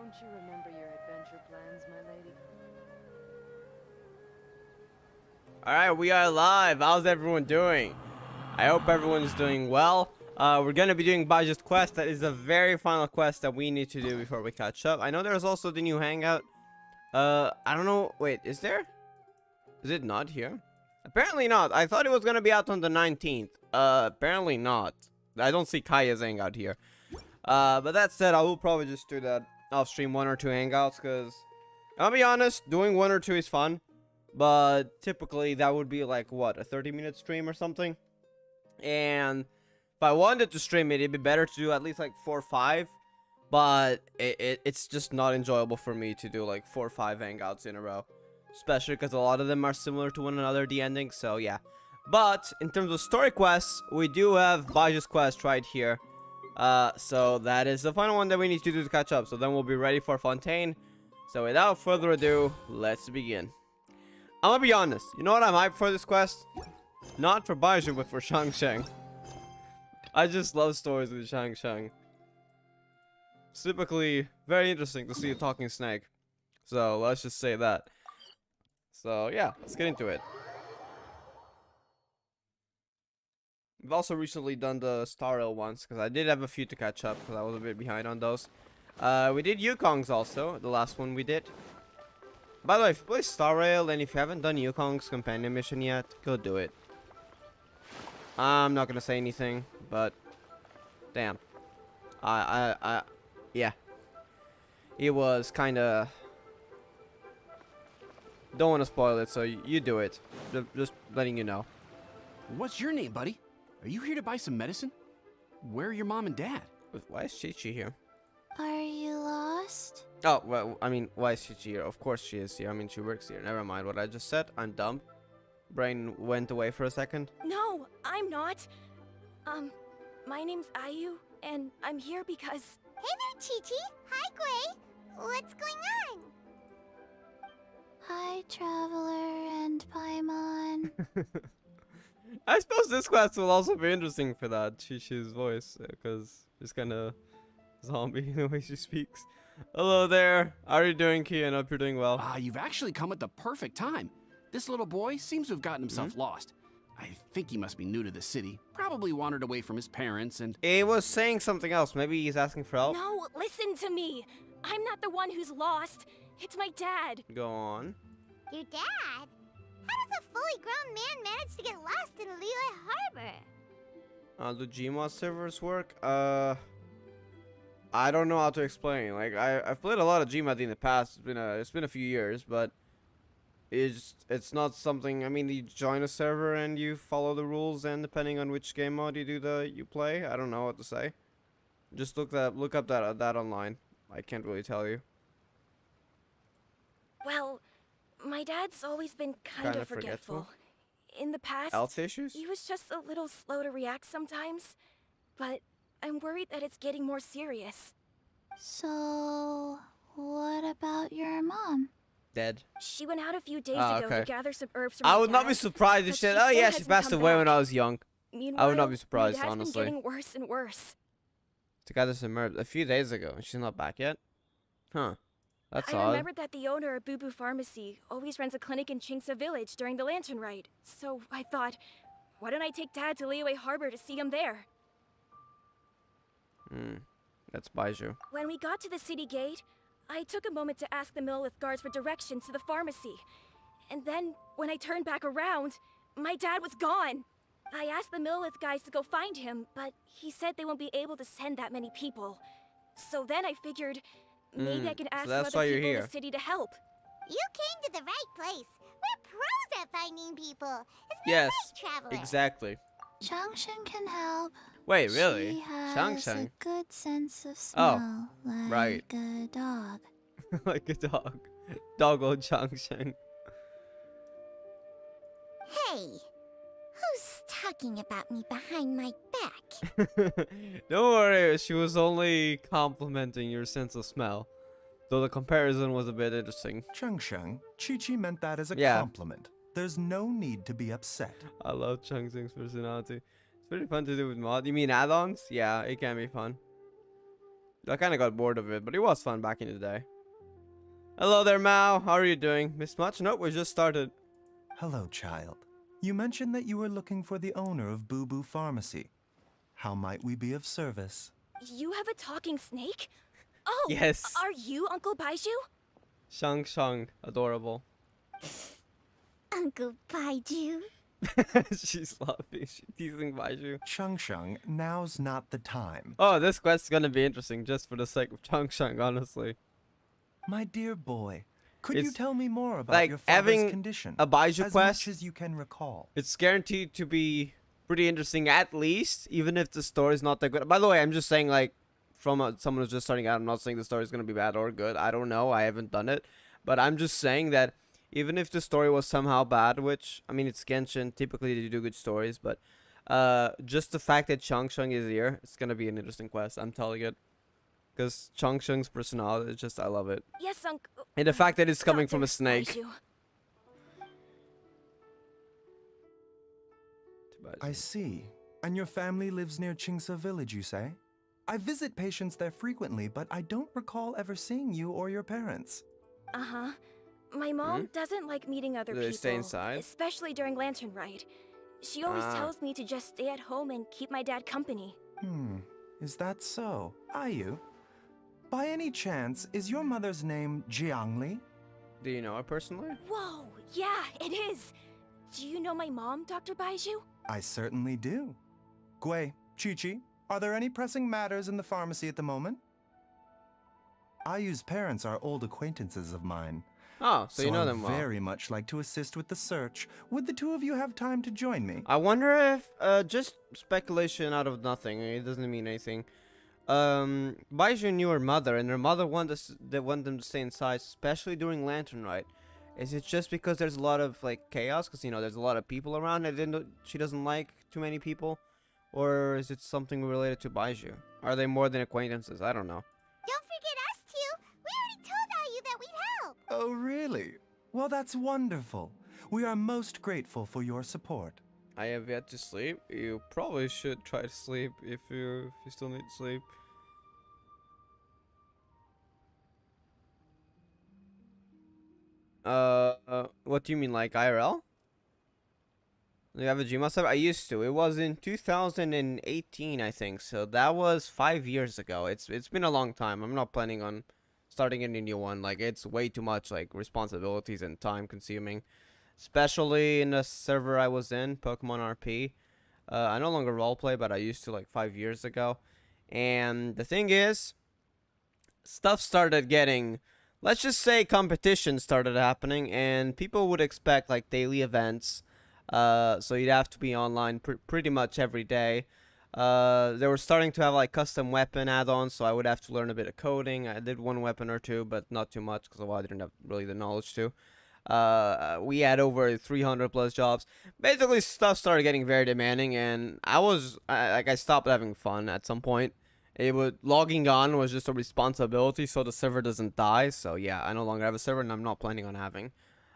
Don't you remember your adventure plans, my lady? Alright, we are live. How's everyone doing? I hope everyone's doing well. We're gonna be doing Baizhu's quest. That is the very final quest that we need to do before we catch up. I know there's also the new hangout. I don't know. Wait, is there? Is it not here? Apparently not. I thought it was gonna be out on the 19th. Apparently not. I don't see Kaya's hangout here. But that said, I will probably just do that off stream, one or two hangouts, because I'll be honest, doing one or two is fun. But typically that would be like what, a 30-minute stream or something. And if I wanted to stream it, it'd be better to do at least like 4 or 5. But it's just not enjoyable for me to do like 4 or 5 hangouts in a row, especially because a lot of them are similar to one another, the ending. So yeah. But in terms of story quests, we do have Baizhu's quest right here. So that is the final one that we need to do to catch up. So then we'll be ready for Fontaine. So without further ado, let's begin. I'm gonna be honest. You know what I'm hyped for this quest? Not for Baizhu, but for Shang Shang. I just love stories with Shang Shang. It's typically very interesting to see a talking snake. So let's just say that. So yeah, let's get into it. We've also recently done the Star Rail ones, because I did have a few to catch up, because I was a bit behind on those. We did Yukong's also, the last one we did. By the way, if you play Star Rail, and if you haven't done Yukong's companion mission yet, go do it. I'm not gonna say anything, but damn. Yeah. It was kinda... Don't want to spoil it, so you do it. Just letting you know. What's your name, buddy? Are you here to buy some medicine? Where are your mom and dad? Why is Chi-Chi here? Are you lost? Oh, well, I mean, why is Chi-Chi here? Of course she is here. I mean, she works here. Never mind what I just said. I'm dumb. Brain went away for a second. No, I'm not. My name's Ayu, and I'm here because... Hey there, Chi-Chi. Hi, Gray. What's going on? Hi, Traveler and Paimon. I suppose this quest will also be interesting for that, Chi-Chi's voice, because she's kind of zombie in the way she speaks. Hello there. How are you doing, Kian? Hope you're doing well. You've actually come at the perfect time. This little boy seems to have gotten himself lost. I think he must be new to the city. Probably wandered away from his parents and... He was saying something else. Maybe he's asking for help. No, listen to me. I'm not the one who's lost. It's my dad. Go on. Your dad? How does a fully grown man manage to get lost in Liyue Harbor? Do Gmod servers work? I don't know how to explain. Like, I've played a lot of Gmod in the past. It's been a few years, but it's not something. I mean, you join a server and you follow the rules, and depending on which game mode you play, I don't know what to say. Just look up that online. I can't really tell you. Well, my dad's always been kind of forgetful. In the past, Health issues? he was just a little slow to react sometimes. But I'm worried that it's getting more serious. So, what about your mom? Dead. She went out a few days ago okay. to gather some herbs from I my would not be dad, surprised if but she said, she "Oh still yeah, she hasn't passed come away when back. I was young." Meanwhile, I would not be surprised, my dad's honestly. been getting worse and worse. To gather some herbs a few days ago, and she's not back yet. Huh. That's I odd. remembered that the owner of Boo Boo Pharmacy always runs a clinic in Chinksa Village during the Lantern Rite. So I thought, why don't I take Dad to Liyue Harbor to see him there? That's Baizhu. When we got to the city gate, I took a moment to ask the Millith guards for directions to the pharmacy. And then, when I turned back around, my dad was gone. I asked the Millith guys to go find him, but he said they won't be able to send that many people. So then I figured, maybe I could ask some that's why other you're people in here. the city to help. You came to the right place. We're pros at finding people. Isn't Yes, that right, Traveler? exactly. Changshan can help. Wait, really? She has Shang Shang? a good sense of Oh, smell, like right. a dog. Like a dog. Doggo Shang Shang. Hey, who's talking about me behind my back? Don't worry, she was only complimenting your sense of smell. Though the comparison was a bit interesting. Chengsheng, Chi-Chi meant that as a Yeah. compliment. There's no need to be upset. I love Chung Sing's personality. It's pretty fun to do with mod. You mean add-ons? Yeah, it can be fun. I kind of got bored of it, but it was fun back in the day. Hello there, Mao. How are you doing? Missed much? Nope, we just started. Hello, child. You mentioned that you were looking for the owner of Boo Boo Pharmacy. How might we be of service? You have a talking snake? Oh, Yes. Are you Uncle Baizhu? Shang Shang. Adorable. Uncle Baizhu. She's laughing. She's teasing Baizhu. Shang Shang, now's not the time. Oh, this quest is gonna be interesting just for the sake of Shang Shang, honestly. My dear boy, could you It's tell me more about like your father's having condition? a Baizhu as quest. much as you can recall. It's guaranteed to be pretty interesting, at least, even if the story's not that good. By the way, I'm just saying, like, from someone who's just starting out, I'm not saying the story's gonna be bad or good. I don't know. I haven't done it, but I'm just saying that even if the story was somehow bad, which I mean, it's Genshin. Typically, they do good stories, but just the fact that Shang Shang is here, it's gonna be an interesting quest. I'm telling it, because Shang Shang's personality is just, I love it, Yes, Uncle. and the fact that it's coming from a Dr. snake. Baizhu. I see. And your family lives near Chingsa village, you say? I visit patients there frequently, but I don't recall ever seeing you or your parents. Uh-huh. My mom doesn't like meeting other Do people. they stay inside? Especially during Lantern Ride. She always Ah. tells me to just stay at home and keep my dad company. Is that so? Ayu? By any chance, is your mother's name Jiangli? Do you know her personally? Whoa, yeah, it is. Do you know my mom, Dr. Baizhu? I certainly do. Gui, Chi-Chi, are there any pressing matters in the pharmacy at the moment? Ayu's parents are old acquaintances of mine. Oh, so you know I'd them well. very much like to assist with the search. Would the two of you have time to join me? I wonder if, just speculation out of nothing, it doesn't mean anything. Baizhu knew her mother, and her mother wanted them to stay inside, especially during Lantern Ride. Is it just because there's a lot of, like, chaos? Because, you know, there's a lot of people around, and she doesn't like too many people? Or is it something related to Baizhu? Are they more than acquaintances? I don't know. Don't forget us two. We already told Ayu that we'd help. Oh, really? Well, that's wonderful. We are most grateful for your support. I have yet to sleep. You probably should try to sleep if you still need sleep. What do you mean, like IRL? You have a Gmail sub? I used to. It was in 2018, I think. So that was 5 years ago. It's been a long time. I'm not planning on starting any new one. Like, it's way too much, like, responsibilities and time consuming. Especially in the server I was in, Pokemon RP. I no longer roleplay, but I used to, like, 5 years ago. And the thing is, stuff started getting, let's just say competition started happening, and people would expect, like, daily events. So you'd have to be online pretty much every day. They were starting to have, like, custom weapon add-ons, so I would have to learn a bit of coding. I did one weapon or two, but not too much, because I didn't have really the knowledge to. We had over 300 plus jobs. Basically, stuff started getting very demanding, and I stopped having fun at some point. Logging on was just a responsibility, so the server doesn't die. So yeah, I no longer have a server, and I'm not planning on having.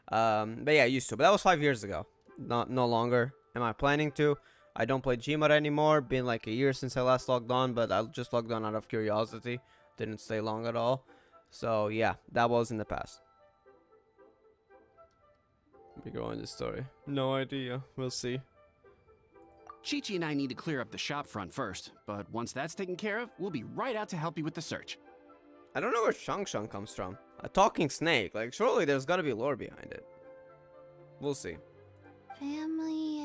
But yeah, I used to. But that was 5 years ago. No longer am I planning to. I don't play Gmod anymore. Been like a year since I last logged on, but I just logged on out of curiosity. Didn't stay long at all. So yeah, that was in the past. We go on this story. No idea. We'll see. Chi-Chi and I need to clear up the shop front first, but once that's taken care of, we'll be right out to help you with the search. I don't know where Shang Shang comes from. A talking snake. Like, surely there's gotta be lore behind it. We'll see. Family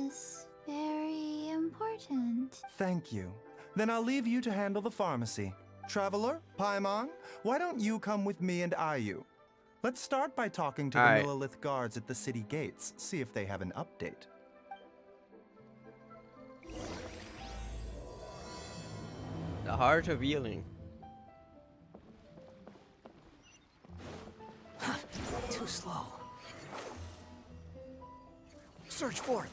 is very important. Thank you. Then I'll leave you to handle the pharmacy. Traveler, Paimon, why don't you come with me and Ayu? Let's start by talking to the Alright. Millelith guards at the city gates, see if they have an update. The heart of healing. Too slow. Search for it.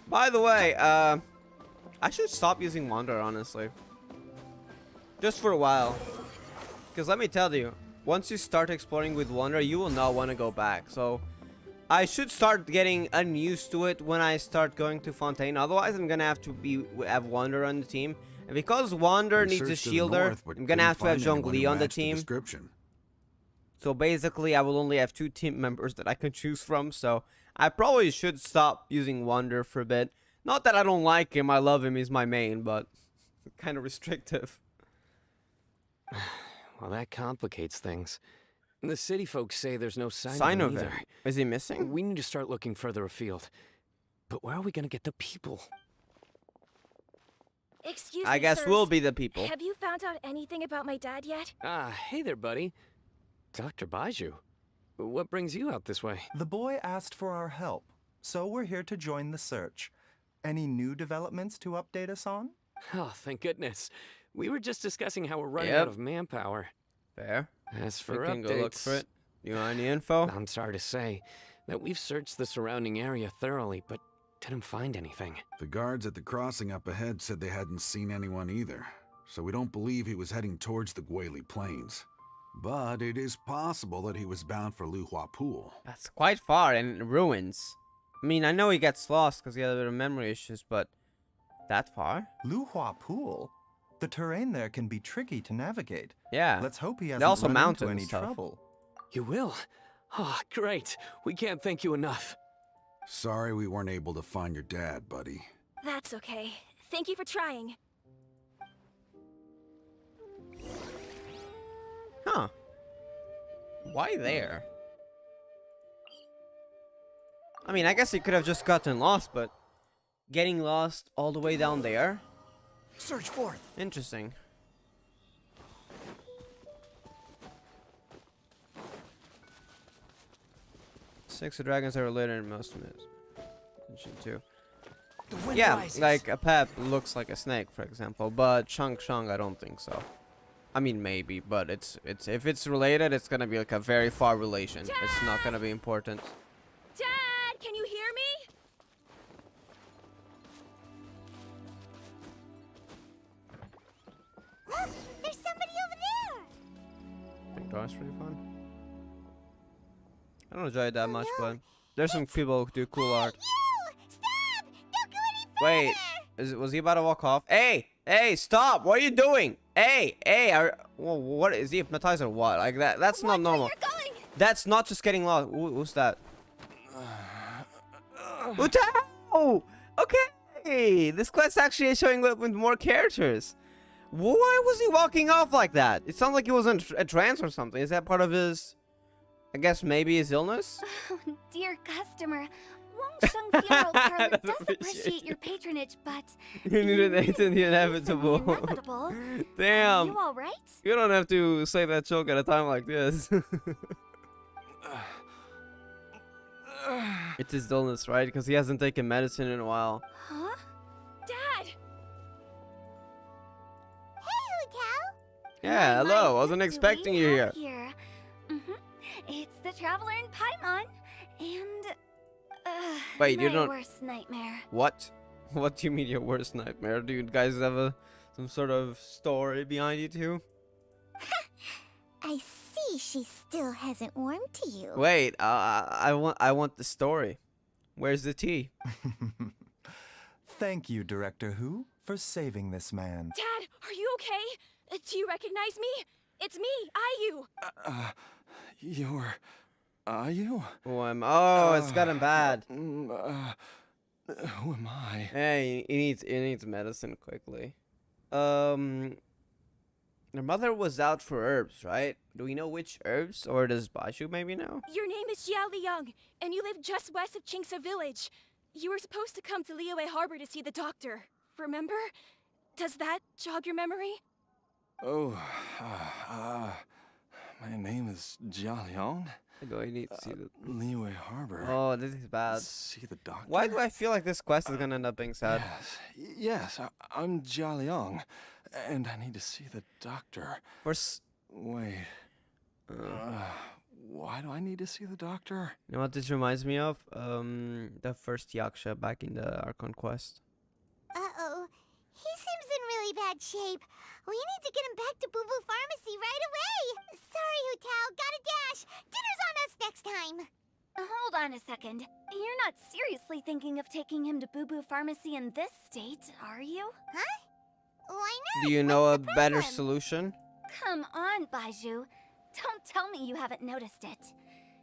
By the way, I should stop using Wander, honestly. Just for a while. Because let me tell you, once you start exploring with Wander, you will not want to go back. So, I should start getting unused to it when I start going to Fontaine. Otherwise, I'm gonna have to have Wander on the team. And because Wander We needs a searched to the shielder, north, but I'm gonna have to have couldn't find anyone who Zhongli on the matched team. description. So basically, I will only have 2 team members that I can choose from. So I probably should stop using Wander for a bit. Not that I don't like him. I love him. He's my main, but kind of restrictive. Well, that complicates things. The city folks say there's no sign Sign of him of him. either. Is he missing? We need to start looking further afield. But where are we gonna get the people? Excuse me, I guess sirs. we'll be the people. Have you found out anything about my dad yet? Ah, hey there, buddy. Dr. Baizhu. What brings you out this way? The boy asked for our help, so we're here to join the search. Any new developments to update us on? Oh, thank goodness. We were just discussing how we're running Yep. out of manpower. Fair. As We for can updates, go look for it. You want any info? I'm sorry to say that we've searched the surrounding area thoroughly, but didn't find anything. The guards at the crossing up ahead said they hadn't seen anyone either, so we don't believe he was heading towards the Guili Plains. But it is possible that he was bound for Luhua Pool. That's quite far and ruins. I mean, I know he gets lost because he had a bit of memory issues, but that far? Luhua Pool? The terrain there can be tricky to navigate. Yeah. Let's hope he They're hasn't also run mountains into and any stuff. trouble. You will? Oh, great. We can't thank you enough. Sorry we weren't able to find your dad, buddy. That's okay. Thank you for trying. Huh. Why there? I mean, I guess he could have just gotten lost, but getting lost all the way down there? Search for it. Interesting. Six dragons are related in most myths. Mention too. Yeah, like a Pep looks like a snake, for example, but Chung Chung, I don't think so. I mean, maybe, but it's if it's related, it's gonna be like a very far relation. It's not gonna be important. Dad, can you hear me? Look, there's somebody over there. I think that was pretty fun. I don't enjoy it that much, no. but there's some people who do cool art. You! Stop! Don't go any further! Wait, was he about to walk off? Hey, stop! What are you doing? Hey, well, what is he hypnotized or what? Like that? That's not normal. You're going. That's not just getting lost. Who's that? Utao! Okay, this quest actually is showing up with more characters. Why was he walking off like that? It sounds like he was in a trance or something. Is that part of his? I guess maybe his illness? Oh, dear customer. Wang Sheng Funeral Parlor Doesn't does appreciate appreciate you. your patronage, but... You need an aid in the inevitable. Inevitable. Damn. You alright? You don't have to say that joke at a time like this. It's his illness, right? Because he hasn't taken medicine in a while. Huh? Dad! Hey, Hutao! Yeah, My hello. I mind, wasn't do expecting we you have here. It's the Traveler in Paimon, and... Wait, you my don't- worst nightmare. What? What do you mean your worst nightmare? Do you guys have some sort of story behind you two? I see she still hasn't warmed to you. Wait, I want the story. Where's the tea? Thank you, Director Who, for saving this man. Dad, are you okay? Do you recognize me? It's me, Ayu. Are you? Oh, it's gotten bad. Who am I? Hey, he needs medicine quickly. Your mother was out for herbs, right? Do we know which herbs, or does Baizhu maybe know? Your name is Xiao Liang, and you live just west of Qingce Village. You were supposed to come to Liyue Harbor to see the doctor. Remember? Does that jog your memory? Oh, my name is Jia Liang. Do I need to see the? Liyue Harbor. Oh, this is bad. See the doctor? Why do I feel like this quest is gonna end up being sad? Yes, I'm Jia Liang, and I need to see the doctor. Wait, why do I need to see the doctor? You know what this reminds me of? The first Yaksha back in the Archon quest. Uh-oh. He seems in really bad shape. We need to get him back to Boo Boo Pharmacy right away. Sorry, Hutao. Gotta dash. Dinner's on us next time. Hold on a second. You're not seriously thinking of taking him to Boo Boo Pharmacy in this state, are you? Huh? Why not? Do you know What's a the better problem? solution? Come on, Baizhu. Don't tell me you haven't noticed it.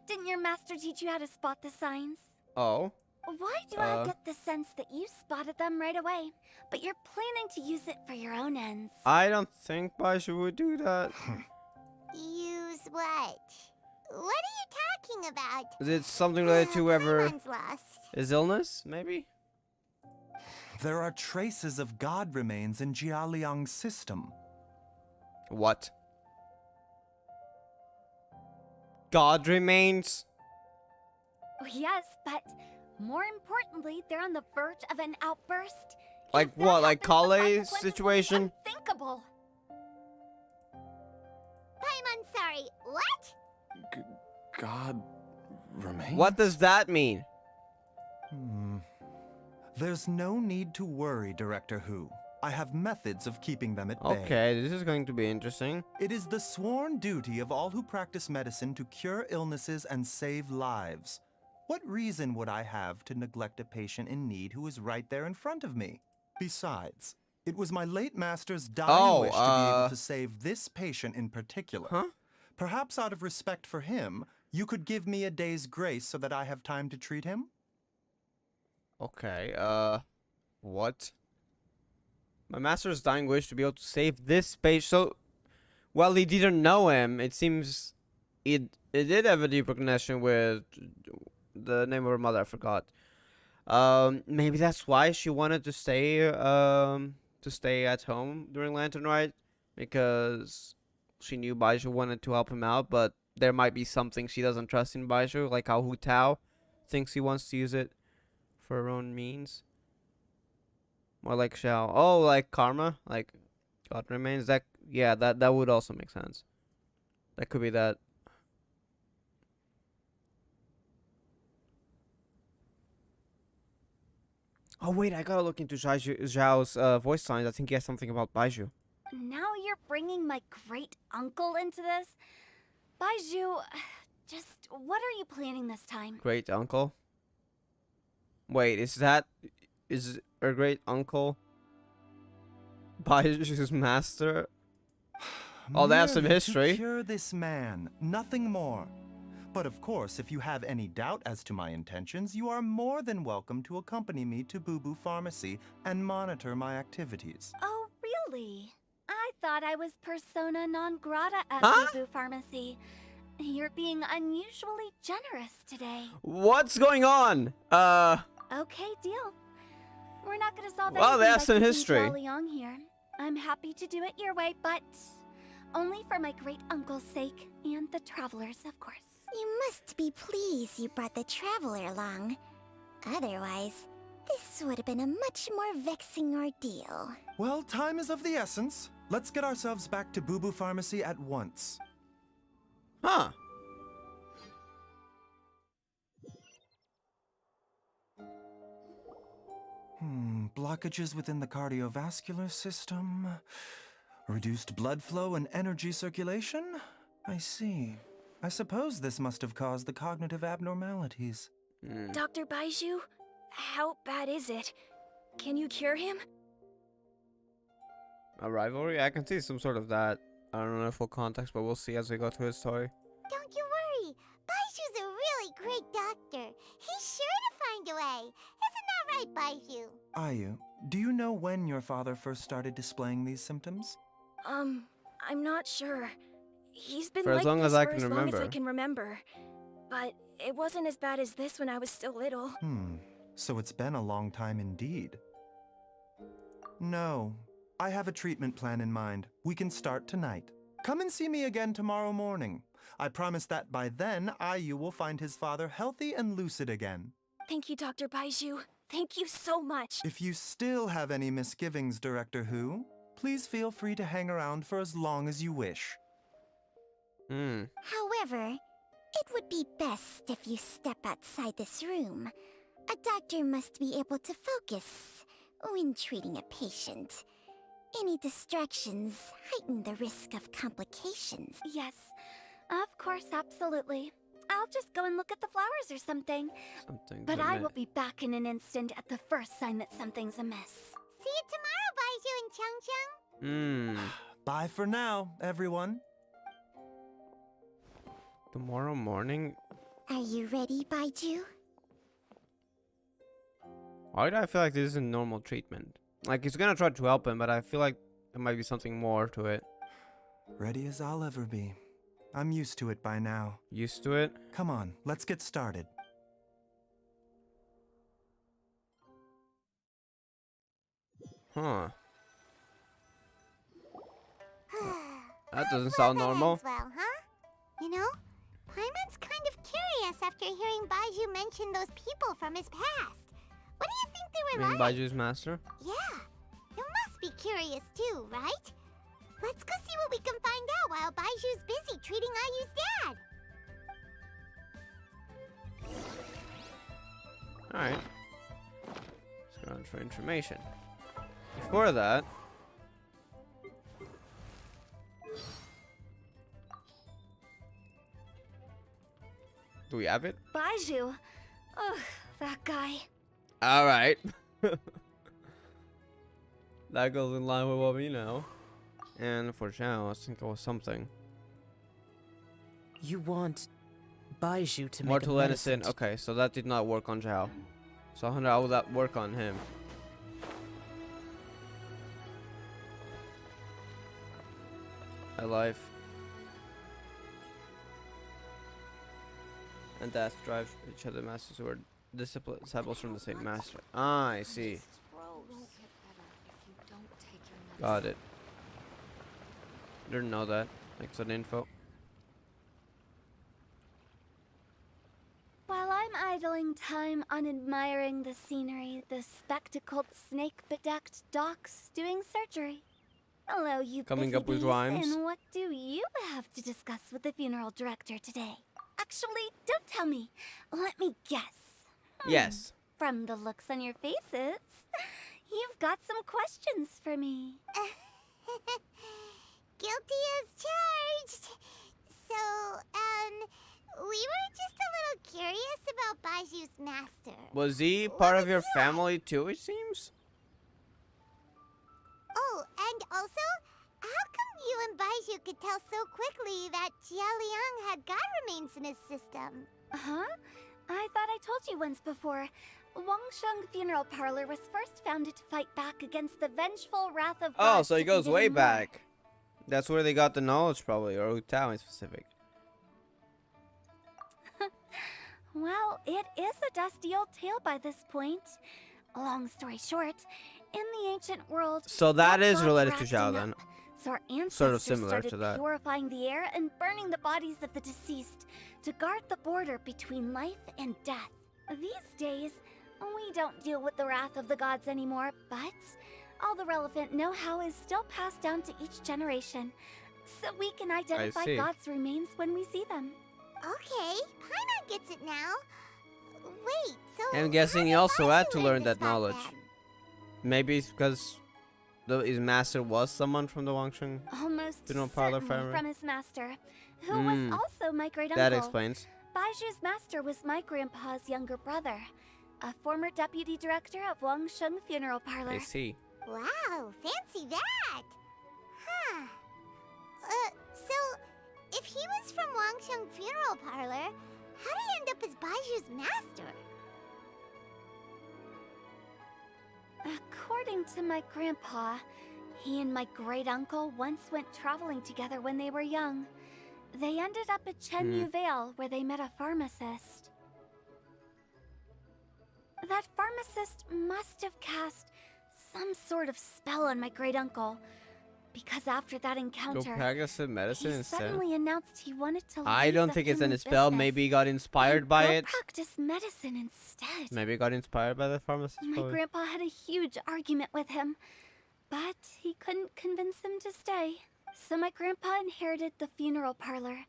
Didn't your master teach you how to spot the signs? Oh. Why do I get the sense that you spotted them right away, but you're planning to use it for your own ends? I don't think Baizhu would do that. Use what? What are you talking about? Is it something related to whoever Paimon's lost. his illness, maybe? There are traces of god remains in Jialiang's system. What? God remains? Yes, but more importantly, they're on the verge of an outburst. Like If that what, like happens, the Kale's consequences will be situation? unthinkable. Paimon, sorry, what? God remains? What does that mean? There's no need to worry, Director Hu. I have methods of keeping them at bay. Okay, this is going to be interesting. It is the sworn duty of all who practice medicine to cure illnesses and save lives. What reason would I have to neglect a patient in need who is right there in front of me? Besides, it was my late master's dying wish to be able to save this patient in particular. Huh? Perhaps out of respect for him, you could give me a day's grace so that I have time to treat him? Okay, what? My master's dying wish to be able to save this patient. So, while he didn't know him, it seems it did have a deeper connection with the name of her mother. I forgot. Maybe that's why she wanted to stay at home during Lantern Rite, because she knew Baizhu wanted to help him out, but there might be something she doesn't trust in Baizhu, like how Hu Tao thinks he wants to use it for her own means. More like Xiao. Oh, like karma? Like God remains? That would also make sense. That could be that. Oh wait, I gotta look into Zhao's voice lines. I think he has something about Baizhu. Now you're bringing my great uncle into this? Baizhu, just what are you planning this time? Great uncle? Wait, is her great uncle Baiju's master? Oh, they have some Merely history. to cure this man, nothing more. But of course, if you have any doubt as to my intentions, you are more than welcome to accompany me to Boo Boo Pharmacy and monitor my activities. Oh, really? I thought I was persona non grata at Huh? Boo Boo Pharmacy. You're being unusually generous today. What's going on? Okay, deal. We're not gonna solve Well, they anything have by some keeping history. Jialiang here. I'm happy to do it your way, but only for my great uncle's sake and the travelers, of course. You must be pleased you brought the traveler along. Otherwise, this would have been a much more vexing ordeal. Well, time is of the essence. Let's get ourselves back to Boo Boo Pharmacy at once. Huh. Blockages within the cardiovascular system, reduced blood flow and energy circulation? I see. I suppose this must have caused the cognitive abnormalities. Dr. Baizhu, how bad is it? Can you cure him? A rivalry? I can see some sort of that. I don't know the full context, but we'll see as we go through his story. Don't you worry. Baizhu's a really great doctor. He's sure to find a way. Isn't that right, Baizhu? Ayu, do you know when your father first started displaying these symptoms? I'm not sure. He's been For as like long this as I for can as long as I remember. can remember. But it wasn't as bad as this when I was still little. So it's been a long time indeed. No, I have a treatment plan in mind. We can start tonight. Come and see me again tomorrow morning. I promise that by then, Ayu will find his father healthy and lucid again. Thank you, Dr. Baizhu. Thank you so much. If you still have any misgivings, Director Hu, please feel free to hang around for as long as you wish. However, it would be best if you step outside this room. A doctor must be able to focus when treating a patient. Any distractions heighten the risk of complications. Yes, of course, absolutely. I'll just go and look at the flowers or something. But I will be back in an instant at the first sign that something's amiss. See you tomorrow, Baizhu and Chang Chang. Bye for now, everyone. Tomorrow morning? Are you ready, Baizhu? Why do I feel like this isn't normal treatment? Like, he's gonna try to help him, but I feel like there might be something more to it. Ready as I'll ever be. I'm used to it by now. Used to it? Come on, let's get started. Huh. That doesn't sound normal. Well, huh? You know, Paimon's kind of curious after hearing Baizhu mention those people from his past. What do you think they were like? Baiju's master? Yeah, you must be curious too, right? Let's go see what we can find out while Baiju's busy treating Ayu's dad. Alright. Let's go on for information. Before that... Do we have it? Baizhu. Ugh, that guy. Alright. That goes in line with what we know. And for Zhao, I think it was something. You want Baizhu to make Mortal a Innocent. medicine. Okay, so that did not work on Zhao. So how will that work on him? Life and death drive each other masters who are disciples from the same master. Ah, I see. Got it. Didn't know that. Thanks for the info. While I'm idling time on admiring the scenery, the spectacled snake-bedecked docs doing surgery. Hello, you Coming busy up with bees, rhymes. And what do you have to discuss with the funeral director today? Actually, don't tell me. Let me guess. Yes. From the looks on your faces, you've got some questions for me. Guilty as charged. So, we were just a little curious about Baiju's master. Was he part of your family too, it seems? Oh, and also, how come you and Baizhu could tell so quickly that Jia Liang had god remains in his system? Huh? I thought I told you once before. Wangsheng Funeral Parlor was first founded to fight back against the vengeful wrath of Oh, gods so he goes defeated way in war. back. That's where they got the knowledge, probably, or Utao in specific. Well, it is a dusty old tale by this point. Long story short, in the ancient world, So that dead is gods related were to acting Zhao up. then. So our ancestors Sort of similar started to that. purifying the air and burning the bodies of the deceased to guard the border between life and death. These days, we don't deal with the wrath of the gods anymore, but all the relevant know-how is still passed down to each generation, so we can identify see. gods' remains when we see them. Okay, Paimon gets it now. Wait, so I'm guessing how he did also had Baizhu to learn learn this that back knowledge. then? Maybe it's because his master was someone from the Wangsheng. Almost Funeral parlor certainly family? from his master, who was also my great-uncle. That explains. Baiju's master was my grandpa's younger brother, a former deputy director of Wangsheng Funeral Parlor. I see. Wow, fancy that! Huh. So, if he was from Wangsheng Funeral Parlor, how did he end up as Baiju's master? According to my grandpa, he and my great-uncle once went traveling together when they were young. They ended up at Chenyu Vale, where they met a pharmacist. That pharmacist must have cast some sort of spell on my great-uncle, because after that Go encounter, practice some medicine he instead. suddenly announced he wanted to I leave don't the think it's family an spell. business Maybe he got inspired and by go it. practice medicine instead. Maybe he got inspired by the pharmacist. My probably. grandpa had a huge argument with him, but he couldn't convince him to stay. So my grandpa inherited the funeral parlor,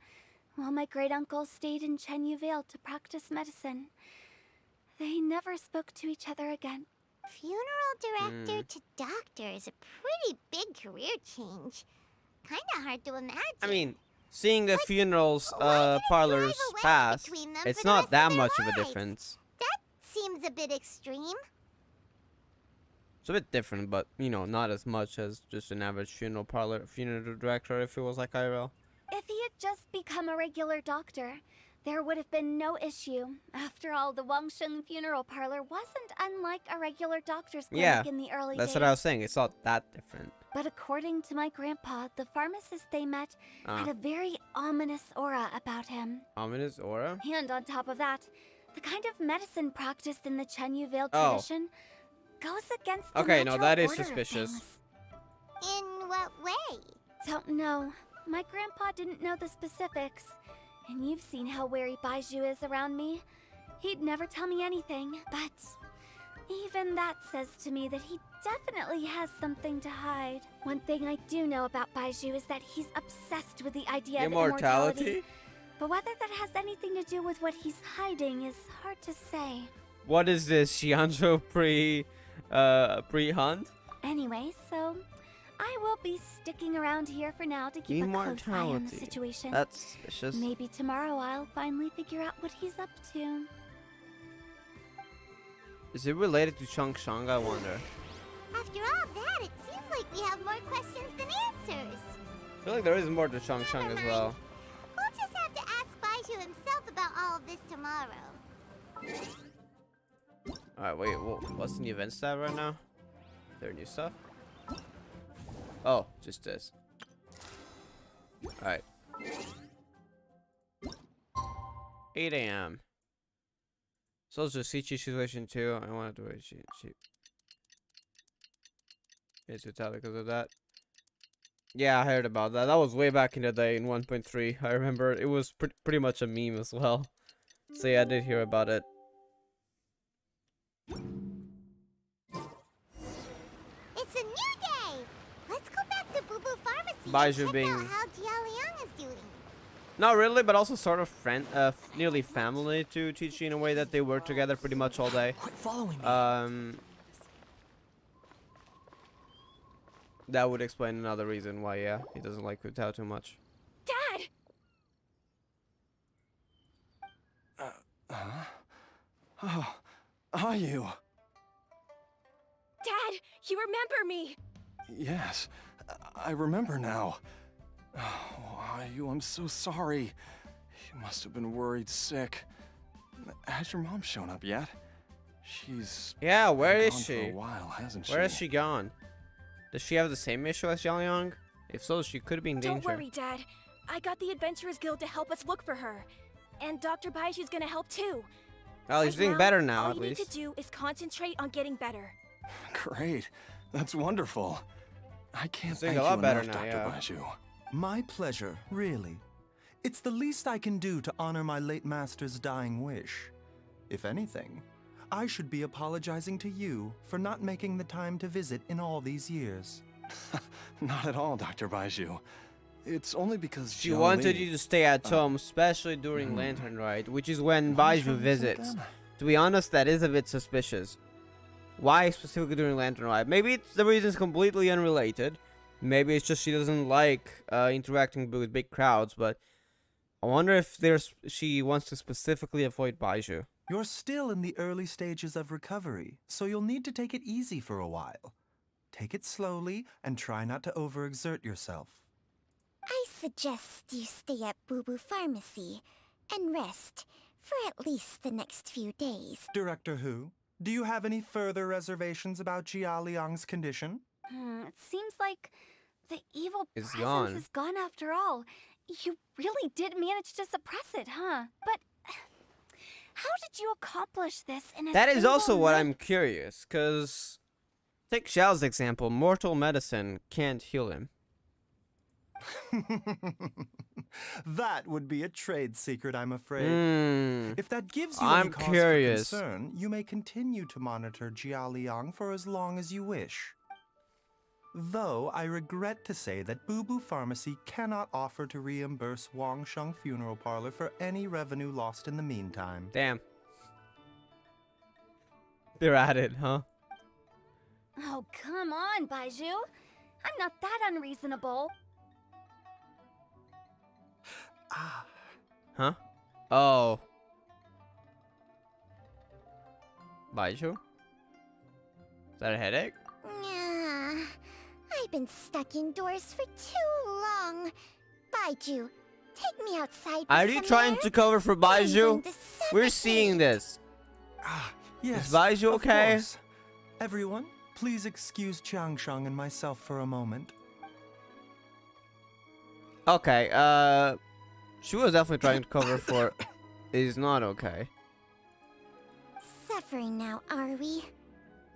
while my great-uncle stayed in Chenyu Vale to practice medicine. They never spoke to each other again. Funeral director to doctor is a pretty big career change. Kinda hard to imagine. I mean, seeing the funerals Why did he parlors drive away pass, between them it's for the not rest of that their much of a lives? difference. That seems a bit extreme. It's a bit different, but you know, not as much as just an average funeral director if it was like IRL. If he had just become a regular doctor, there would have been no issue. After all, the Wangsheng Funeral Parlor wasn't unlike a regular doctor's clinic Yeah, in the early that's days. what I was saying. It's not that different. But according to my grandpa, the pharmacist they met had a very ominous aura about him. Ominous aura? And on top of that, the kind of medicine practiced in the Chenyu Vale Oh. tradition goes against the Okay, no, natural that is order of suspicious. things. In what way? Don't know. My grandpa didn't know the specifics. And you've seen how wary Baizhu is around me. He'd never tell me anything, but even that says to me that he definitely has something to hide. One thing I do know about Baizhu is that he's obsessed with the idea of immortality. But whether that has anything to do with what he's hiding is hard to say. What is this, Shianzhou pre-hunt? Anyway, so I will be sticking around here for now to keep a close eye on the situation. That's suspicious. Maybe tomorrow I'll finally figure out what he's up to. Is it related to Changshang, I wonder? After all that, it seems like we have more questions than answers. I feel like there is more to Changshang as well. We'll just have to ask Baizhu himself about all of this tomorrow. Alright, wait, what's in the event tab right now? Is there new stuff? Oh, just this. Alright. 8 a.m. So it's just Sichi situation too. I wanted to wait. She. It's italic because of that. Yeah, I heard about that. That was way back in the day in 1.3. I remember it was pretty much a meme as well. So yeah, I did hear about it. It's a new day! Let's go back to Boo Boo Pharmacy Baizhu and check being- out how Jialiang is doing. Not really, but also sort of nearly family to Chi-Chi in a way that they work together pretty much all day. Quit following me. That would explain another reason why, yeah, he doesn't like Hu Tao too much. Dad! Oh, are you? Dad, you remember me! Yes, I remember now. Oh, are you? I'm so sorry. You must have been worried sick. Has your mom shown up yet? She's Yeah, where been is gone she? For a while, hasn't she? Where has she gone? Does she have the same issue as Jialiang? If so, she could be in Don't danger. worry, Dad. I got the Adventurers Guild to help us look for her. And Dr. Baizhu's gonna help too. Well, he's Right doing better now, all at you least. need to do is concentrate on getting better. Great. That's wonderful. I can't He's doing thank a lot you better enough, now, Dr. yeah. Baizhu. My pleasure, really. It's the least I can do to honor my late master's dying wish. If anything, I should be apologizing to you for not making the time to visit in all these years. Not at all, Dr. Baizhu. It's only because She wanted Jiali- you to stay at home, especially during Lantern Ride, which is when Baizhu visits. To be honest, that is a bit suspicious. Why specifically during Lantern Ride? Maybe it's the reason's completely unrelated. Maybe it's just she doesn't like interacting with big crowds, but I wonder if she wants to specifically avoid Baizhu. You're still in the early stages of recovery, so you'll need to take it easy for a while. Take it slowly and try not to overexert yourself. I suggest you stay at Boo Boo Pharmacy and rest for at least the next few days. Director Hu, do you have any further reservations about Jia Liang's condition? It seems like the evil It's presence gone. is gone after all. You really did manage to suppress it, huh? But how did you accomplish this in a That is single also what night? I'm curious, because take Xiao's example, mortal medicine can't heal him. That would be a trade secret, I'm afraid. If that gives you I'm any cause curious. for concern, you may continue to monitor Jia Liang for as long as you wish. Though I regret to say that Boo Boo Pharmacy cannot offer to reimburse Wangsheng Funeral Parlor for any revenue lost in the meantime. Damn. They're at it, huh? Oh, come on, Baizhu. I'm not that unreasonable. Huh? Oh. Baizhu? Is that a headache? Nah, I've been stuck indoors for too long. Baizhu, take me outside. Are you trying to cover for Baizhu? We're seeing this. Yes. Is Baizhu of okay? course. Everyone, please excuse Changshang and myself for a moment. Okay, she was definitely trying to cover for is not okay. Suffering now, are we?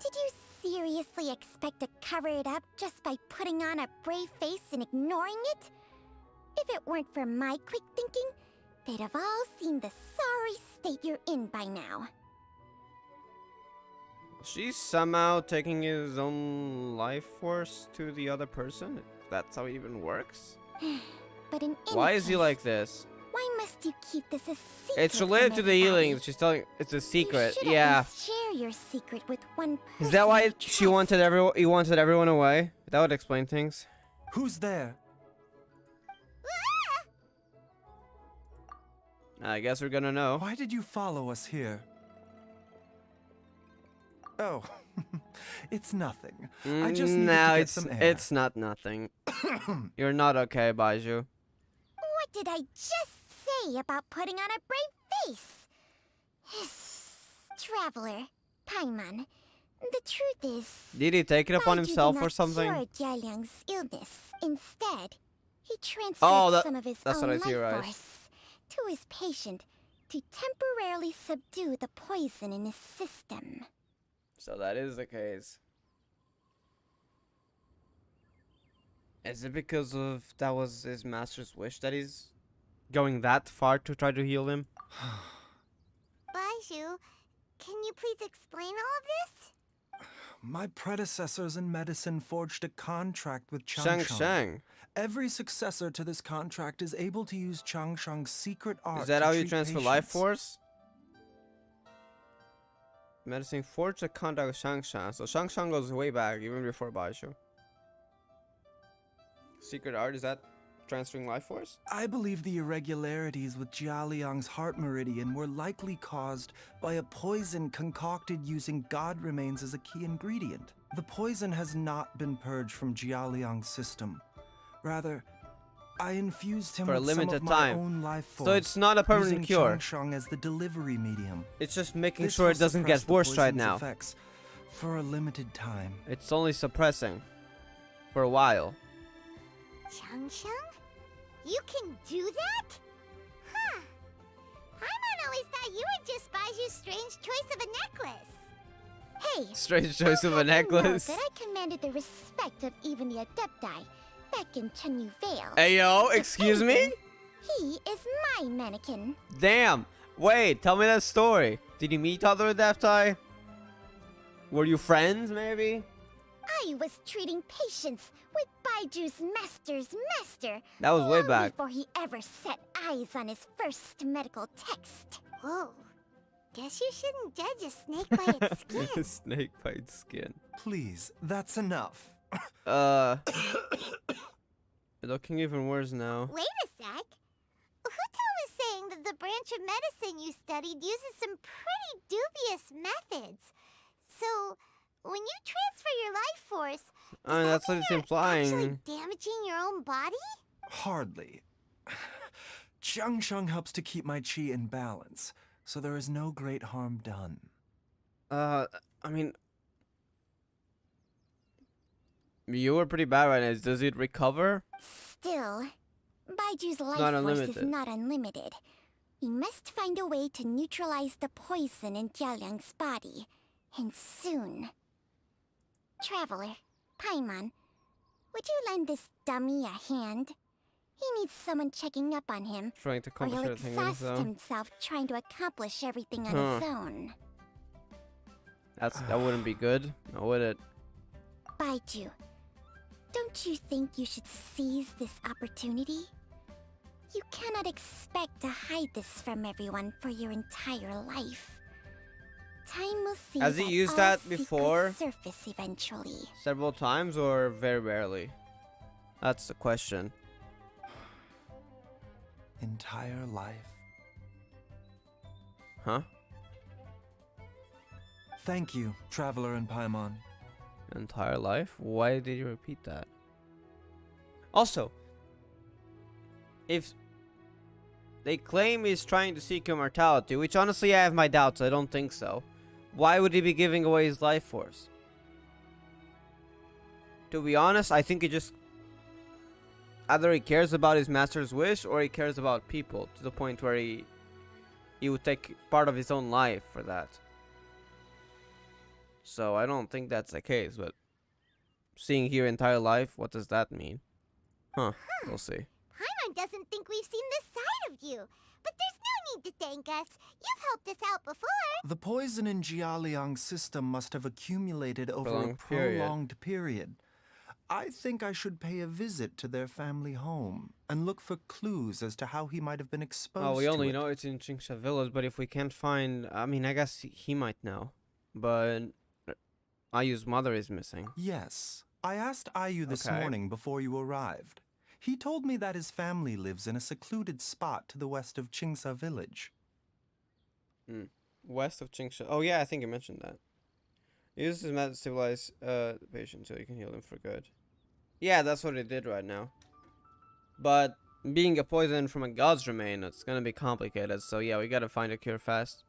Did you seriously expect to cover it up just by putting on a brave face and ignoring it? If it weren't for my quick thinking, they'd have all seen the sorry state you're in by now. She's somehow taking his own life force to the other person. If that's how it even works. But in any Why is he case, like this? why must you keep this a secret? It's related from to the everybody? healing. She's telling it's a secret. You should Yeah. at least share your secret with one person. Is that why you she trust. wanted everyone? He wanted everyone away. That would explain things. Who's there? I guess we're gonna know. Why did you follow us here? Oh, it's nothing. I just needed no, to get it's some air. it's not nothing. You're not okay, Baizhu. What did I just say about putting on a brave face? Traveler, Paimon, the truth is, Did he take it upon Baizhu himself did or not something? cure Jialiang's illness. Instead, he transferred Oh, some of his that's own what I see, life right. force to his patient to temporarily subdue the poison in his system. So that is the case. Is it because of that was his master's wish that he's going that far to try to heal him? Baizhu, can you please explain all of this? My predecessors in medicine forged a contract with Shang Changshang. Shang. Every successor to this contract is able to use Changshang's secret art. Is that to how you treat transfer life patients. force? Medicine forged a contract with Shang Shang. So Shang Shang goes way back, even before Baizhu. Secret art, is that transferring life force? I believe the irregularities with Jialiang's heart meridian were likely caused by a poison concocted using god remains as a key ingredient. The poison has not been purged from Jialiang's system. Rather, I infused him For a with some limited of time. my own life force. So it's not a permanent using cure. Changshang as the delivery medium. It's just making This sure will it doesn't suppress get the worse right poison's now. effects for a limited time. It's only suppressing. For a while. Changshang? You can do that? Huh. Paimon always thought you were just Baizhu's strange choice of a necklace. Hey, Strange choice of a I'll have you know necklace. that I commanded the respect of even the Adepti back in Chenyu Vale. Hey yo, The excuse me? painting, He is my mannequin. Damn. Wait, tell me that story. Did you meet other Adepti? Were you friends, maybe? I was treating patients with Baiju's master's master. That was way long back. before he ever set eyes on his first medical text. Whoa. Guess you shouldn't judge a snake by its skin. Snake by its skin. Please, that's enough. Looking even worse now. Wait a sec. Huto was saying that the branch of medicine you studied uses some pretty dubious methods. So, when you transfer your life force, I mean, that's what it's actually implying. damaging your own body? Hardly. Changshang helps to keep my chi in balance, so there is no great harm done. I mean, you were pretty bad right now. Does it recover? Still, Baiju's life not force is unlimited. not unlimited. We must find a way to neutralize the poison in Jialiang's body, and soon. Traveler, Paimon, would you lend this dummy a hand? He needs someone checking up on him, Trying to or accomplish he'll everything on his exhaust own. himself trying to accomplish everything on Huh. his own. That wouldn't be good, or would it? Baizhu, don't you think you should seize this opportunity? You cannot expect to hide this from everyone for your entire life. Time will see Has he that used all that secrets before? surface eventually. Several times or very rarely? That's the question. entire life. Huh? Thank you, Traveler and Paimon. Entire life? Why did you repeat that? Also, if they claim he's trying to seek immortality, which honestly I have my doubts, I don't think so, why would he be giving away his life force? To be honest, I think he just either he cares about his master's wish or he cares about people to the point where he would take part of his own life for that. So I don't think that's the case, but seeing here entire life, what does that mean? Huh, we'll see. Paimon doesn't think we've seen this side of you. But there's no need to thank us. You've helped us out before. The poison in Jialiang's system must have accumulated over a prolonged period. I think I should pay a visit to their family home and look for clues as to how he might have been exposed to it. Oh, we only know it's in Chingsha Village, but if we can't find... I mean, I guess he might know. But Ayu's mother is missing. Yes. I asked Ayu this morning before you arrived. He told me that his family lives in a secluded spot to the west of Chingsha Village. West of Chingsha. Oh, yeah, I think you mentioned that. He uses his method to civilize the patient so he can heal them for good. Yeah, that's what he did right now. But being a poison from a god's remain, it's gonna be complicated. So yeah, we gotta find a cure fast.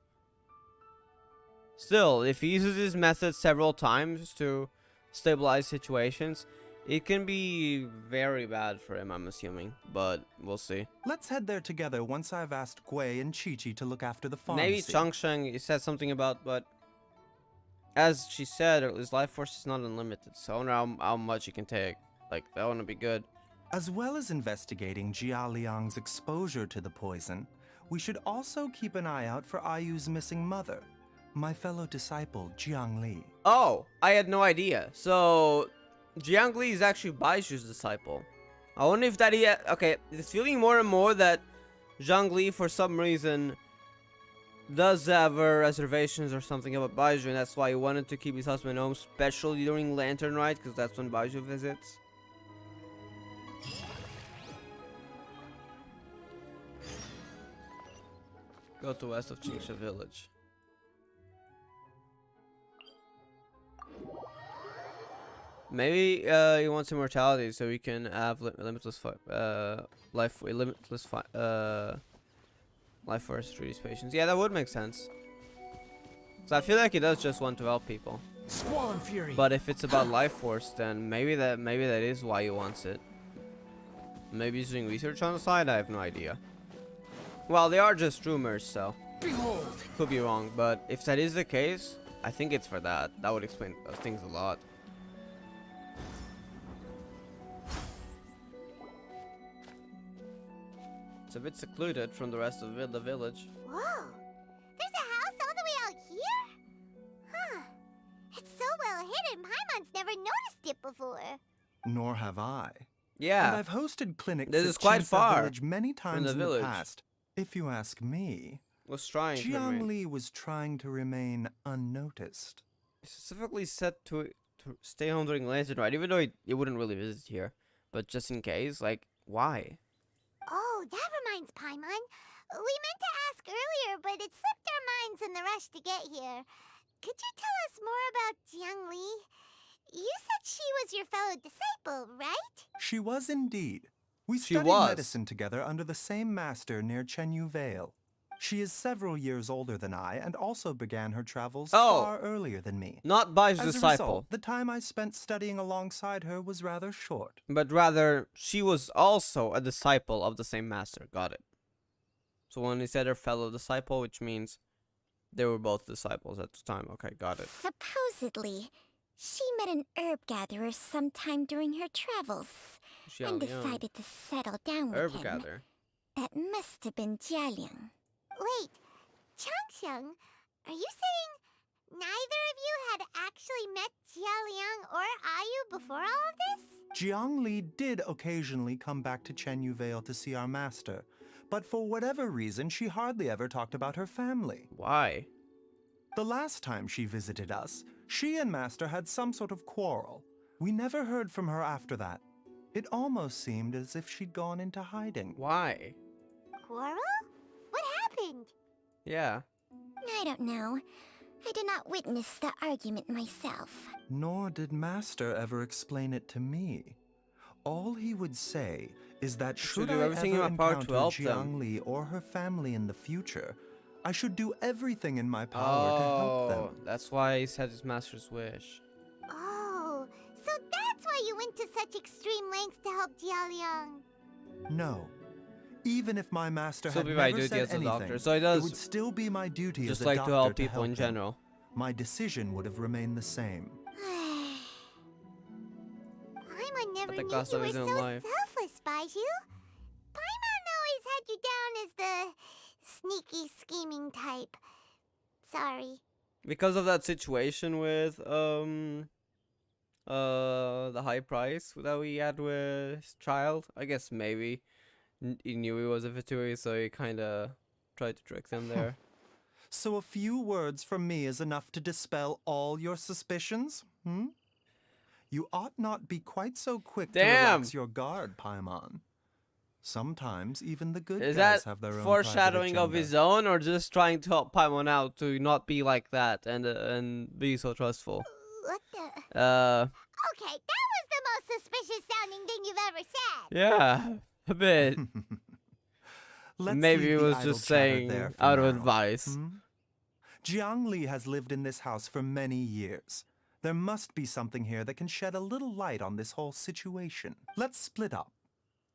Still, if he uses his method several times to stabilize situations, it can be very bad for him, I'm assuming. But we'll see. Let's head there together once I've asked Gui and Chi-Chi to look after the pharmacy. Maybe Changsheng, he said something about, but as she said, his life force is not unlimited. So I wonder how much he can take. Like, that wouldn't be good. As well as investigating Jialiang's exposure to the poison, we should also keep an eye out for Ayu's missing mother, my fellow disciple, Jiangli. Oh, I had no idea. So, Jiangli is actually Baizhu's disciple. I wonder if that okay, it's feeling more and more that Jiangli, for some reason, does have reservations or something about Baizhu, and that's why he wanted to keep his husband home, especially during Lantern Rite, because that's when Baizhu visits. Go to west of Chingsha Village. Maybe he wants immortality so he can have limitless life force through these patients. Yeah, that would make sense. So I feel like he does just want to help people. Squall and Fury. But if it's about life force, then maybe that is why he wants it. Maybe he's doing research on the side. I have no idea. Well, they are just rumors, so Behold. could be wrong. But if that is the case, I think it's for that. That would explain those things a lot. It's a bit secluded from the rest of the village. Whoa! There's a house all the way out here? Huh. It's so well hidden, Paimon's never noticed it before. Nor have I. Yeah. And I've hosted clinics This at is quite Chingsha far Village many times the in village. the past. If you ask me, Was trying to remain. Jiangli was trying to remain unnoticed. Specifically set to stay home during Lantern Rite, even though he wouldn't really visit here. But just in case, like, why? Oh, that reminds Paimon. We meant to ask earlier, but it slipped our minds in the rush to get here. Could you tell us more about Jiangli? You said she was your fellow disciple, right? She was indeed. We She studied was. medicine together under the same master near Chenyu Vale. She is several years older than I and also began her travels far earlier than me. Not Baizhu's As a disciple, result, the time I spent studying alongside her was rather short. but rather she was also a disciple of the same master. Got it. So when he said her fellow disciple, which means they were both disciples at the time. Okay, got it. Supposedly, she met an herb gatherer sometime during her travels and decided to settle down with Herb him. gatherer. That must have been Jialiang. Wait, Changsheng, are you saying neither of you had actually met Jialiang or Ayu before all of this? Jiangli did occasionally come back to Chenyu Vale to see our master, but for whatever reason, she hardly ever talked about her family. Why? The last time she visited us, she and Master had some sort of quarrel. We never heard from her after that. It almost seemed as if she'd gone into hiding. Why? quarrel? What happened? Yeah. I don't know. I did not witness the argument myself. Nor did Master ever explain it to me. All he would say is that should do I everything in ever my power to encounter help them. Jiangli or her family in the future, I should do everything in my power to help them. That's why he said his master's wish. Oh, so that's why you went to such extreme lengths to help Jialiang. No. Even if my master Still had be my never duty said as a anything, doctor. So he it does would still be my duty just as a like doctor to help people in him. general. My decision would have remained the same. Paimon never At the knew cost you of were his so own life. selfless, Baizhu. Paimon always had you down as the sneaky, scheming type. Sorry. Because of that situation with the high price that we had with his child, I guess maybe he knew he was a Vitui, so he kind of tried to trick them there. So a few words from me is enough to dispel all your suspicions? You ought not be quite so quick to relax your guard, Paimon. Sometimes even the good Is guys that have their own foreshadowing private of his agenda. own, or just trying to help Paimon out to not be like that and be so trustful? What the? Okay, that was the most suspicious sounding thing you've ever said. Yeah, a bit. Let's Maybe leave he the was idle just chatter saying there for out of now. advice. Jiangli has lived in this house for many years. There must be something here that can shed a little light on this whole situation. Let's split up.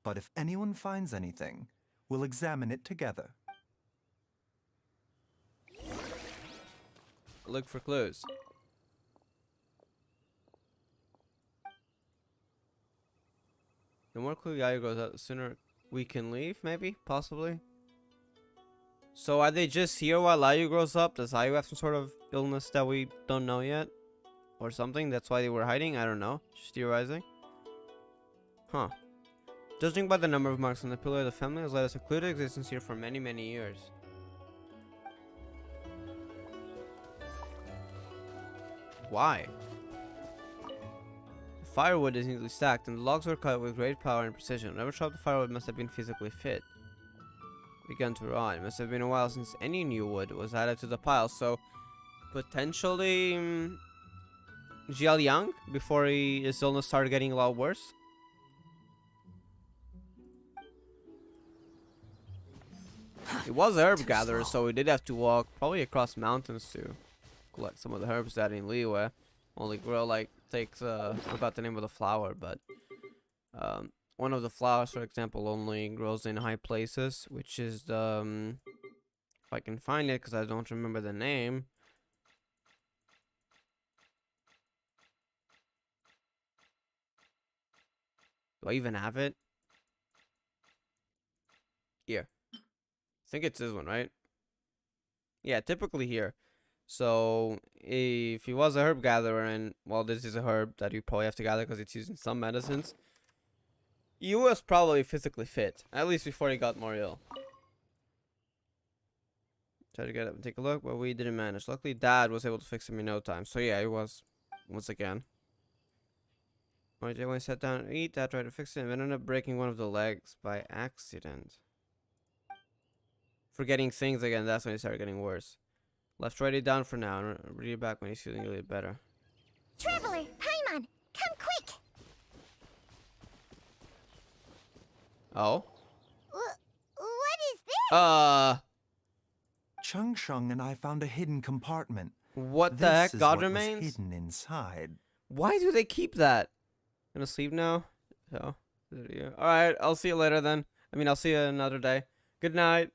But if anyone finds anything, we'll examine it together. Look for clues. The more clue Yayu goes out, the sooner we can leave, maybe? Possibly? So are they just here while Ayu grows up? Does Ayu have some sort of illness that we don't know yet? Or something? That's why they were hiding? I don't know. Just theorizing. Huh. Judging by the number of marks on the pillar, the family has led a secluded existence here for many, many years. Why? The firewood is neatly stacked, and the logs were cut with great power and precision. Whoever chopped the firewood must have been physically fit. Begun to rot. It must have been a while since any new wood was added to the pile, so potentially Jialiang before his illness started getting a lot worse. He was a herb gatherer, so he did have to walk probably across mountains to collect some of the herbs that in Liyue only grow like takes I forgot the name of the flower, but one of the flowers, for example, only grows in high places, which is the if I can find it because I don't remember the name. Do I even have it? Here. I think it's this one, right? Yeah, typically here. So, if he was a herb gatherer, and, well, this is a herb that you probably have to gather because it's used in some medicines, he was probably physically fit, at least before he got more ill. Try to get up and take a look, but we didn't manage. Luckily, Dad was able to fix him in no time. So, yeah, he was, once again. When I sat down and eat, Dad tried to fix it and ended up breaking one of the legs by accident. Forgetting things again, that's when it started getting worse. Let's write it down for now and read it back when he's feeling a little better. Traveler, Paimon, come quick! Oh? What is this? Changsheng and I found a hidden compartment. What the This heck? is God what was remains? hidden inside. Why do they keep that? Gonna sleep now? So, alright, I'll see you later then. I mean, I'll see you another day. Good night.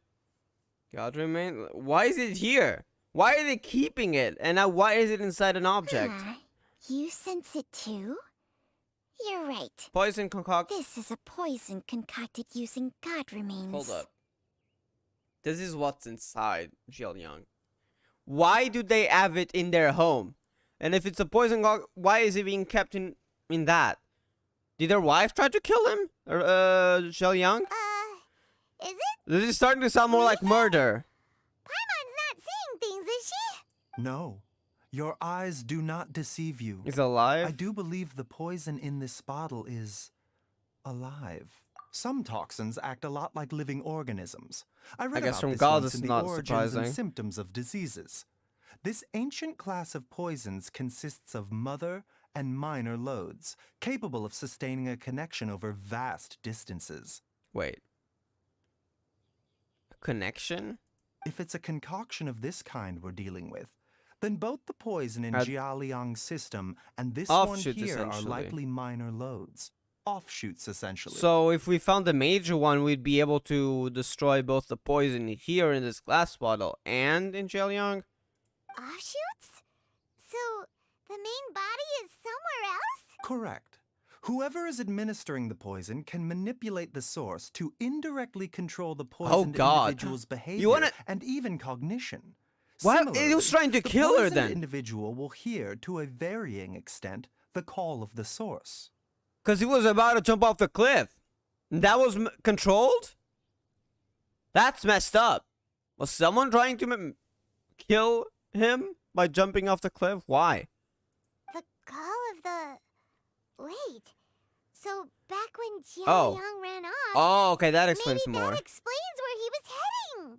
God remains? Why is it here? Why are they keeping it? And now why is it inside an object? You sense it too? You're right. Poison concoct. This is a poison concocted using god remains. Hold up. This is what's inside Jialiang. Why do they have it in their home? And if it's a poison concoct, why is it being kept in that? Did their wife try to kill him? Or, Jialiang? Is it? This is starting to sound more like murder. Paimon's not seeing things, is she? No, your eyes do not deceive you. He's alive? I do believe the poison in this bottle is alive. Some toxins act a lot like living organisms. I read guess about from this gods once it's in the not origins surprising. and symptoms of diseases. This ancient class of poisons consists of mother and minor loads, capable of sustaining a connection over vast distances. Wait. Connection? If it's a concoction of this kind we're dealing with, then both the poison in Uh, Jialiang's system and this one offshoots, here are essentially. likely minor loads. Offshoots, essentially. So if we found the major one, we'd be able to destroy both the poison here in this glass bottle and in Jialiang? Offshoots? So, the main body is somewhere else? Correct. Whoever is administering the poison can manipulate the source to indirectly control the poisoned God. individual's behavior wanna- and even cognition. What? It Similarly, was trying to the kill her poisoned then. individual will hear, to a varying extent, the call of the source. Because he was about to jump off the cliff. And that was controlled? That's messed up. Was someone trying to kill him by jumping off the cliff? Why? The call of the... Wait. So, back when Jia Oh. Liang ran off... Oh, okay, that explains maybe more. that explains where he was heading.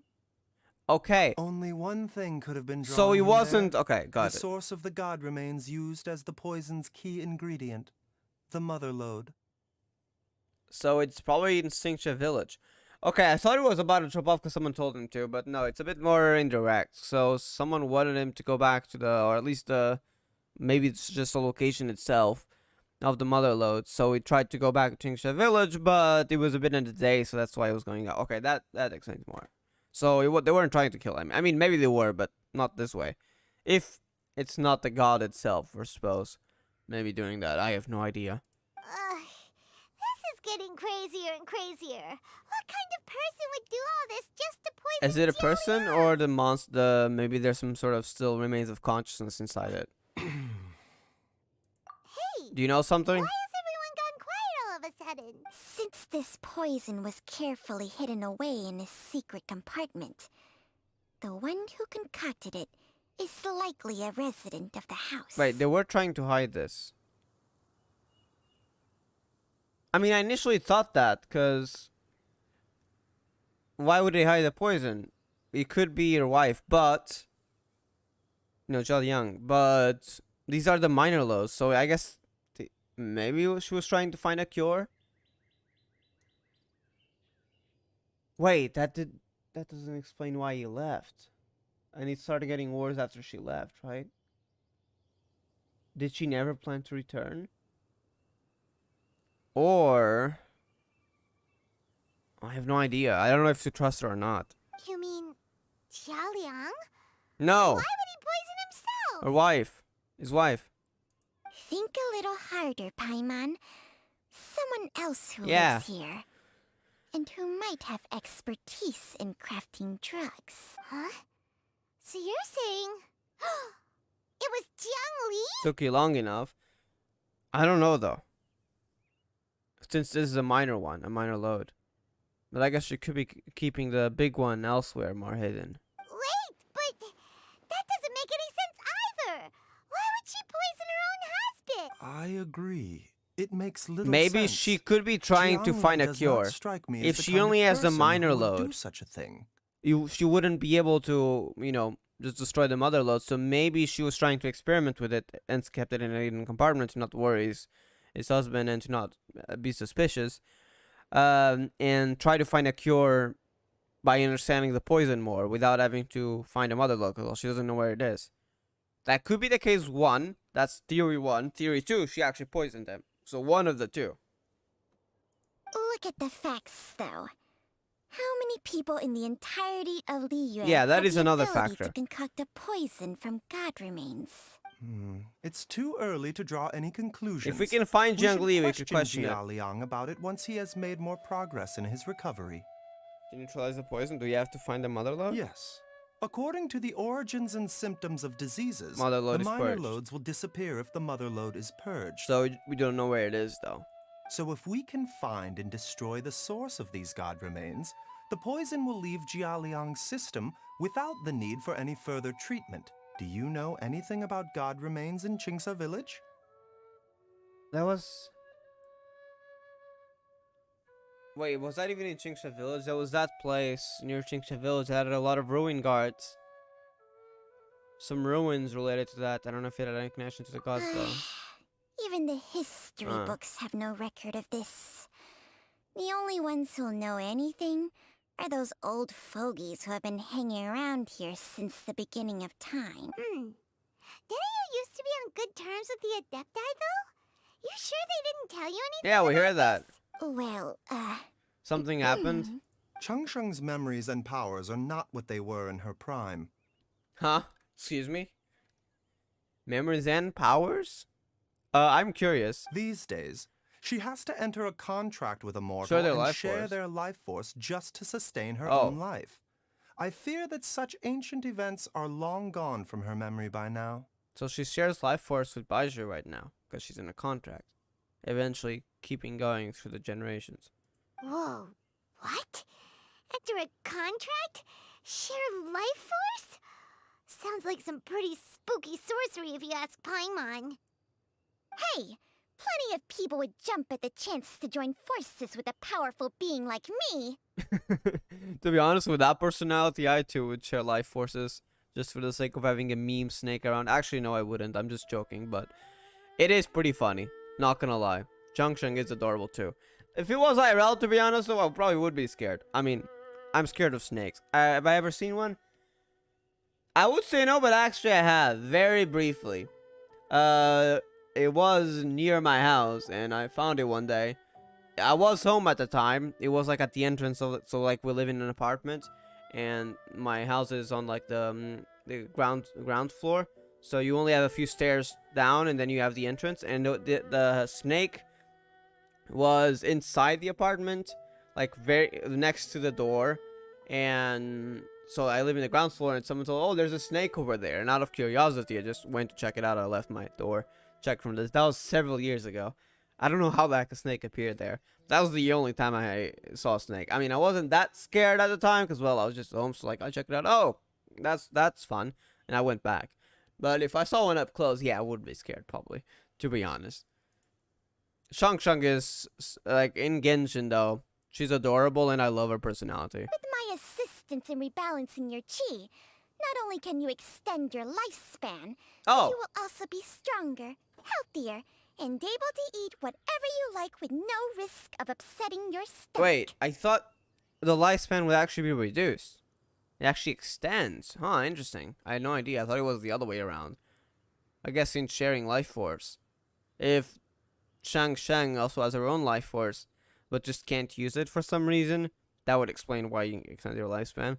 Okay. Only one thing could have been drawn So he him wasn't... there. Okay, got The it. source of the god remains used as the poison's key ingredient, the mother load. So it's probably in Xingxia village. Okay, I thought it was about to drop off because someone told him to, but no, it's a bit more indirect. So someone wanted him to go back to the, or at least the, maybe it's just the location itself of the mother load. So he tried to go back to Xingxia village, but it was a bit in the day, so that's why he was going out. Okay, that explains more. So they weren't trying to kill him. I mean, maybe they were, but not this way. If it's not the god itself, I suppose. Maybe doing that. I have no idea. This is getting crazier and crazier. What kind of person would do all this just to poison Is it a Jia person Liang? or the monster? Maybe there's some sort of still remains of consciousness inside it. Hey, Do you know something? why has everyone gone quiet all of a sudden? Since this poison was carefully hidden away in a secret compartment, the one who concocted it is likely a resident of the house. Wait, they were trying to hide this. I mean, I initially thought that, because why would they hide the poison? It could be your wife, but... No, Zhao Yang, but these are the minor lows, so I guess maybe she was trying to find a cure? Wait, that doesn't explain why he left. And it started getting worse after she left, right? Did she never plan to return? Or... I have no idea. I don't know if to trust her or not. You mean Jia Liang? No! Why would he poison himself? Her wife. His wife. Think a little harder, Paimon. Someone else who Yeah. lives here. And who might have expertise in crafting drugs. Huh? So you're saying... it was Jiang Li? Took you long enough. I don't know though. Since this is a minor one, a minor load. But I guess she could be keeping the big one elsewhere, more hidden. Wait, but that doesn't make any sense either. Why would she poison her own husband? I agree. It makes little Maybe sense. she could be trying to Jiang Li find a does cure. not strike me as If the she kind of only has the person minor who would do load. such a thing. She wouldn't be able to, just destroy the mother load. So maybe she was trying to experiment with it and kept it in a hidden compartment to not worry his husband and to not be suspicious. And try to find a cure by understanding the poison more without having to find a mother load because she doesn't know where it is. That could be the case one. That's theory one. Theory two, she actually poisoned them. So one of the two. Look at the facts, though. How many people in the entirety of Liyue Yeah, that have is the another ability factor. to concoct a poison from god remains? It's too early to draw any conclusions. If we can find Jiang Li, we could question Jia it. Liang about it once he has made more progress in his recovery. To neutralize the poison, do you have to find the mother load? Yes. According to the origins and symptoms of diseases, Mother load the is minor purged. loads will disappear if the mother load is purged. So we don't know where it is, though. So if we can find and destroy the source of these god remains, the poison will leave Jia Liang's system without the need for any further treatment. Do you know anything about god remains in Qingsa village? That was... Wait, was that even in Qingsha Village? There was that place near Qingsha Village that had a lot of ruin guards. Some ruins related to that. I don't know if it had any connection to the gods though. Even the history books have no record of this. The only ones who'll know anything are those old fogies who have been hanging around here since the beginning of time. Didn't you used to be on good terms with the Adepti, though? You sure they didn't tell you anything? Yeah, we heard that. Well, Something happened. Changsheng's memories and powers are not what they were in her prime. Huh? Excuse me? Memories and powers? I'm curious. These days, she has to enter a contract with a mortal Share their and life share force. their life force just to sustain her Oh. own life. I fear that such ancient events are long gone from her memory by now. So she shares life force with Baizhu right now because she's in a contract. Eventually keeping going through the generations. Whoa, what? Enter a contract? Share life force? Sounds like some pretty spooky sorcery if you ask Paimon. hey, plenty of people would jump at the chance to join forces with a powerful being like me. To be honest, with that personality, I too would share life forces just for the sake of having a meme snake around. Actually, no, I wouldn't. I'm just joking, but it is pretty funny. Not gonna lie. Changsheng is adorable too. If it was IRL, to be honest, though, I probably would be scared. I mean, I'm scared of snakes. Have I ever seen one? I would say no, but actually I have. Very briefly. It was near my house, and I found it one day. I was home at the time. It was like at the entrance of it. So like we live in an apartment, and my house is on like the ground floor. So you only have a few stairs down, and then you have the entrance. And the snake was inside the apartment, like very next to the door. And so I live in the ground floor, and someone told, "Oh, there's a snake over there." And out of curiosity, I just went to check it out. I left my door checked from this. That was several years ago. I don't know how the heck a snake appeared there. That was the only time I saw a snake. I mean, I wasn't that scared at the time because, well, I was just home. So like, I checked it out. Oh, that's fun, and I went back. But if I saw one up close, yeah, I would be scared probably. To be honest, Changsheng is like in Genshin though. She's adorable, and I love her personality. With my assistance in rebalancing your chi, not only can you extend your lifespan, but you will also be stronger, healthier, and able to eat whatever you like with no risk of upsetting your stomach. Wait, I thought the lifespan would actually be reduced. It actually extends. Huh, interesting. I had no idea. I thought it was the other way around. I guess in sharing life force. If Shang also has her own life force, but just can't use it for some reason, that would explain why you extend your lifespan.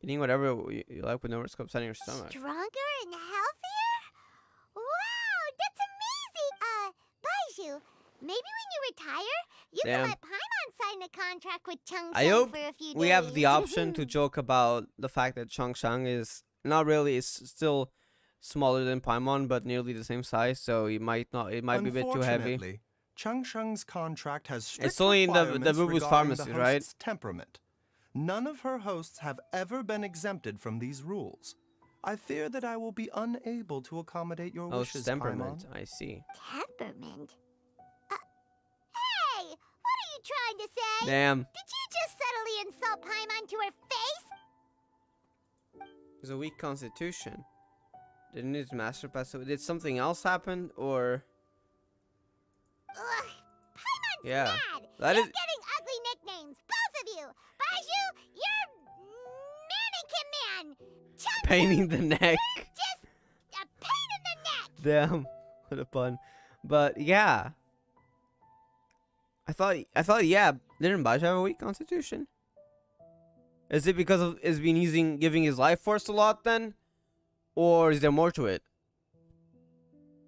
Eating whatever you like with no risk of upsetting your stomach. Stronger and healthier? Wow, that's amazing! Baizhu, maybe when you retire, you can let Paimon sign a contract with Changsheng I hope for a few days. we have the option to joke about the fact that Changsheng is not really, is still smaller than Paimon, but nearly the same size, so it might be a bit too heavy. Unfortunately, Changsheng's contract has strict It's only in the requirements Boo Boo's regarding pharmacy, the right? host's temperament. None of her hosts have ever been exempted from these rules. I fear that I will be unable to accommodate your wishes, temperament. Paimon. I see. Temperament? Hey! What are you trying to say? Damn. Did you just subtly insult Paimon to her face? There's a weak constitution. Didn't his master pass away? Did something else happen, or? Ugh, Paimon's Yeah. mad! That You're is- getting ugly nicknames, both of you! Baizhu, you're Mannequin Man! Changsheng, Pain in the neck. just a pain in the neck! Damn. What a pun. But yeah. I thought yeah, didn't Baizhu have a weak constitution? Is it because of is been giving his life force a lot then? Or is there more to it?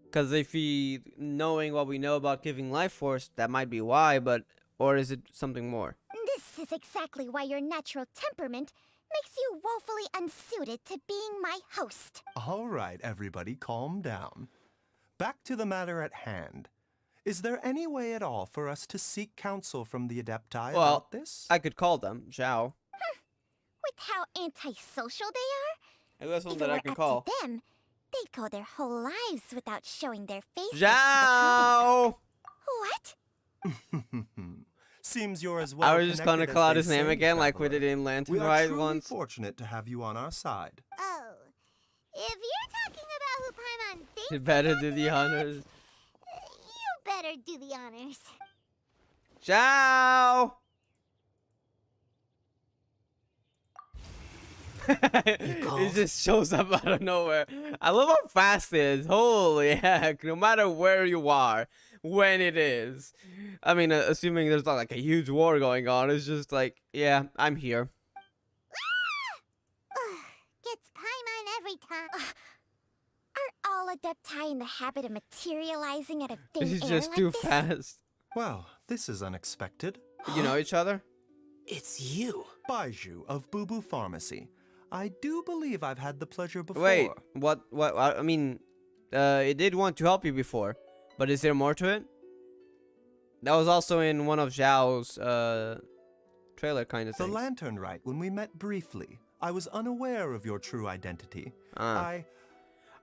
Because if he knowing what we know about giving life force, that might be why, but or is it something more? This is exactly why your natural temperament makes you woefully unsuited to being my host. All right, everybody, calm down. Back to the matter at hand. Is there any way at all for us to seek counsel from the Adepti about this? I could call them, Zhao. With how antisocial they are, Maybe that's one if that it I were can up call. to them, they'd go their whole lives without showing their faces. Zhao! What? Seems you're as well I was just gonna connected call out as his they name say, again, like we traveler. did in Lantern We are Ride truly once. fortunate to have you on our side. Oh, if you're talking about who Paimon thinks You better do the honors. you better do the honors. Ciao! It just shows up out of nowhere. I love how fast it is. Holy heck. No matter where you are, when it is. I mean, assuming there's not like a huge war going on, it's just like, yeah, I'm here. Gets Paimon every time. Are all Adepti in the habit of materializing out of thin This is air just like too this? fast. Well, this is unexpected. You know each other? It's you. Baizhu of Boo Boo Pharmacy. I do believe I've had the pleasure before. Wait, what, I mean, it did want to help you before, but is there more to it? That was also in one of Zhao's, trailer kind of The things. Lantern Rite, when we met briefly, I was unaware of your true identity. Oh,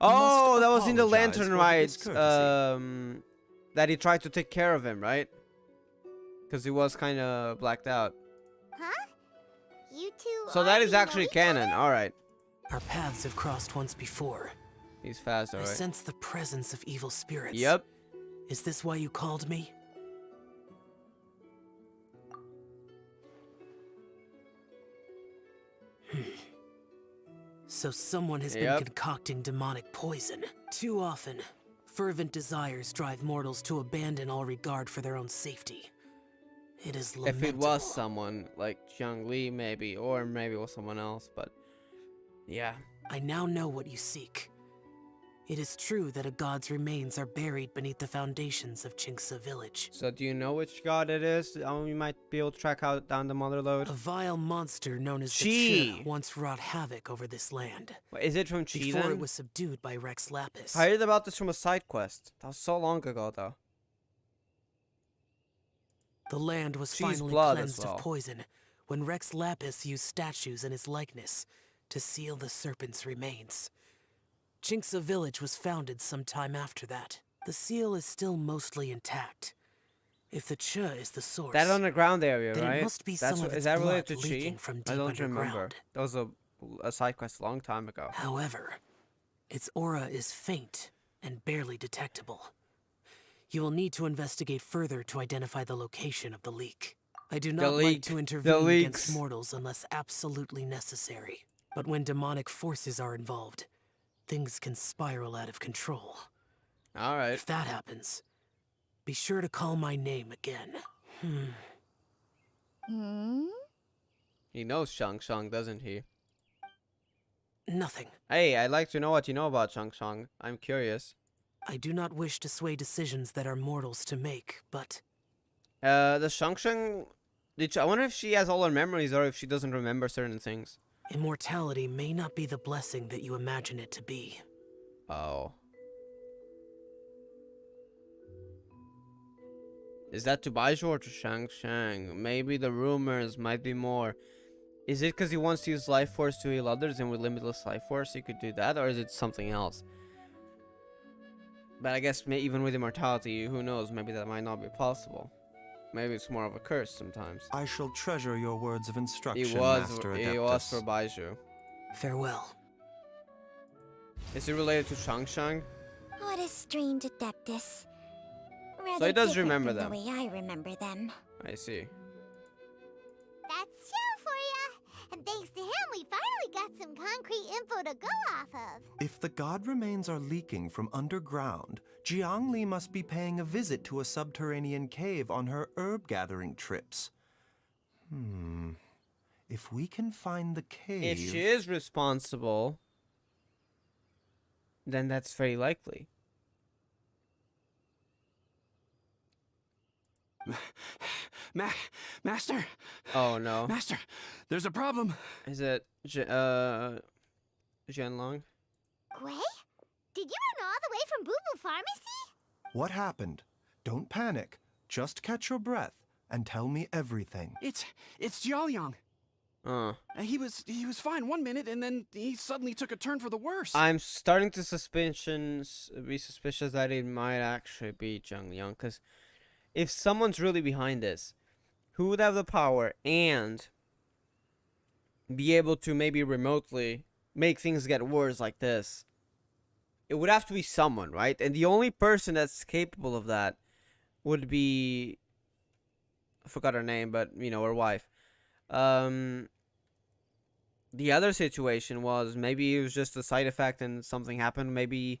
must that was in the apologize Lantern for the Rite, discourtesy. that he tried to take care of him, right? Because he was kind of blacked out. Huh? You two So that is already know actually each canon. other? All right. Our paths have crossed once before. He's fast, all I right. sense the presence of evil spirits. Yep. Is this why you called me? So someone has been concocting demonic poison. Too often, fervent desires drive mortals to abandon all regard for their own safety. It is lamentable. If it was someone like Jiang Li, maybe, or maybe it was someone else, but yeah. I now know what you seek. It is true that a god's remains are buried beneath the foundations of Qingce village. So do you know which god it is? We might be able to track out down the mother lode. A vile monster known as the Chi Chi once wrought havoc over this land. Wait, is it from Chi Before then? it was subdued by Rex Lapis. I heard about this from a side quest. That was so long ago, though. The land was Chi's finally blood as cleansed well. of poison when Rex Lapis used statues in his likeness to seal the serpent's remains. Qingce village was founded some time after that. The seal is still mostly intact. If the Cha is the source, That underground area, then right? it must be some of is its that blood related to leaking Chi? from I deep don't remember. underground. That was a side quest a long time ago. However, its aura is faint and barely detectable. You will need to investigate further to identify the location of the leak. I do not like to intervene against mortals unless absolutely necessary. But when demonic forces are involved, things can spiral out of control. Alright. If that happens, be sure to call my name again. He knows Shang Shang, doesn't he? Nothing. Hey, I'd like to know what you know about Shang Shang. I'm curious. I do not wish to sway decisions that are mortals to make, but... The Shang Shang... I wonder if she has all her memories or if she doesn't remember certain things. Immortality may not be the blessing that you imagine it to be. Oh. Is that to Baizhu or to Shang Shang? Maybe the rumors might be more. Is it because he wants to use life force to heal others, and with limitless life force he could do that? Or is it something else? But I guess even with immortality, who knows? Maybe that might not be possible. Maybe it's more of a curse sometimes. I shall treasure your words of instruction, It was Master Adeptus. for Baizhu. Farewell. Is it related to Shang Shang? What a strange Adeptus. So he does different remember from them. the way I remember them. I see. That's Xiao for ya! And thanks to him, we finally got some concrete info to go off of. If the god remains are leaking from underground, Jiang Li must be paying a visit to a subterranean cave on her herb-gathering trips. If we can find the cave... If she is responsible, then that's very likely. Master? Oh no. Master, there's a problem. Is it Zhenlong? Gui? Did you run all the way from Boo Boo Pharmacy? What happened? Don't panic. Just catch your breath and tell me everything. It's Jiaoyang. He was fine one minute, and then he suddenly took a turn for the worse. I'm starting to be suspicious that it might actually be Zhang Liang, because if someone's really behind this, who would have the power and be able to maybe remotely make things get worse like this? It would have to be someone, right? And the only person that's capable of that would be, I forgot her name, but you know, her wife. The other situation was maybe it was just a side effect and something happened. Maybe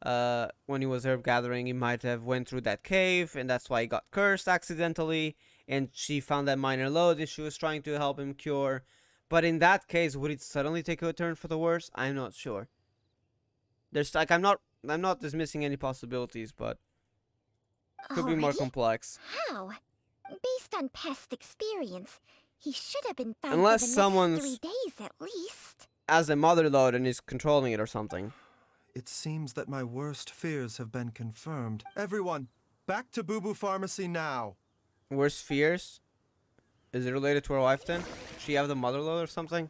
when he was herb gathering, he might have went through that cave, and that's why he got cursed accidentally, and she found that minor load that she was trying to help him cure. But in that case, would it suddenly take a turn for the worse? I'm not sure. There's like I'm not dismissing any possibilities, but could be more complex. How? Based on past experience, he should have been found Unless for the someone's next 3 days at least. as a mother load and is controlling it or something. It seems that my worst fears have been confirmed. Everyone, back to Boo Boo Pharmacy now. Worst fears? Is it related to her wife then? Does she have the mother load or something?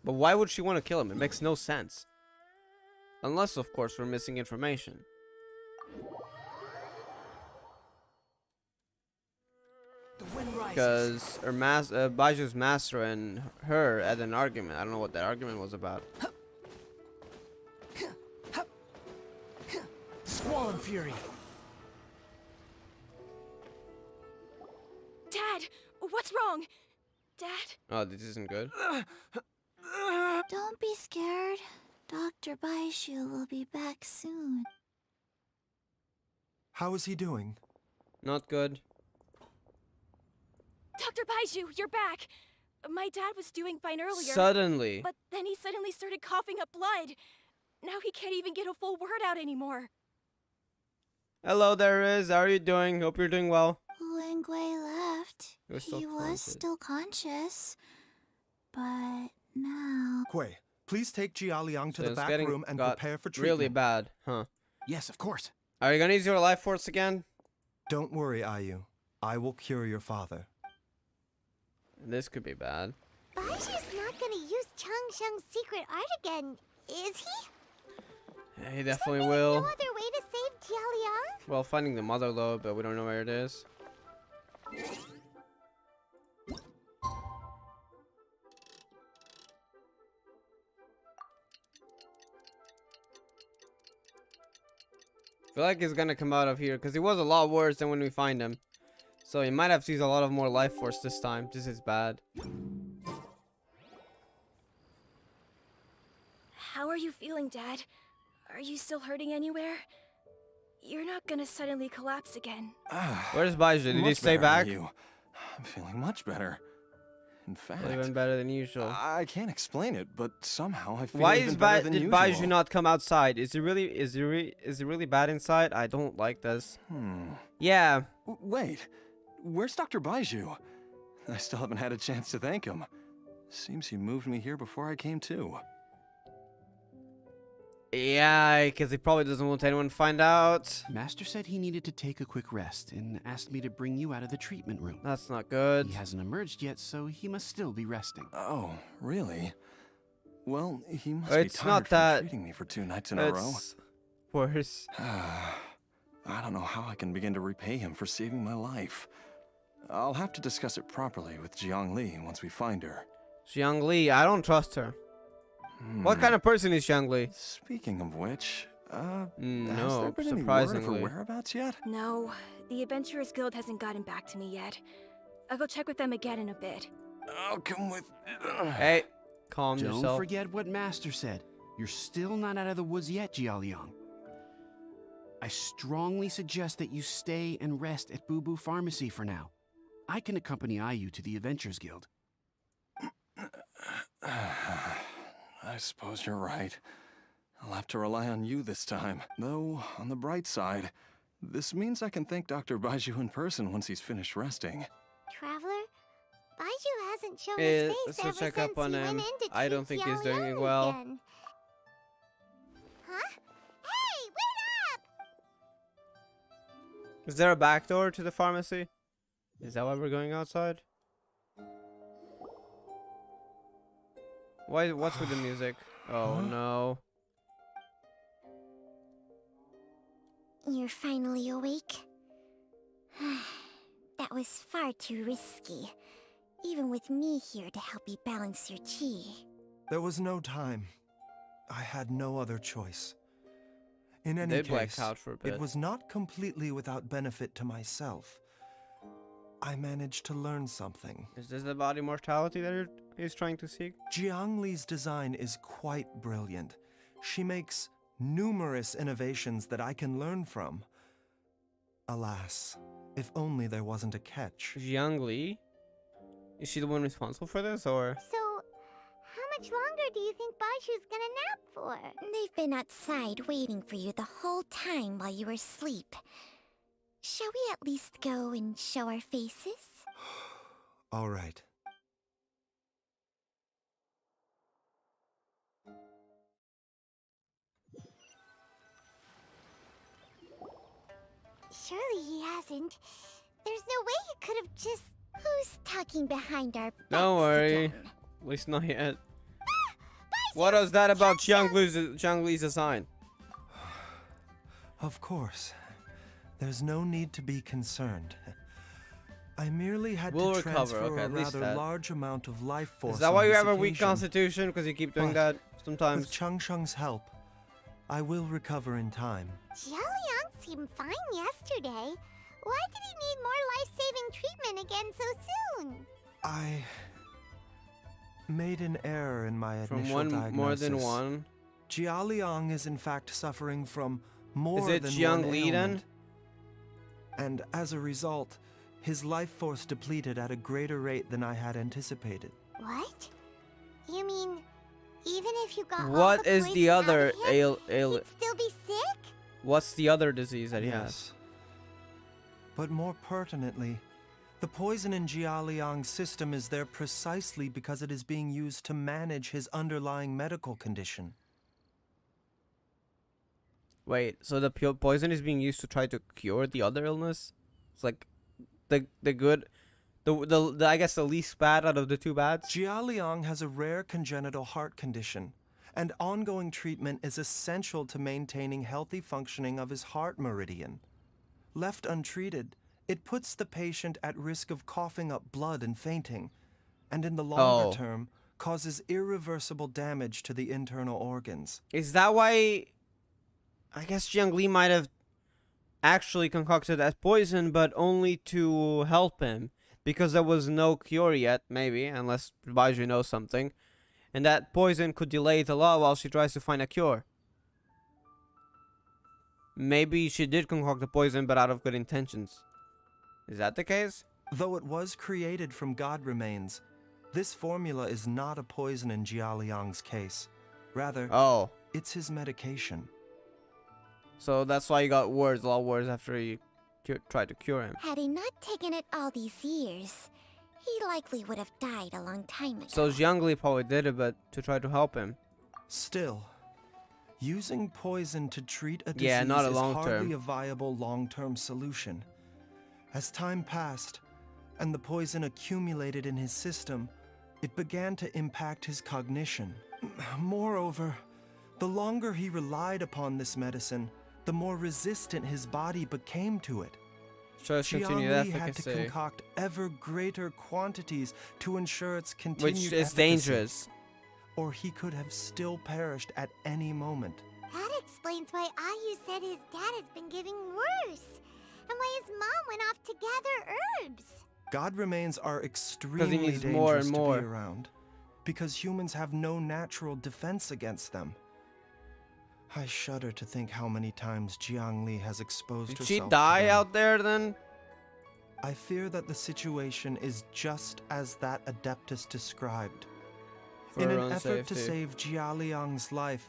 But why would she want to kill him? It makes no sense. Unless, of course, we're missing information. Because Baizhu's master and her had an argument. I don't know what that argument was about. Squall and Fury. Dad, what's wrong? Dad? Oh, this isn't good. Don't be scared. Dr. Baizhu will be back soon. How is he doing? Not good. Dr. Baizhu, you're back! My dad was doing fine earlier. Suddenly. But then he suddenly started coughing up blood. Now he can't even get a full word out anymore. Hello there, Riz. How are you doing? Hope you're doing well. When Gui left, He was still conscious. But now... Gui, please take Jialiang to So the it's back getting room and got prepare for treatment. really bad, huh? Yes, of course. Are you gonna use your life force again? Don't worry, Ayu. I will cure your father. This could be bad. Baizhu's not gonna use Changsheng's secret art again, is he? Yeah, he definitely No will. other way to save Jialiang? Well, finding the mother load, but we don't know where it is. I feel like he's gonna come out of here because he was a lot worse than when we find him. So he might have to use a lot of more life force this time. This is bad. How are you feeling, Dad? Are you still hurting anywhere? You're not gonna suddenly collapse again. Where's Baizhu? Did he stay back? I'm feeling much better. In fact, Even better than usual. I can't explain it, but somehow I feel Why even is better than did usual. Baizhu not come outside? Is it really bad inside? I don't like this. Yeah. Wait, where's Dr. Baizhu? I still haven't had a chance to thank him. Seems he moved me here before I came to. Yeah, because he probably doesn't want anyone to find out. Master said he needed to take a quick rest and asked me to bring you out of the treatment room. That's not good. He hasn't emerged yet, so he must still be resting. Oh, really? Well, he must It's be tired not from that- treating me for 2 nights in a row. It's worse. I don't know how I can begin to repay him for saving my life. I'll have to discuss it properly with Jiang Li once we find her. Xiang Li, I don't trust her. What kind of person is Xiang Li? Speaking of which, has No, there been any word of surprisingly. her whereabouts yet? No, the Adventurers Guild hasn't gotten back to me yet. I'll go check with them again in a bit. I'll come with... Hey, calm Don't yourself. forget what Master said. You're still not out of the woods yet, Jialiang. I strongly suggest that you stay and rest at Boo Boo Pharmacy for now. I can accompany Ayu to the Adventurers Guild. I suppose you're right. I'll have to rely on you this time. Though, on the bright side, this means I can thank Dr. Baizhu in person once he's finished resting. Traveler, Baizhu hasn't shown Eh, his let's face go ever check since up on he him. went in to I don't treat think he's doing Xiaoliang well. again. Huh? Hey, wait up! Is there a back door to the pharmacy? Is that why we're going outside? What's with the music? Oh no. You're finally awake? That That was far too risky, even with me here to help you balance your chi. There was no time. I had no other choice. In any case, it was not completely without benefit to myself. I managed to learn something. Is this the body mortality that he's trying to seek? Jiang Li's design is quite brilliant. She makes numerous innovations that I can learn from. Alas, if only there wasn't a catch. Jiang Li? Is she the one responsible for this, or? So, how much longer do you think Baizhu's gonna nap for? They've been outside waiting for you the whole time while you were asleep. Shall we at least go and show our faces? All right. Surely he hasn't. There's no way he could have just... Who's talking behind our backs Don't worry. again? At least not yet. What is that about Jiang Li's design? Of course. There's no need to be concerned. I merely had to transfer a rather large amount of life force. Is that why you have a weak constitution? Because you keep doing that sometimes? With Changsheng's help, I will recover in time. Jialiang seemed fine yesterday. Why did he need more life-saving treatment again so soon? I made an error in my initial diagnosis. More than one? Jialiang is in fact suffering from more than one Jiang Li ailment. And as a result, his life force depleted at a greater rate than I had anticipated. What? You mean, even if you got what is the other he'd still be sick? What's the other disease that he has? But more pertinently, the poison in Jialiang's system is there precisely because it is being used to manage his underlying medical condition. Wait, so the poison is being used to try to cure the other illness? It's like the I guess the least bad out of the two bads? Jialiang has a rare congenital heart condition, and ongoing treatment is essential to maintaining healthy functioning of his heart meridian. Left untreated, it puts the patient at risk of coughing up blood and fainting, and in the longer term, causes irreversible damage to the internal organs. Is that why... I guess Jiang Li might have actually concocted that poison, but only to help him. Because there was no cure yet, maybe, unless Baizhu knows something. And that poison could delay the law while she tries to find a cure. Maybe she did concoct the poison, but out of good intentions. Is that the case? Though it was created from god remains, this formula is not a poison in Jialiang's case. Rather, it's his medication. So that's why he got a lot worse after he tried to cure him. Had he not taken it all these years, he likely would have died a long time ago. So Jiang Li probably did it, but to try to help him. Still, using poison to treat a disease not a is long-term. hardly a viable long-term solution. As time passed, and the poison accumulated in his system, it began to impact his cognition. Moreover, the longer he relied upon this medicine, the more resistant his body became to it. Jiang Li had to concoct ever greater quantities to ensure its continued efficacy. Which is dangerous. Or he could have still perished at any moment. That explains why Ayu said his dad has been getting worse, and why his mom went off to gather herbs. God remains are extremely dangerous to be around, because humans have no natural defense against them. I shudder to think how many times Jiang Li has exposed herself. Did she die out there then? I fear that the situation is just as that Adeptus described. In an effort to save Jialiang's life,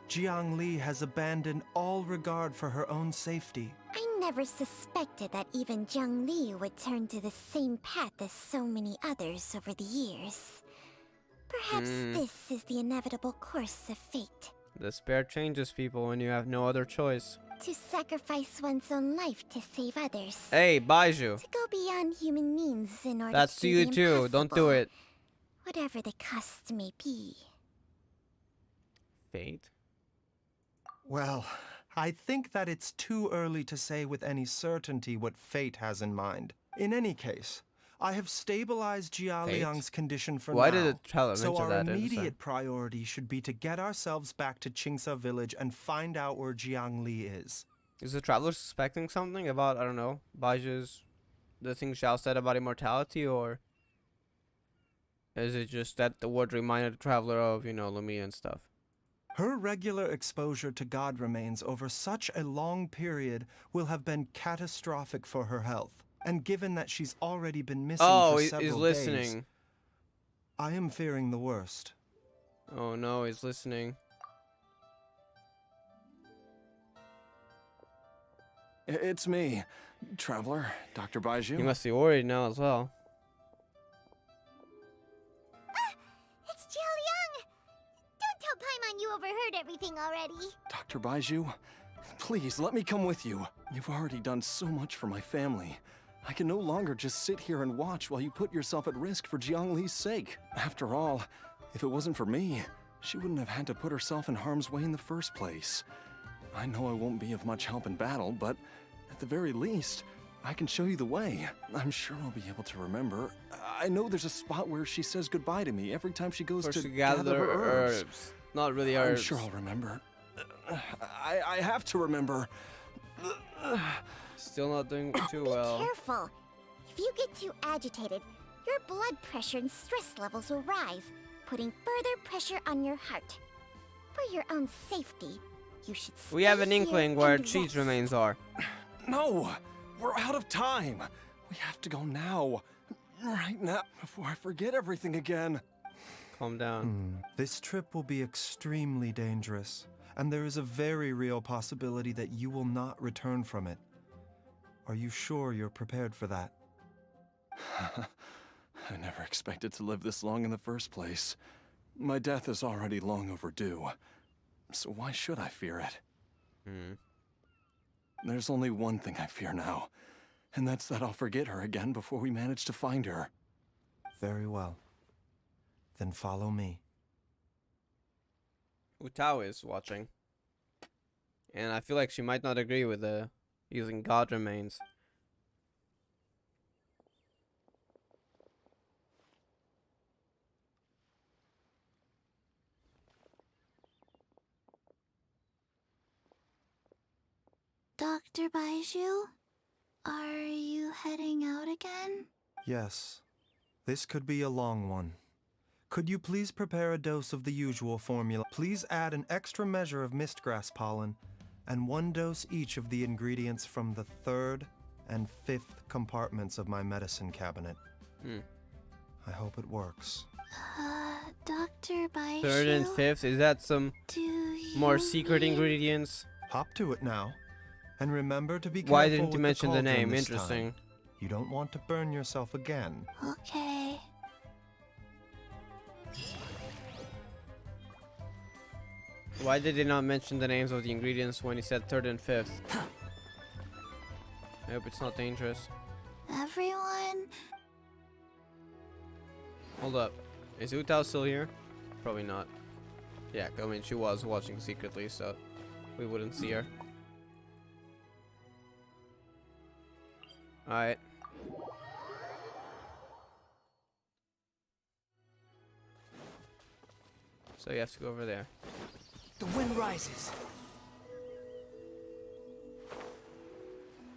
Jiang Li has abandoned all regard for her own safety. I never suspected that even Jiang Li would turn to the same path as so many others over the years. Perhaps this is the inevitable course of fate. Despair changes people when you have no other choice. To sacrifice one's own life to save others. Hey, Baizhu. To go beyond human means in order That's to you too. Don't do it. Whatever the cost may be. Fate? Well, I think that it's too early to say with any certainty what fate has in mind. In any case, I have stabilized Jia Liang's condition for Why now. did the traveler So mention our that? immediate priority should be to get ourselves back to Qingsa village and find out where Jiang Li is. Is the traveler suspecting something about, I don't know, Baizhu's, the thing Xiao said about immortality, or is it just that the word reminded the traveler of, you know, Lumia and stuff? Her regular exposure to god remains over such a long period will have been catastrophic for her health. And given that she's already been missing for several he's days, listening. I am fearing the worst. Oh no, he's listening. It's me, Traveler, Dr. Baizhu. He must be worried now as well. It's Jiao Liang! Don't tell Paimon you overheard everything already. Dr. Baizhu, please let me come with you. You've already done so much for my family. I can no longer just sit here and watch while you put yourself at risk for Jiang Li's sake. After all, if it wasn't for me, she wouldn't have had to put herself in harm's way in the first place. I know I won't be of much help in battle, but at the very least, I can show you the way. I'm sure I'll be able to remember. I know there's a spot where she says goodbye to me every time she goes to gather her herbs. Not really herbs. I'm sure I'll remember. I have to remember. Still not doing too well. Be careful. If you get too agitated, your blood pressure and stress levels will rise, putting further pressure on your heart. For your own safety, you should We have an stay inkling here where and Chi's rest. remains are. No! We're out of time! We have to go now. Right now, before I forget everything again. Calm down. This trip will be extremely dangerous, and there is a very real possibility that you will not return from it. Are you sure you're prepared for that? I never expected to live this long in the first place. My death is already long overdue. So why should I fear it? There's only one thing I fear now, and that's that I'll forget her again before we manage to find her. Very well. Then follow me. Wu Tao is watching. And I feel like she might not agree with using god remains. Dr. Baizhu, are you heading out again? Yes. This could be a long one. Could you please prepare a dose of the usual formula? Please add an extra measure of mistgrass pollen and 1 dose each of the ingredients from the 3rd and 5th compartments of my medicine cabinet. I hope it works. Dr. Baizhu. 3rd and 5th, is that some more secret mean... ingredients? Hop to it now. And remember to be careful. Why didn't you with mention the cauldron name? this Interesting. time. You don't want to burn yourself again. Okay. Why did they not mention the names of the ingredients when he said 3rd and 5th? I hope it's not dangerous. Everyone? Hold up. Is Wu Tao still here? Probably not. Yeah, I mean, she was watching secretly, so we wouldn't see her. Alright. So you have to go over there. The wind rises.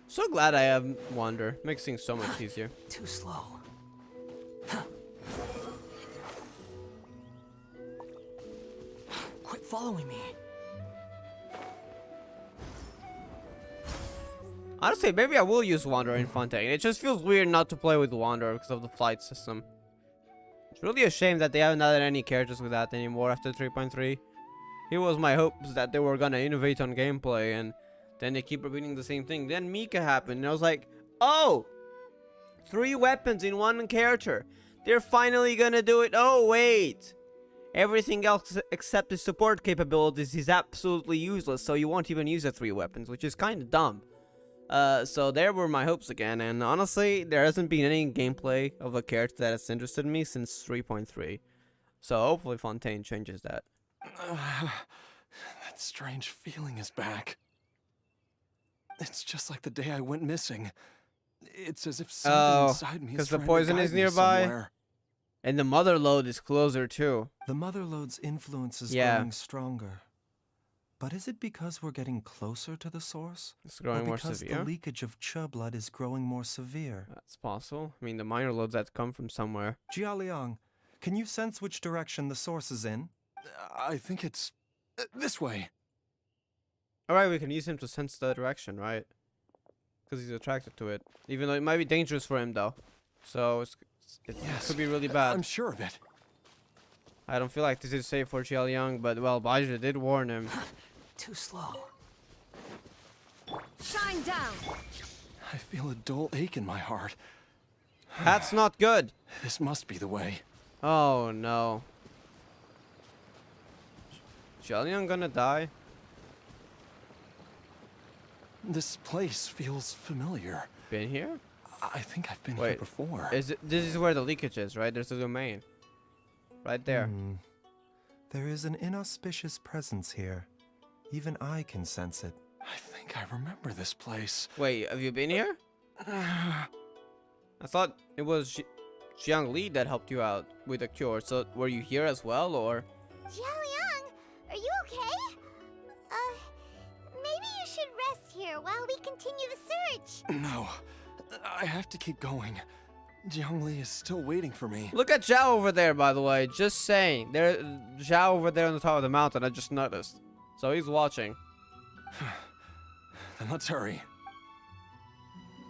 So glad I have Wander. Makes things so much easier. Too slow. Quit following me. Honestly, maybe I will use Wanderer in Fontaine. It just feels weird not to play with Wanderer because of the flight system. It's really a shame that they haven't added any characters with that anymore after 3.3. Here was my hopes that they were gonna innovate on gameplay, and then they keep repeating the same thing. Then Mika happened, and I was like, oh! 3 weapons in 1 character. They're finally gonna do it. Oh, wait! Everything else except the support capabilities is absolutely useless, so you won't even use the 3 weapons, which is kind of dumb. So there were my hopes again, and honestly, there hasn't been any gameplay of a character that has interested me since 3.3. So hopefully Fontaine changes that. That strange feeling is back. It's just like the day I went missing. It's as if something inside me is because the trying poison to is guide me nearby. somewhere. And the mother lode is closer too. The mother lode's influence is Yeah. growing stronger. But is it because we're getting closer to the source? It's growing or more because severe. the leakage of Che blood is growing more severe? That's possible. I mean, the minor lodes had to come from somewhere. Jialiang, can you sense which direction the source is in? I think it's this way. Alright, we can use him to sense the direction, right? Because he's attracted to it. Even though it might be dangerous for him, though. So, it could be really bad. I'm sure of it. I don't feel like this is safe for Jialiang, but, well, Baizhu did warn him. Too slow. Shine down! I feel a dull ache in my heart. That's not good! This must be the way. Oh, no. Jialiang gonna die? This place feels familiar. Been here? I think I've been here before. This is where the leakage is, right? There's the domain. Right there. There is an inauspicious presence here. Even I can sense it. I think I remember this place. Wait, have you been here? I thought it was Jiang Li that helped you out with the cure. So were you here as well, or? Jialiang, are you okay? Maybe you should rest here while we continue the search. No, I have to keep going. Jiang Li is still waiting for me. Look at Zhao over there, by the way. Just saying. There's Zhao over there on the top of the mountain. I just noticed. So he's watching. Then let's hurry.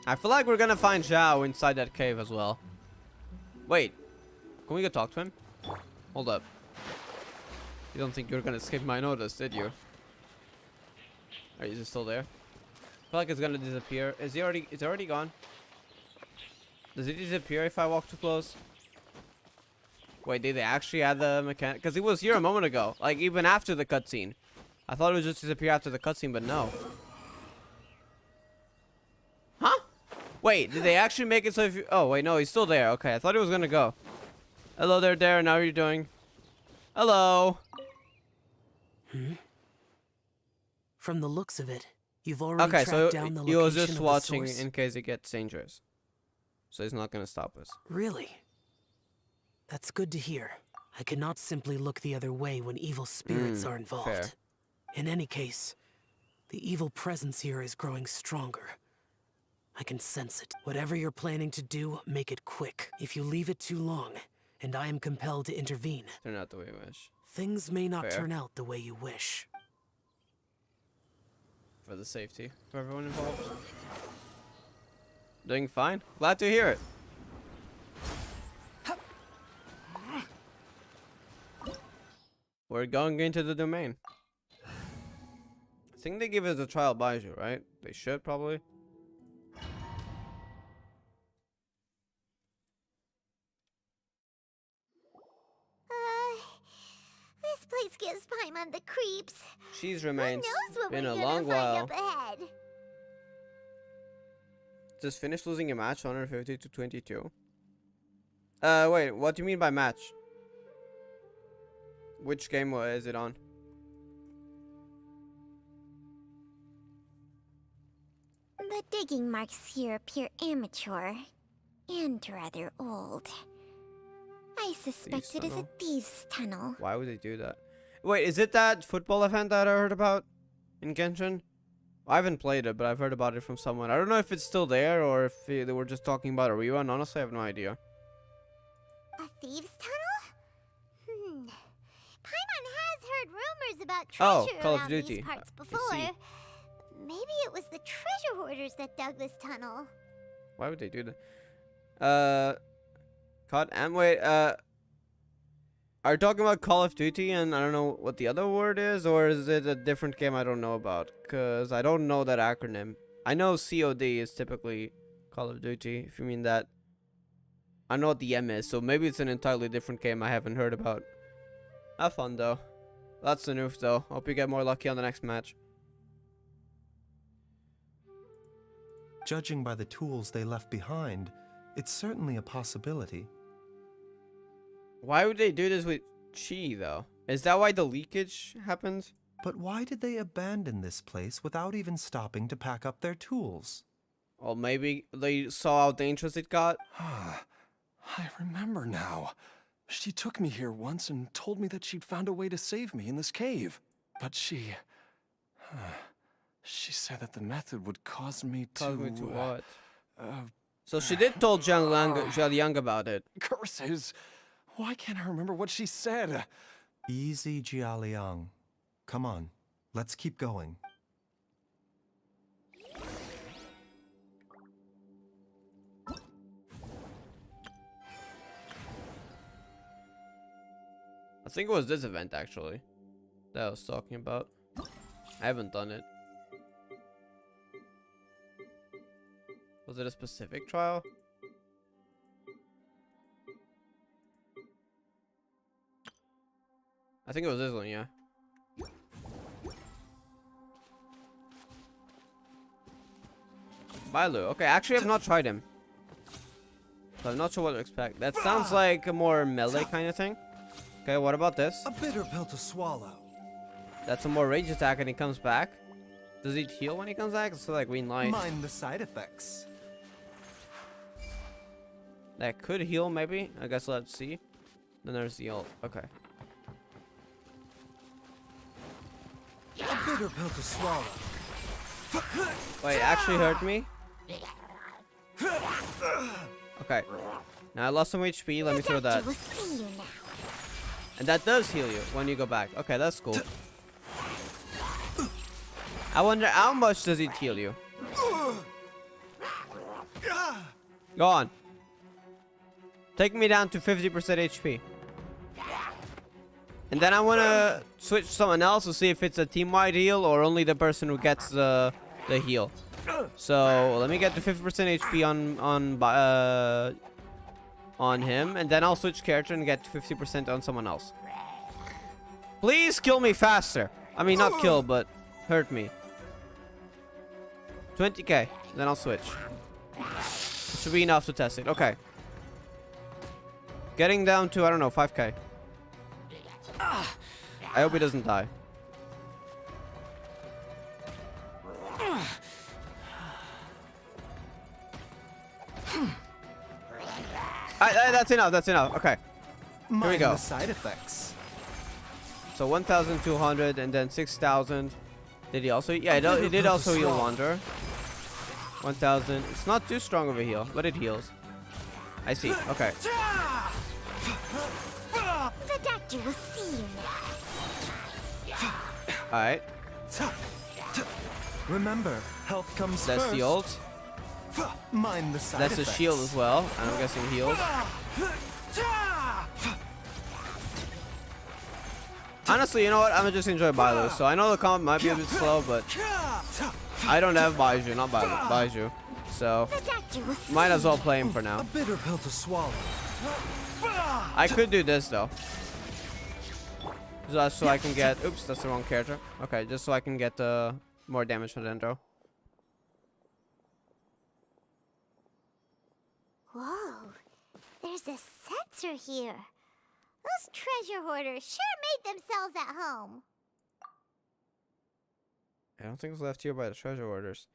I feel like we're gonna find Zhao inside that cave as well. Wait. Can we go talk to him? Hold up. You don't think you're gonna escape my notice, did you? Is it still there? I feel like it's gonna disappear. Is it already gone? Does it disappear if I walk too close? Wait, did they actually add the mechanic? Because it was here a moment ago. Like, even after the cutscene. I thought it would just disappear after the cutscene, but no. Huh? Wait, did they actually make it so if you... Oh, wait, no, he's still there. Okay, I thought he was gonna go. Hello there, Darren. How are you doing? Hello. From the looks of it, you've already Okay, so tracked down the he location was just of the watching source. in case it gets dangerous. So he's not gonna stop us. Really? That's good to hear. I cannot simply look the other way when evil spirits are involved. Fair. In any case, the evil presence here is growing stronger. I can sense it. Whatever you're planning to do, make it quick. If you leave it too long, and I am compelled to intervene, Turn out the way you wish. things may not Fair. turn out the way you wish. For the safety of everyone involved. Doing fine. Glad to hear it. We're going into the domain. I think they give us a trial Baizhu, right? They should probably. This place gives Paimon the creeps. She's Who remains. knows what Been we're a gonna long find while. up ahead? Just finished losing a match, 150 to 22. Wait, what do you mean by match? Which game is it on? The digging marks here appear amateur and rather old. I suspect it is a thieves' tunnel. Why would they do that? Wait, is it that football event that I heard about in Genshin? I haven't played it, but I've heard about it from someone. I don't know if it's still there or if they were just talking about a rerun. Honestly, I have no idea. A thieves' tunnel? Paimon has heard rumors about treasure Call of around Duty. these parts I before. see. Maybe it was the treasure hoarders that dug this tunnel. Why would they do that? Wait, are you talking about Call of Duty and I don't know what the other word is, or is it a different game I don't know about? Because I don't know that acronym. I know COD is typically Call of Duty, if you mean that. I know what the M is, so maybe it's an entirely different game I haven't heard about. Have fun, though. That's the news, though. Hope you get more lucky on the next match. Judging by the tools they left behind, it's certainly a possibility. Why would they do this with Chi, though? Is that why the leakage happened? But why did they abandon this place without even stopping to pack up their tools? Or maybe they saw how dangerous it got. I remember now. She took me here once and told me that she'd found a way to save me in this cave. But she said that the method would cause me to... Cause me to what? So she did tell Jialiang about it. Curses! Why can't I remember what she said? Easy, Jialiang. Come on, let's keep going. I think it was this event actually that I was talking about. I haven't done it. Was it a specific trial? I think it was this one, yeah. Baizhu. Okay, actually I've not tried him. So I'm not sure what to expect. That sounds like a more melee kind of thing. Okay, what about this? A bitter pill to swallow. That's a more range attack and he comes back. Does he heal when he comes back? It's like green light. Mind the side effects. That could heal maybe. I guess let's see. Then there's the ult. Okay. A bitter pill to swallow. Wait, it actually hurt me? Okay. Now I lost some HP. Let me throw that. And that does heal you when you go back. Okay, that's cool. I wonder how much does it heal you? Go on. Take me down to 50% HP. And then I want to switch someone else to see if it's a team-wide heal or only the person who gets the heal. So let me get to 50% HP on him, and then I'll switch character and get to 50% on someone else. Please kill me faster. I mean, not kill, but hurt me. 20k. Then I'll switch. Should be enough to test it. Okay. Getting down to, I don't know, 5k. I hope he doesn't die. That's enough. That's enough. Okay. Here we go. Side effects. So 1,200 and then 6,000. Did he also? Yeah, he did also heal Wanderer. 1,000. It's not too strong of a heal, but it heals. I see. Okay. The doctor will see you now. All right. Remember, health comes That's first. the ult. Mind the side That's a effects. shield as well. I'm guessing heals. Honestly, you know what? I'm gonna just enjoy Baizhu. So I know the combat might be a bit slow, but I don't have Baizhu, not Baizhu. So might as well play him for now. A bitter pill to swallow. I could do this though. Just so I can get. Oops, that's the wrong character. Okay, just so I can get more damage from Dendro. Whoa, there's a sensor here. Those treasure hoarders sure made themselves at home. I don't think it's left here by the treasure orders.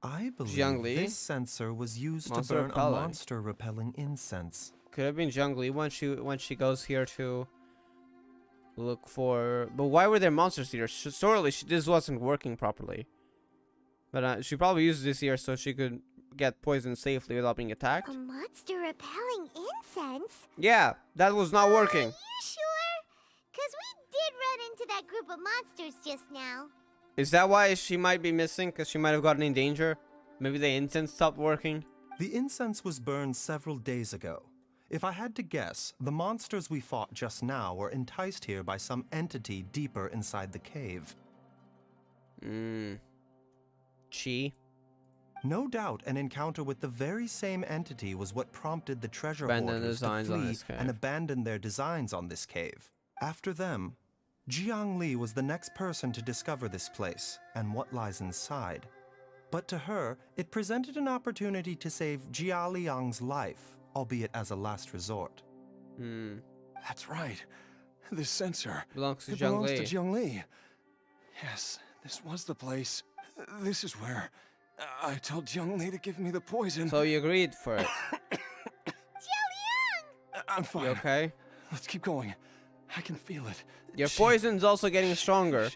I believe Jiangli? this sensor was used Monster to burn repelling. a monster repelling incense. Could have been Jiangli when she goes here to look for. But why were there monsters here? Surely this wasn't working properly. But she probably used this here so she could get poisoned safely without being attacked. A monster repelling incense? Yeah, that was not working. You sure? 'Cause we did run into that group of monsters just now. Is that why she might be missing? Because she might have gotten in danger? Maybe the incense stopped working? The incense was burned several days ago. If I had to guess, the monsters we fought just now were enticed here by some entity deeper inside the cave. Chi? No doubt an encounter with the very same entity was what prompted the treasure hoarders to flee and abandon their designs on this cave. After them, Jiangli was the next person to discover this place and what lies inside. But to her, it presented an opportunity to save Jia Liang's life, albeit as a last resort. That's right. This sensor belongs to Jiangli. Yes, this was the place. This is where I told Jiangli to give me the poison. So you agreed for it. I'm fine. You okay? Let's keep going. I can feel it. Your poison's also getting stronger.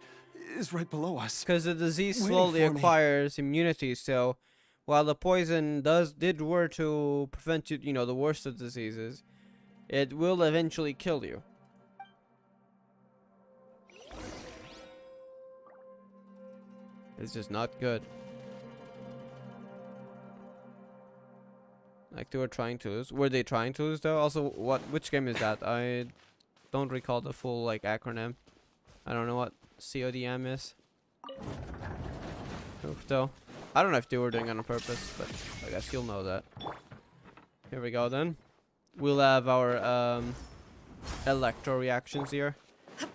Is right below us. Because the disease Waiting slowly for me. acquires immunity, so while the poison did work to prevent you, the worst of diseases, it will eventually kill you. It's just not good. Like they were trying to lose. Were they trying to lose though? Also, which game is that? I don't recall the full acronym. I don't know what CODM is. Oof, though. I don't know if they were doing it on purpose, but I guess you'll know that. Here we go then. We'll have our electro reactions here,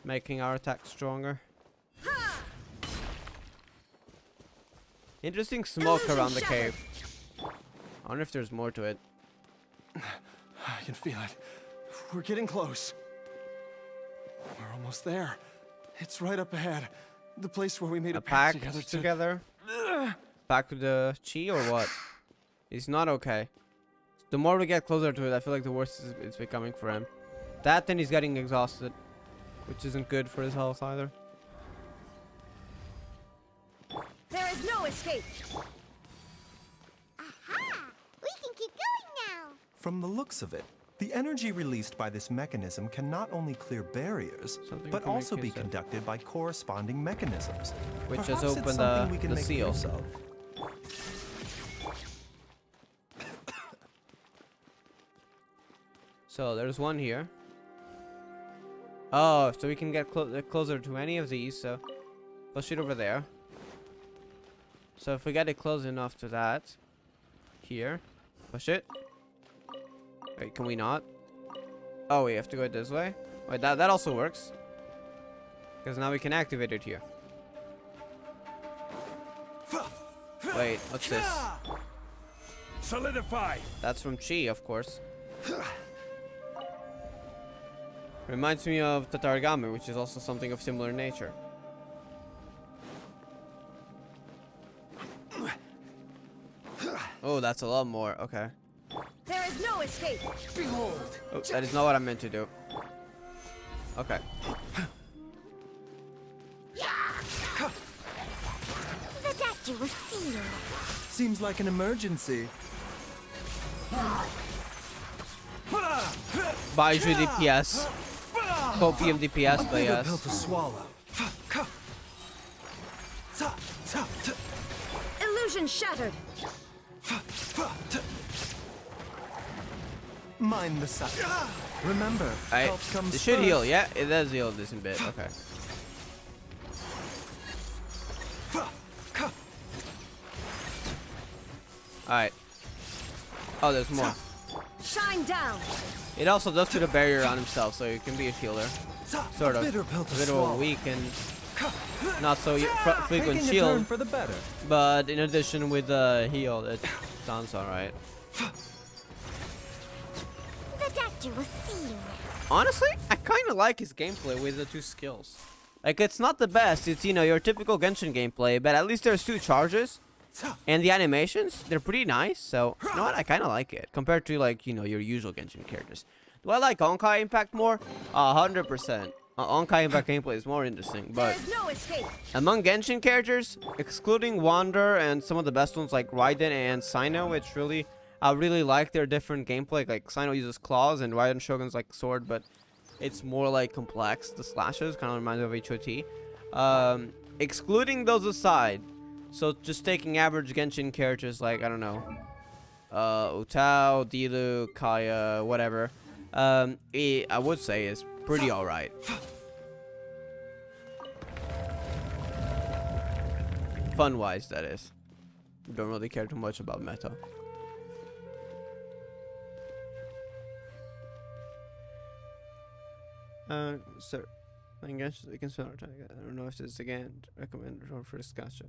making our attack stronger. Interesting smoke around the cave. I wonder if there's more to it. I can feel it. We're getting close. We're almost there. It's right up ahead. The place where we made a pact together. Pact with the chi or what? He's not okay. The more we get closer to it, I feel like the worse it's becoming for him. That and he's getting exhausted, which isn't good for his health either. There is no escape. Aha! We can keep going now. From the looks of it, the energy released by this mechanism can not only clear barriers, but also be conducted by corresponding mechanisms. Which Perhaps has it's opened something we can the make seal. use of. So there's one here. Oh, so we can get closer to any of these. So push it over there. So if we get it close enough to that, here, push it. Wait, can we not? Oh, we have to go this way. Wait, that also works. Because now we can activate it here. Wait, what's this? Solidify. That's from Chi, of course. Reminds me of Tatarigami, which is also something of similar nature. Oh, that's a lot more. Okay. There is no escape. Behold. Oh, that is not what I meant to do. Okay. The doctor will see you. Seems like an emergency. Baizhu DPS. Copium DPS, but A pill yes. to swallow. Illusion shattered. Mind the sight. Remember, Alright, help comes it should first. heal. Yeah, it does heal this in bit. Okay. Alright. Oh, there's more. Shine down. It also does put a barrier on himself, so he can be a healer. Sort of. Bitter pill to A bit of a swallow. weak and not so frequent Making a turn shield. for the better. But in addition with the heal, it sounds alright. The doctor will see you. Honestly, I kind of like his gameplay with the two skills. Like, it's not the best. It's, your typical Genshin gameplay, but at least there's two charges. And the animations, they're pretty nice. So, you know what? I kind of like it. Compared to, like, your usual Genshin characters. Do I like Honkai Impact more? 100%. Honkai Impact gameplay is more interesting, but There is no escape. among Genshin characters, excluding Wander and some of the best ones like Raiden and Sino, which I really like their different gameplay. Like Sino uses claws and Raiden Shogun's like sword, but it's more like complex. The slashes kind of reminds me of HOT. Excluding those aside, so just taking average Genshin characters like, I don't know, Utao, Dilu, Kaya, whatever, I would say is pretty alright. Fun-wise, that is. Don't really care too much about meta. Sir, I guess we can spend our time. I don't know if this is again recommended or first gotcha.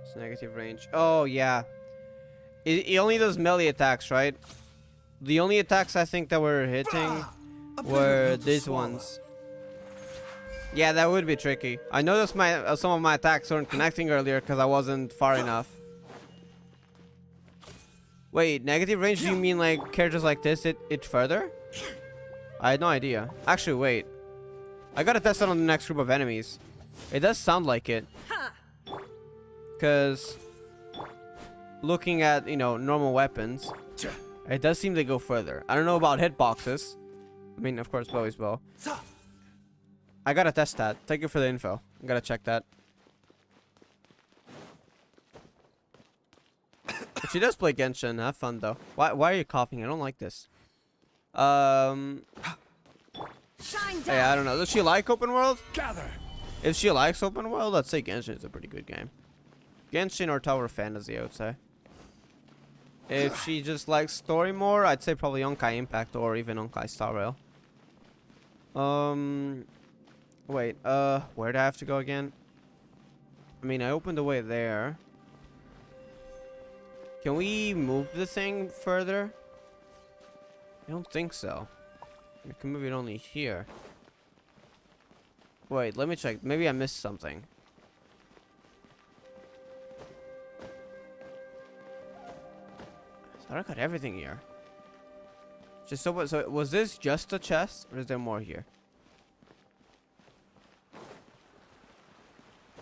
It's negative range. Oh yeah, it only does melee attacks, right? The only attacks I think that were hitting were these ones. Yeah, that would be tricky. I noticed my some of my attacks weren't connecting earlier because I wasn't far enough. Wait, negative range? Do you mean like characters like this it further? I had no idea. Actually, wait. I gotta test it on the next group of enemies. It does sound like it. Because looking at, you know, normal weapons, it does seem to go further. I don't know about hitboxes. I mean, of course, bow is bow. I gotta test that. Thank you for the info. I gotta check that. If she does play Genshin, have fun though. Why are you coughing? I don't like this. Shine down. Hey, I don't know. Does she like open world? Gather. If she likes open world, I'd say Genshin is a pretty good game. Genshin or Tower Fantasy, I would say. If she just likes story more, I'd say probably Honkai Impact or even Honkai Star Rail. Wait, where do I have to go again? I mean, I opened the way there. Can we move the thing further? I don't think so. We can move it only here. Wait, let me check. Maybe I missed something. I got everything here. Just so was this just a chest, or is there more here?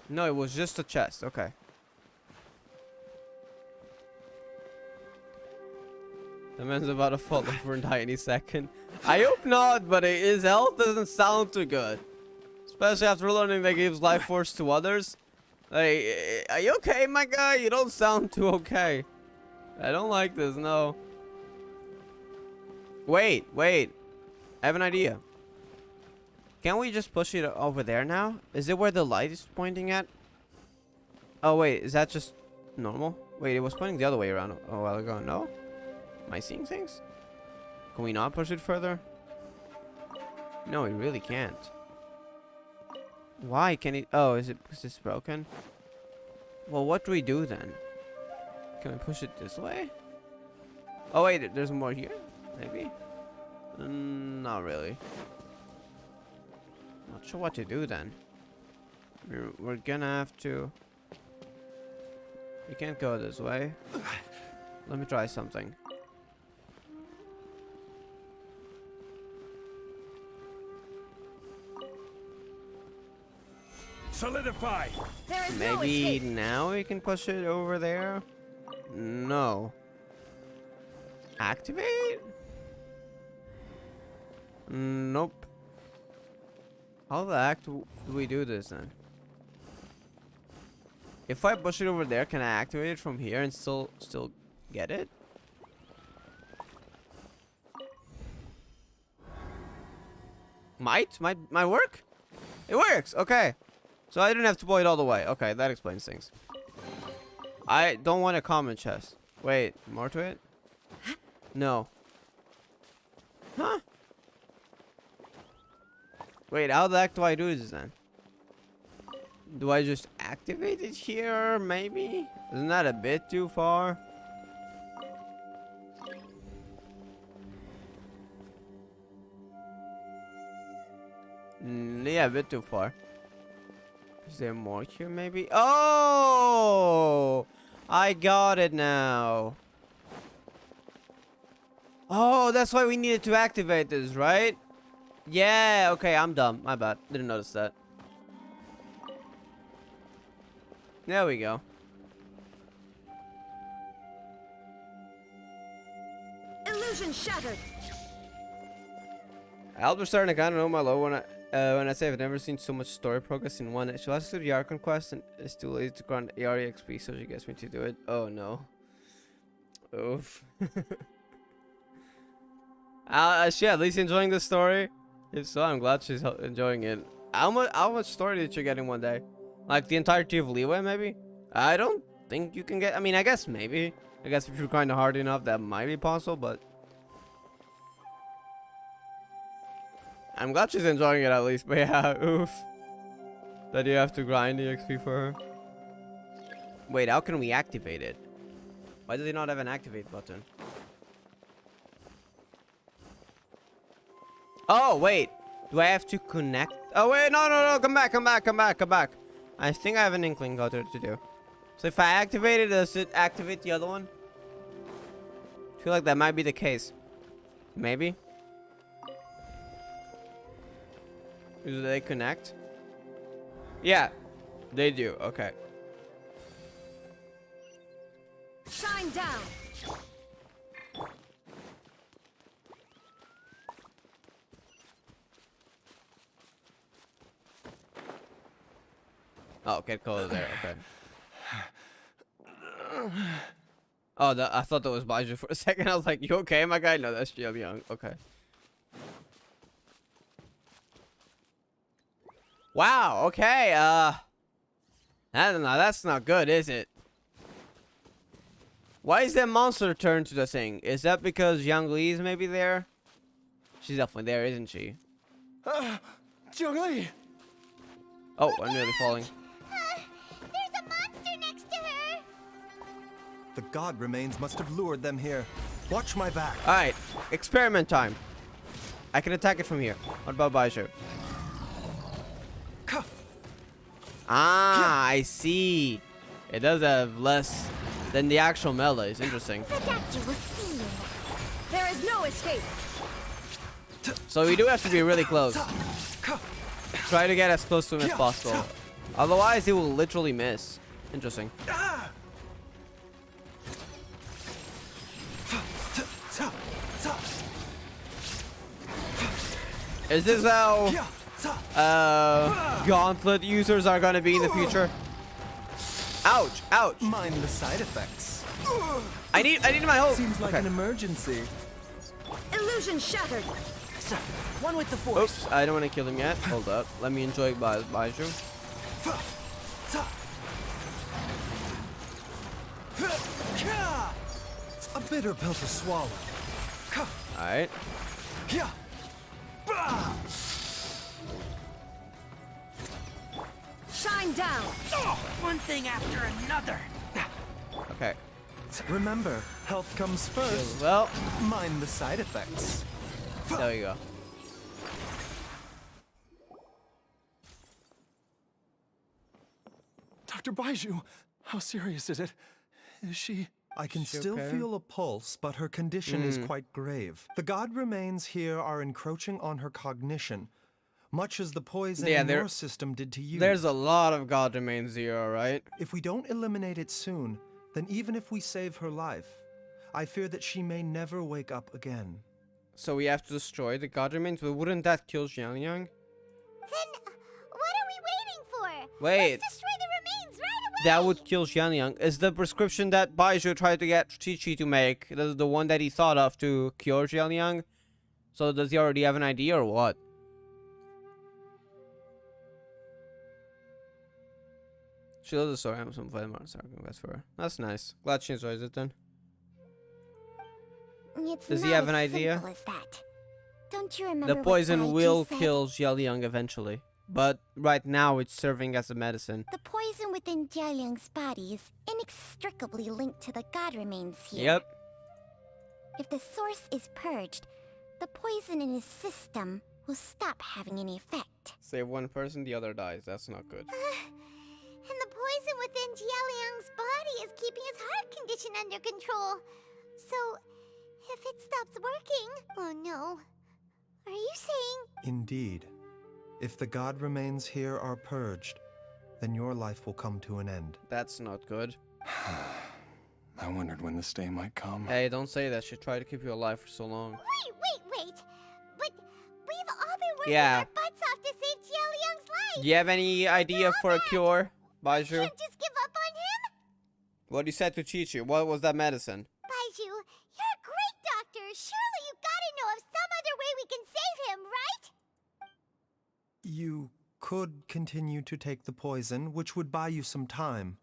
No, it was just a chest. Okay. The man's about to fall over and die any second. I hope not, but his health doesn't sound too good. Especially after learning that gives life force to others. Like, are you okay, my guy? You don't sound too okay. I don't like this, no. Wait. I have an idea. Can't we just push it over there now? Is it where the light is pointing at? Oh, wait. Is that just normal? Wait, it was pointing the other way around a while ago. No? Am I seeing things? Can we not push it further? No, we really can't. Why can it? Oh, is it because it's broken? Well, what do we do then? Can we push it this way? Oh, wait. There's more here? Maybe? Not really. Not sure what to do then. We're gonna have to... We can't go this way. Let me try something. Solidify. Maybe now we can push it over there? No. Activate? Nope. How the heck do we do this then? If I push it over there, can I activate it from here and still get it? Might work? It works. Okay. So I didn't have to pull it all the way. Okay, that explains things. I don't want a common chest. Wait, more to it? No. Huh? Wait, how the heck do I do this then? Do I just activate it here, maybe? Isn't that a bit too far? Yeah, a bit too far. Is there more here, maybe? Oh! I got it now. Oh, that's why we needed to activate this, right? Yeah, okay, I'm dumb. My bad. Didn't notice that. There we go. Illusion shattered. Albert starting to kind of know my low when I say I've never seen so much story progress in one. She wants to do the Archon quest and is too lazy to grind AR XP, so she gets me to do it. Oh no. Oof. Is she at least enjoying the story? If so, I'm glad she's enjoying it. How much story did you get in one day? Like the entirety of Leeway, maybe? I don't think you can get... I mean, I guess maybe. I guess if you're kind of hard enough, that might be possible, but... I'm glad she's enjoying it at least, but yeah, oof. That you have to grind the XP for her. Wait, how can we activate it? Why do they not have an activate button? Oh, wait. Do I have to connect? Oh wait, no, come back. I think I have an inkling what to do. So if I activate it, does it activate the other one? I feel like that might be the case. Maybe. Do they connect? Yeah, they do. Okay. Shine down. Oh, okay, cool there. Okay. Oh, I thought that was Baizhu for a second. I was like, "You okay, my guy?" No, that's Jiao Young. Okay. Wow. Okay. That's not good, is it? Why is that monster turned to the thing? Is that because Yang Li is maybe there? She's definitely there, isn't she? Jiang Li! Oh, I'm nearly falling. There's a monster next to her. The god remains must have lured them here. Watch my back. All right, experiment time. I can attack it from here. What about Baizhu? Ah, I see. It does have less than the actual melee. It's interesting. The doctor will see you. There is no escape. So we do have to be really close. Try to get as close to him as possible. Otherwise, he will literally miss. Interesting. Is this how gauntlet users are gonna be in the future? Ouch! Ouch! Mind the side effects. I need my whole. Seems like an emergency. Illusion shattered. Sir, one with the force. Oops! I don't want to kill him yet. Hold up. Let me enjoy Baizhu. A bitter pill to swallow. All right. Shine down. One thing after another. Okay. Remember, health comes first. Well, Mind the side effects. there we go. Dr. Baizhu, how serious is it? Is she... I can She still okay? feel a pulse, but her condition is quite grave. The god remains here are encroaching on her cognition, much as the poison in your system did to you. There's a lot of God Remains 0, right? If we don't eliminate it soon, then even if we save her life, I fear that she may never wake up again. So we have to destroy the God Remains, but wouldn't that kill Xiangyang? Then what are we waiting for? Wait. Let's destroy the remains right away. That would kill Xiangyang. Is the prescription that Baizhu tried to get Chi-Chi to make the one that he thought of to cure Xiangyang? So does he already have an idea or what? She loves the story. I'm some that's for her. That's nice. Glad she enjoys it then. It's Does he not have an as idea? simple as that. Don't you remember The what poison Baizhu will said? kill Xiaoliang eventually. But right now it's serving as a medicine. The poison within Jialiang's body is inextricably linked to the god remains here. Yep. If the source is purged, the poison in his system will stop having any effect. Save one person, the other dies. That's not good. And the poison within Jialiang's body is keeping his heart condition under control. So, if it stops working... Oh no. Are you saying... Indeed. If the god remains here are purged, then your life will come to an end. That's not good. I wondered when this day might come. Hey, don't say that. She tried to keep you alive for so long. Wait. But we've all been working Yeah. our butts off to save Jialiang's life. Do you have any idea for a cure, Baizhu? Can't just give up on him? What you said to Chi-Chi? What was that medicine? Baizhu, you're a great doctor. Surely you gotta know of some other way we can save him, right? You could continue to take the poison, which would buy you some time.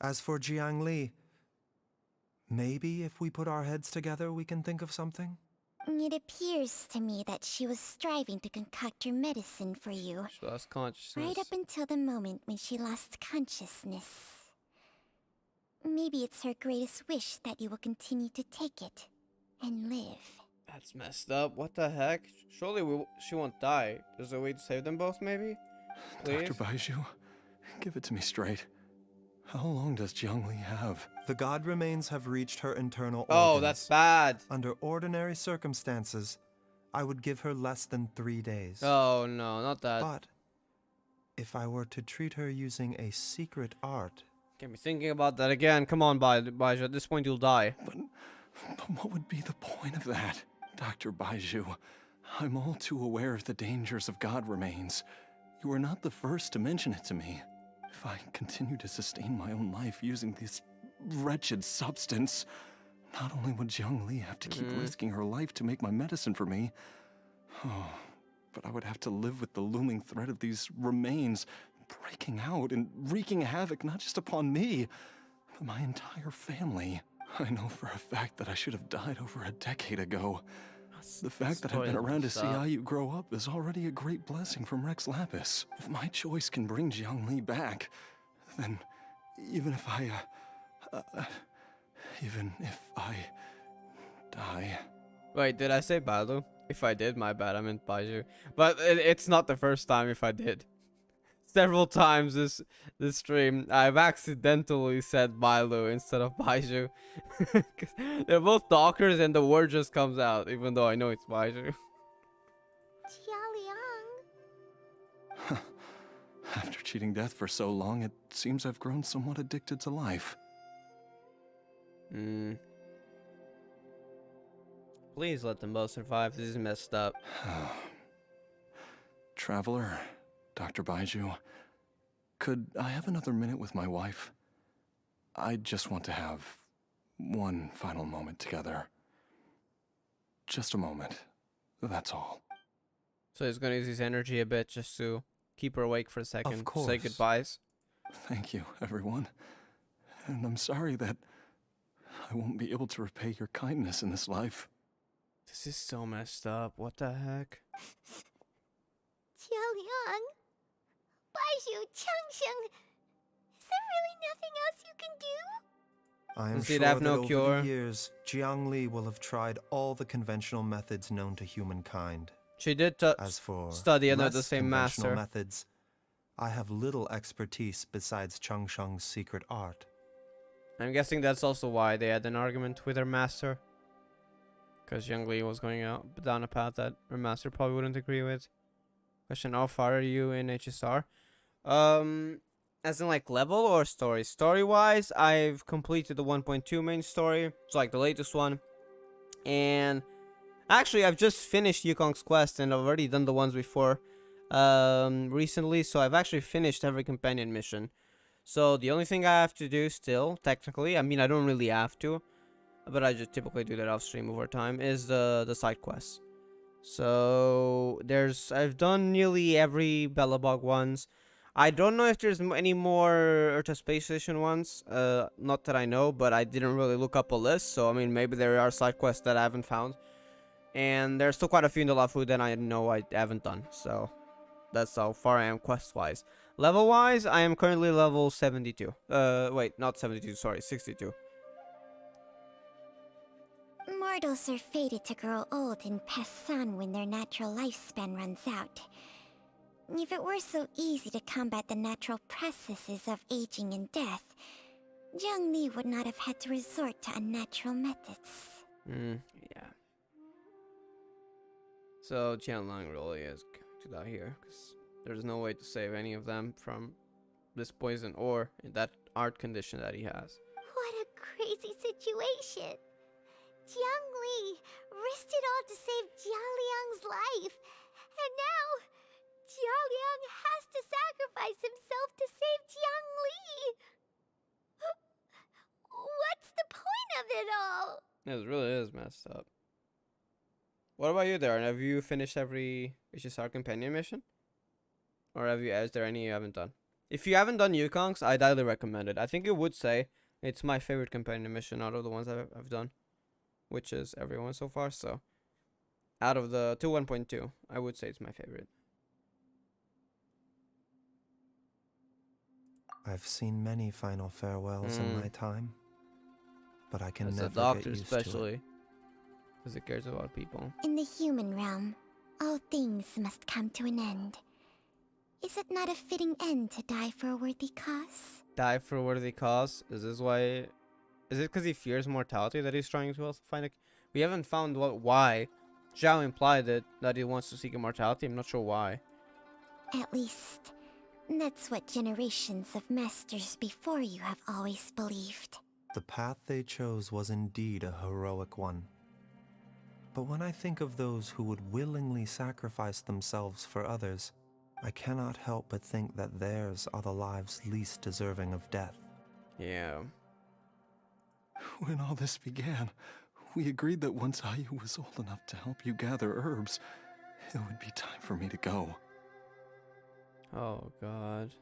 As for Jiang Li, maybe if we put our heads together, we can think of something? It appears to me that she was striving to concoct your medicine for you, She lost consciousness. right up until the moment when she lost consciousness. Maybe it's her greatest wish that you will continue to take it and live. That's messed up. What the heck? Surely she won't die. There's a way to save them both, maybe? Please? Dr. Baizhu, give it to me straight. How long does Jiangli have? The god remains have reached her internal organs. Oh, that's bad. Under ordinary circumstances, I would give her less than 3 days. Oh, no, not that. But if I were to treat her using a secret art... Get me thinking about that again. Come on, Baizhu. At this point, you'll die. But what would be the point of that? Dr. Baizhu, I'm all too aware of the dangers of god remains. You are not the first to mention it to me. If I continue to sustain my own life using this wretched substance, not only would Jiangli have to keep risking her life to make my medicine for me, but I would have to live with the looming threat of these remains breaking out and wreaking havoc not just upon me, but my entire family. I know for a fact that I should have died over a decade ago. The fact that I've been around to see how you grow up is already a great blessing from Rex Lapis. If my choice can bring Jiangli back, then even if I die... Wait, did I say Baizhu? If I did, my bad, I meant Baizhu. But it's not the first time if I did. Several times this stream, I've accidentally said Baizhu instead of Baizhu. They're both doctors and the word just comes out, even though I know it's Baizhu. Jialiang. After cheating death for so long, it seems I've grown somewhat addicted to life. Please let them both survive. This is messed up. Traveler, Dr. Baizhu, could I have another minute with my wife? I just want to have one final moment together. Just a moment. That's all. So he's gonna use his energy a bit just to keep her awake for a second. Of course. Say goodbyes. Thank you, everyone. And I'm sorry that I won't be able to repay your kindness in this life. This is so messed up. What the heck? Jialiang. Baizhu, Changsheng. Is there really nothing else you can do? I am Does sure it have that no over cure? the years, Jiangli will have tried all the conventional methods known to humankind. She did As for study under less the same conventional master. methods, I have little expertise besides Changsheng's secret art. I'm guessing that's also why they had an argument with her master. Because Jiangli was going down a path that her master probably wouldn't agree with. Question, how far are you in HSR? As in like level or story? Story-wise, I've completed the 1.2 main story. It's like the latest one. And actually, I've just finished Yukong's quest and I've already done the ones before recently. So I've actually finished every companion mission. So the only thing I have to do still, technically, I mean, I don't really have to, but I just typically do that off stream over time, is the side quests. So I've done nearly every Bellabog ones. I don't know if there's any more Urta Space Station ones, not that I know, but I didn't really look up a list, so I mean, maybe there are side quests that I haven't found. And there's still quite a few in the Lafu that I know I haven't done, so that's how far I am quest-wise. Level-wise, I am currently level 72. Wait, not 72, sorry, 62. Mortals are fated to grow old and pass on when their natural lifespan runs out. If it were so easy to combat the natural processes of aging and death, Jiangli would not have had to resort to unnatural methods. Yeah. So Qianlang really is to die here, because there's no way to save any of them from this poison or in that art condition that he has. What a crazy situation. Jiangli risked it all to save Jialiang's life. And now, Jialiang has to sacrifice himself to save Jiangli. What's the point of it all? It really is messed up. What about you, Darren? Have you finished every HSR companion mission? Or is there any you haven't done? If you haven't done Yukong's, I'd highly recommend it. I think it would say it's my favorite companion mission out of the ones I've done, which is everyone so far. So out of the 1.2, I would say it's my favorite. I've seen many final farewells in my time, but I can As never a doctor get used especially. to it. Because it cares about people. In the human realm, all things must come to an end. Is it not a fitting end to die for a worthy cause? Die for a worthy cause? Is this why? Is it because he fears mortality that he's trying to also find a... We haven't found why. Zhao implied that he wants to seek immortality. I'm not sure why. At least, that's what generations of masters before you have always believed. The path they chose was indeed a heroic one. But when I think of those who would willingly sacrifice themselves for others, I cannot help but think that theirs are the lives least deserving of death. Yeah. When all this began, we agreed that once Ayu was old enough to help you gather herbs, it would be time for me to go. Oh, God.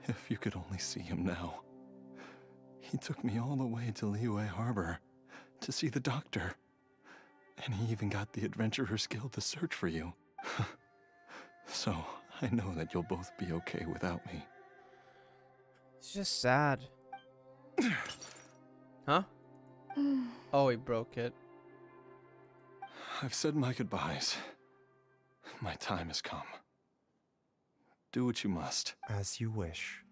If you could only see him now. He took me all the way to Liyue Harbor to see the doctor. And he even got the Adventurers Guild to search for you. So, I know that you'll both be okay without me. It's just sad. Huh? Oh, he broke it. I've said my goodbyes. My time has come. Do what you must. As you wish.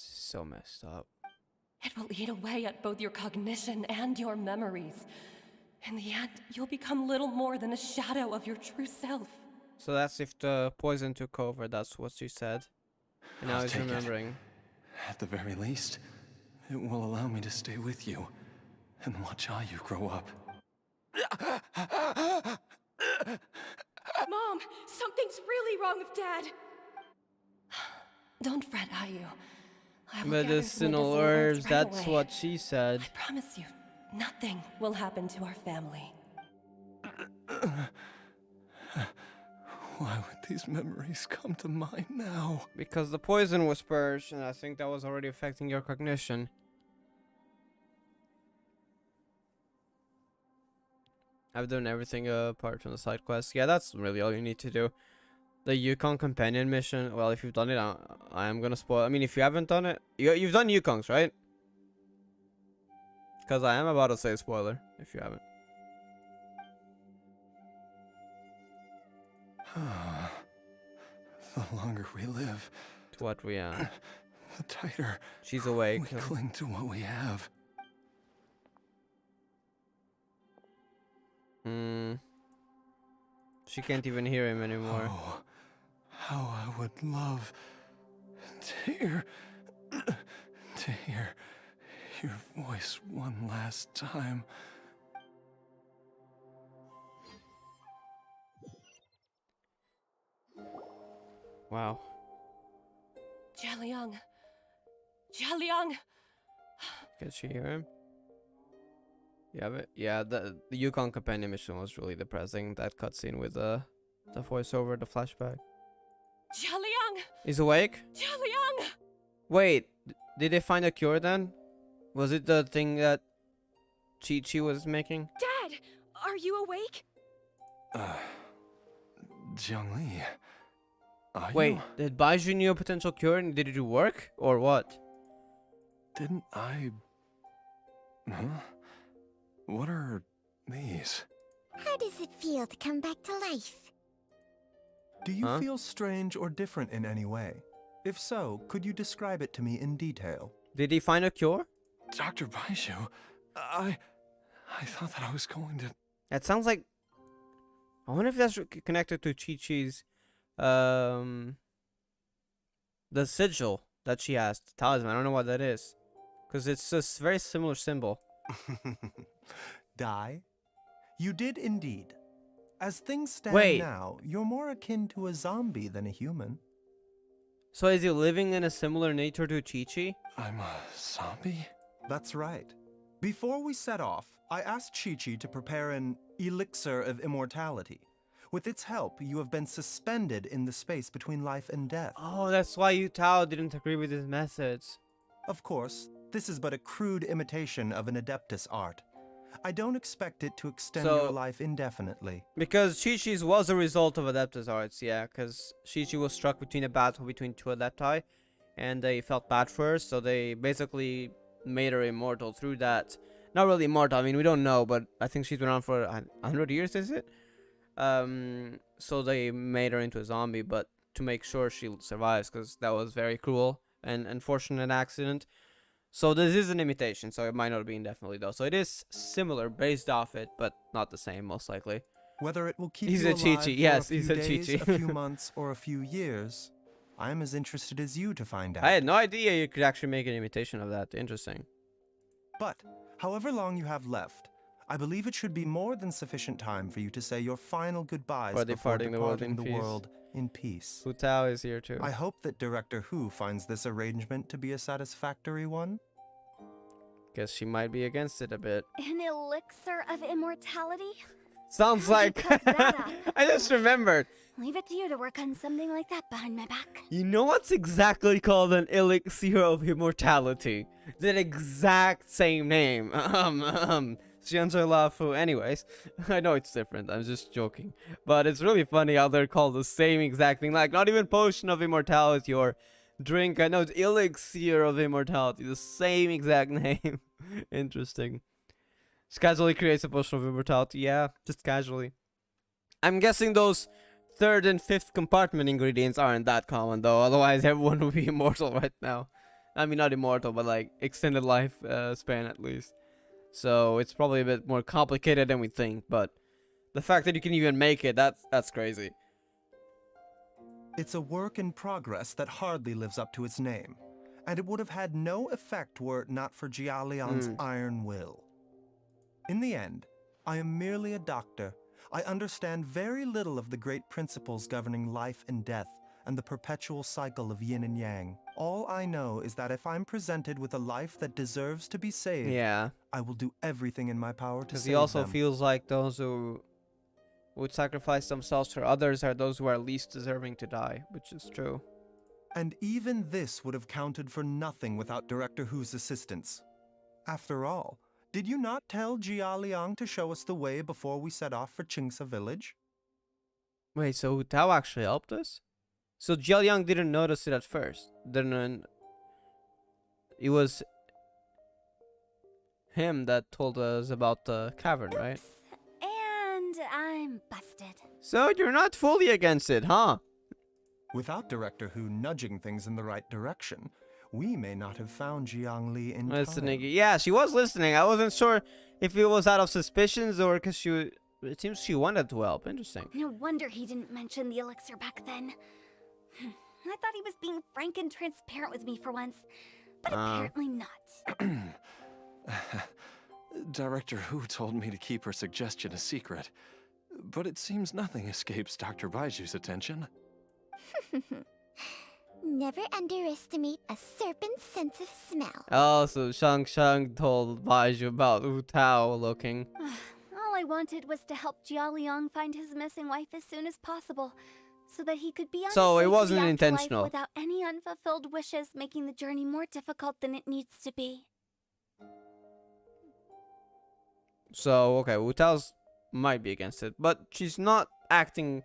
So messed up. It will eat away at both your cognition and your memories. In the end, you'll become little more than a shadow of your true self. So that's if the poison took over, that's what she said. And now I'll he's take it. remembering. At the very least, it will allow me to stay with you and watch Ayu grow up. Mom, something's really wrong with Dad. Don't fret, Ayu. I will gather some Medicinal herbs herbs, right that's away. what she said. I promise you, nothing will happen to our family. Why would these memories come to mind now? Because the poison was purged, and I think that was already affecting your cognition. I've done everything apart from the side quest. Yeah, that's really all you need to do. The Yukon companion mission, well, if you've done it, I am gonna spoil. I mean, if you haven't done it, you've done Yukongs, right? Because I am about to say spoiler, if you haven't. The longer we live, To what we are. the tighter She's awake. we cling to what we have. She can't even hear him anymore. Oh, how I would love to hear your voice one last time. Wow. Jialiang. Jialiang. Can she hear him? Yeah, but yeah, the Yukon companion mission was really depressing. That cutscene with the voiceover, the flashback. Jialiang. He's awake? Jialiang. Wait, did they find a cure then? Was it the thing that Chi-Chi was making? Dad, are you awake? Jiangli. Wait, did Baizhu knew a potential cure and did it work? Or what? Didn't I... Huh? What are these? How does it feel to come back to life? Do you feel strange or different in any way? If so, could you describe it to me in detail? Did he find a cure? Dr. Baizhu, I thought that I was going to... That sounds like... I wonder if that's connected to Chi-Chi's... The sigil that she has. The talisman. I don't know what that is. Because it's a very similar symbol. Die? You did indeed. As things stand now, you're more akin to a zombie than a human. So is he living in a similar nature to Chi-Chi? I'm a zombie? That's right. Before we set off, I asked Chi-Chi to prepare an elixir of immortality. With its help, you have been suspended in the space between life and death. Oh, that's why Yu Tao didn't agree with his methods. Of course, This is but a crude imitation of an Adeptus art. I don't expect it to extend So- your life indefinitely. Because Chi-Chi's was a result of Adeptus arts, yeah. Because Chi-Chi was struck between a battle between two Adepti, and they felt bad for her, so they basically made her immortal through that. Not really immortal, I mean, we don't know, but I think she's been around for 100 years, is it? So they made her into a zombie, but to make sure she survives, because that was very cruel and unfortunate accident. So this is an imitation, so it might not be indefinitely though. So it is similar, based off it, but not the same, most likely. Whether it will keep He's you a alive Chi-Chi, for yes, a few he's a days, Chi-Chi. a few months, or a few years, I am as interested as you to find out. I had no idea you could actually make an imitation of that. Interesting. But, however long you have left, I believe it should be more than sufficient time for you to say your final goodbyes For before departing departing the the world world in peace. Hu Tao is here too. I hope that Director Hu finds this arrangement to be a satisfactory one. Guess she might be against it a bit. An elixir of immortality? Sounds How'd you like... cook that up? I just remembered. Leave it to you to work on something like that behind my back. You know what's exactly called an elixir of immortality? That exact same name. Xianzhe Lafu. Anyways, I know it's different. I'm just joking. But it's really funny how they're called the same exact thing. Like, not even potion of immortality or drink. I know it's elixir of immortality. The same exact name. Interesting. Just casually creates a potion of immortality. Yeah, just casually. I'm guessing those third and fifth compartment ingredients aren't that common though, otherwise everyone would be immortal right now. I mean, not immortal, but like extended life span at least. So it's probably a bit more complicated than we think, but the fact that you can even make it, that's crazy. It's a work in progress that hardly lives up to its name, and it would have had no effect were it not for Jialiang's iron will. In the end, I am merely a doctor. I understand very little of the great principles governing life and death and the perpetual cycle of yin and yang. All I know is that if I'm presented with a life that deserves to be saved, Yeah, I will do everything in my power to because save he also them. feels like those who would sacrifice themselves for others are those who are least deserving to die, which is true. And even this would have counted for nothing without Director Hu's assistance. After all, did you not tell Jia Liang to show us the way before we set off for Qingsa village? Wait, so Hu Tao actually helped us? So Jialiang didn't notice it at first. Didn't. It was him that told us about the cavern, right? Oops. And I'm busted. So you're not fully against it, huh? Without Director Hu nudging things in the right direction, we may not have found Jiang Li in Listening. time. Yeah, she was listening. I wasn't sure if it was out of suspicions or because she. It seems she wanted to help. Interesting. No wonder he didn't mention the elixir back then. I thought he was being frank and transparent with me for once, but apparently not. Director Hu told me to keep her suggestion a secret, but it seems nothing escapes Dr. Baizhu's attention. Never underestimate a serpent's sense of smell. Oh, so Shang told Baizhu about Hu Tao looking. All I wanted was to help Jia Liang find his missing wife as soon as possible, so that he could be on So his it way wasn't to the afterlife intentional. without any unfulfilled wishes, making the journey more difficult than it needs to be. So, okay, Hu Tao's might be against it, but she's not acting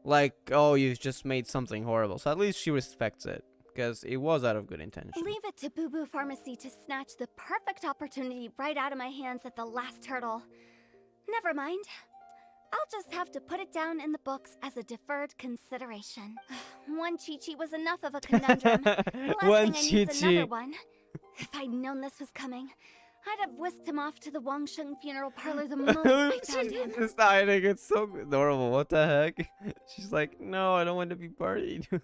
like, oh, you've just made something horrible. So at least she respects it, because it was out of good intention. Leave it to Boo Boo Pharmacy to snatch the perfect opportunity right out of my hands at the last hurdle. Never mind. I'll just have to put it down in the books as a deferred consideration. One Chi-Chi was enough of a conundrum. The last One thing I need is another Chi-Chi. one. If I'd known this was coming, I'd have whisked him off to the Wangsheng funeral parlor the moment I found him. Just hiding. It's so adorable. What the heck? She's like, no, I don't want to be buried. You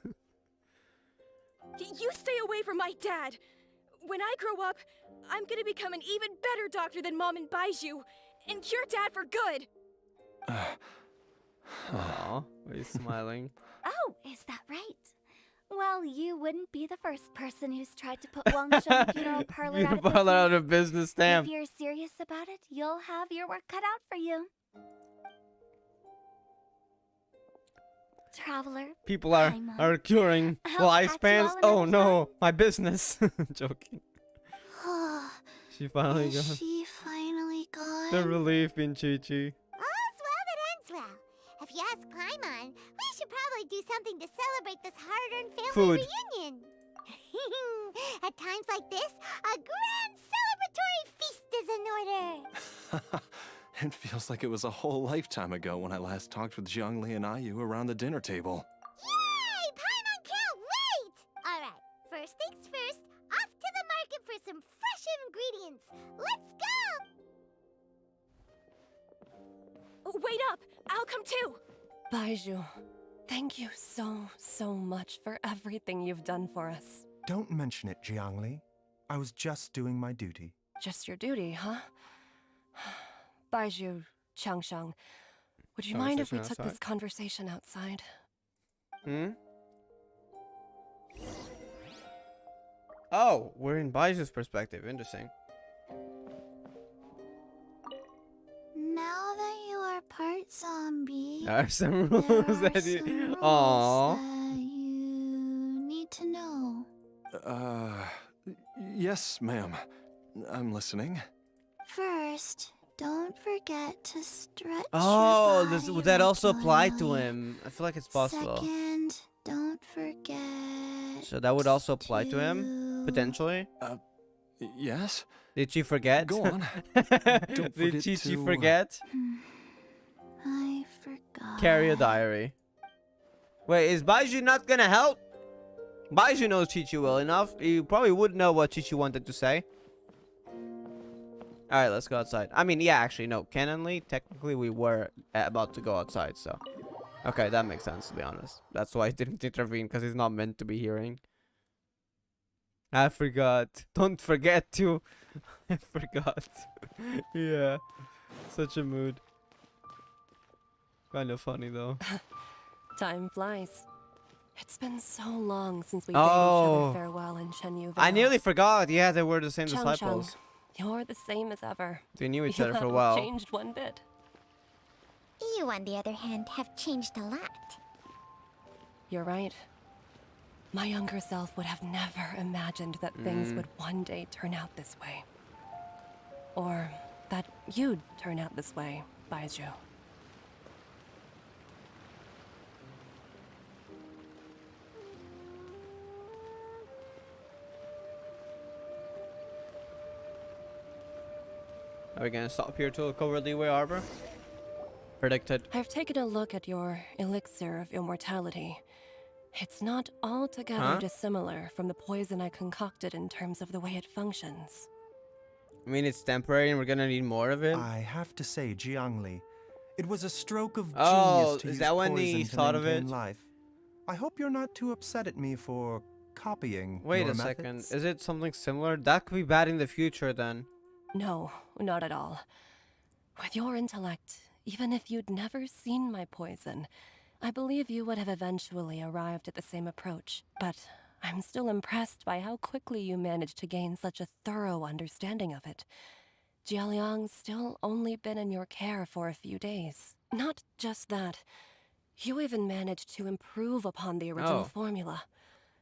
stay away from my dad. When I grow up, I'm gonna become an even better doctor than Mom and Baizhu, and cure Dad for good. Aw, he's smiling. Oh, is that right? Well, you wouldn't be the first person who's tried to put Wangsheng funeral parlor out of business. Out of business, damn. If you're serious about it, you'll have your work cut out for you. Traveler. People are Paimon. curing I'll catch you lifespans. all Oh another no, my business. Joking. She finally Is gone. she finally gone? The relief in Chi-Chi. All's well that ends well. If you ask Paimon, we should probably do something to celebrate this hard-earned family Food. reunion. At times like this, a grand celebratory feast is in order. It feels like it was a whole lifetime ago when I last talked with Zhongli and Ayu around the dinner table. Yay! Paimon can't wait! Alright, first things first, off to the market for some fresh ingredients. Let's go! Wait up! I'll come too! Baizhu, thank you so much for everything you've done for us. Don't mention it, Jiangli. I was just doing my duty. Just your duty, huh? Baizhu, Changsheng, would you mind if we took this conversation outside? Hmm? Oh, we're in Baiju's perspective. Interesting. Now that you are part zombie, There are some there rules are that some you... rules Aww. that you need to know. Yes, ma'am. I'm listening. First, don't forget to stretch Oh, your body would that also apply to regularly. him? I feel like it's possible. Second, don't forget So that would also apply to him, potentially. Yes? Did she forget? Go on. Did forget she to, forget? I forgot. Carry a diary. Wait, is Baizhu not gonna help? Baizhu knows Chi-Chi well enough. He probably would know what Chi-Chi wanted to say. Alright, let's go outside. I mean, yeah, actually, no. Canonly, technically, we were about to go outside, so... Okay, that makes sense, to be honest. That's why I didn't intervene, because he's not meant to be hearing. I forgot. Don't forget to... I forgot. Yeah. Such a mood. Kind of funny, though. Time flies. It's been so long since we bade each Oh. other farewell in Shenyu Vale. I nearly forgot. Yeah, they were the same Changsheng, disciples. you're the same as ever. They knew each You other for a haven't while. changed one bit. You, on the other hand, have changed a lot. You're right. My younger self would have never imagined that things would one day turn out this way. Or that you'd turn out this way, Baizhu. Are we gonna stop here to cover Leeway Arbor? Predicted. I've taken a look at your elixir of immortality. It's not altogether Huh? dissimilar from the poison I concocted in terms of the way it functions. I mean, it's temporary and we're gonna need more of it. I have to say, Jiangli, it was a stroke of Oh, genius to is use that when poison he to thought of maintain it? life. I hope you're not too upset at me for copying Wait your a second. methods. Is it something similar? That could be bad in the future then. No, not at all. With your intellect, even if you'd never seen my poison, I believe you would have eventually arrived at the same approach. But I'm still impressed by how quickly you managed to gain such a thorough understanding of it. Jialiang's still only been in your care for a few days. Not just that, you even managed to improve upon the original Oh. formula.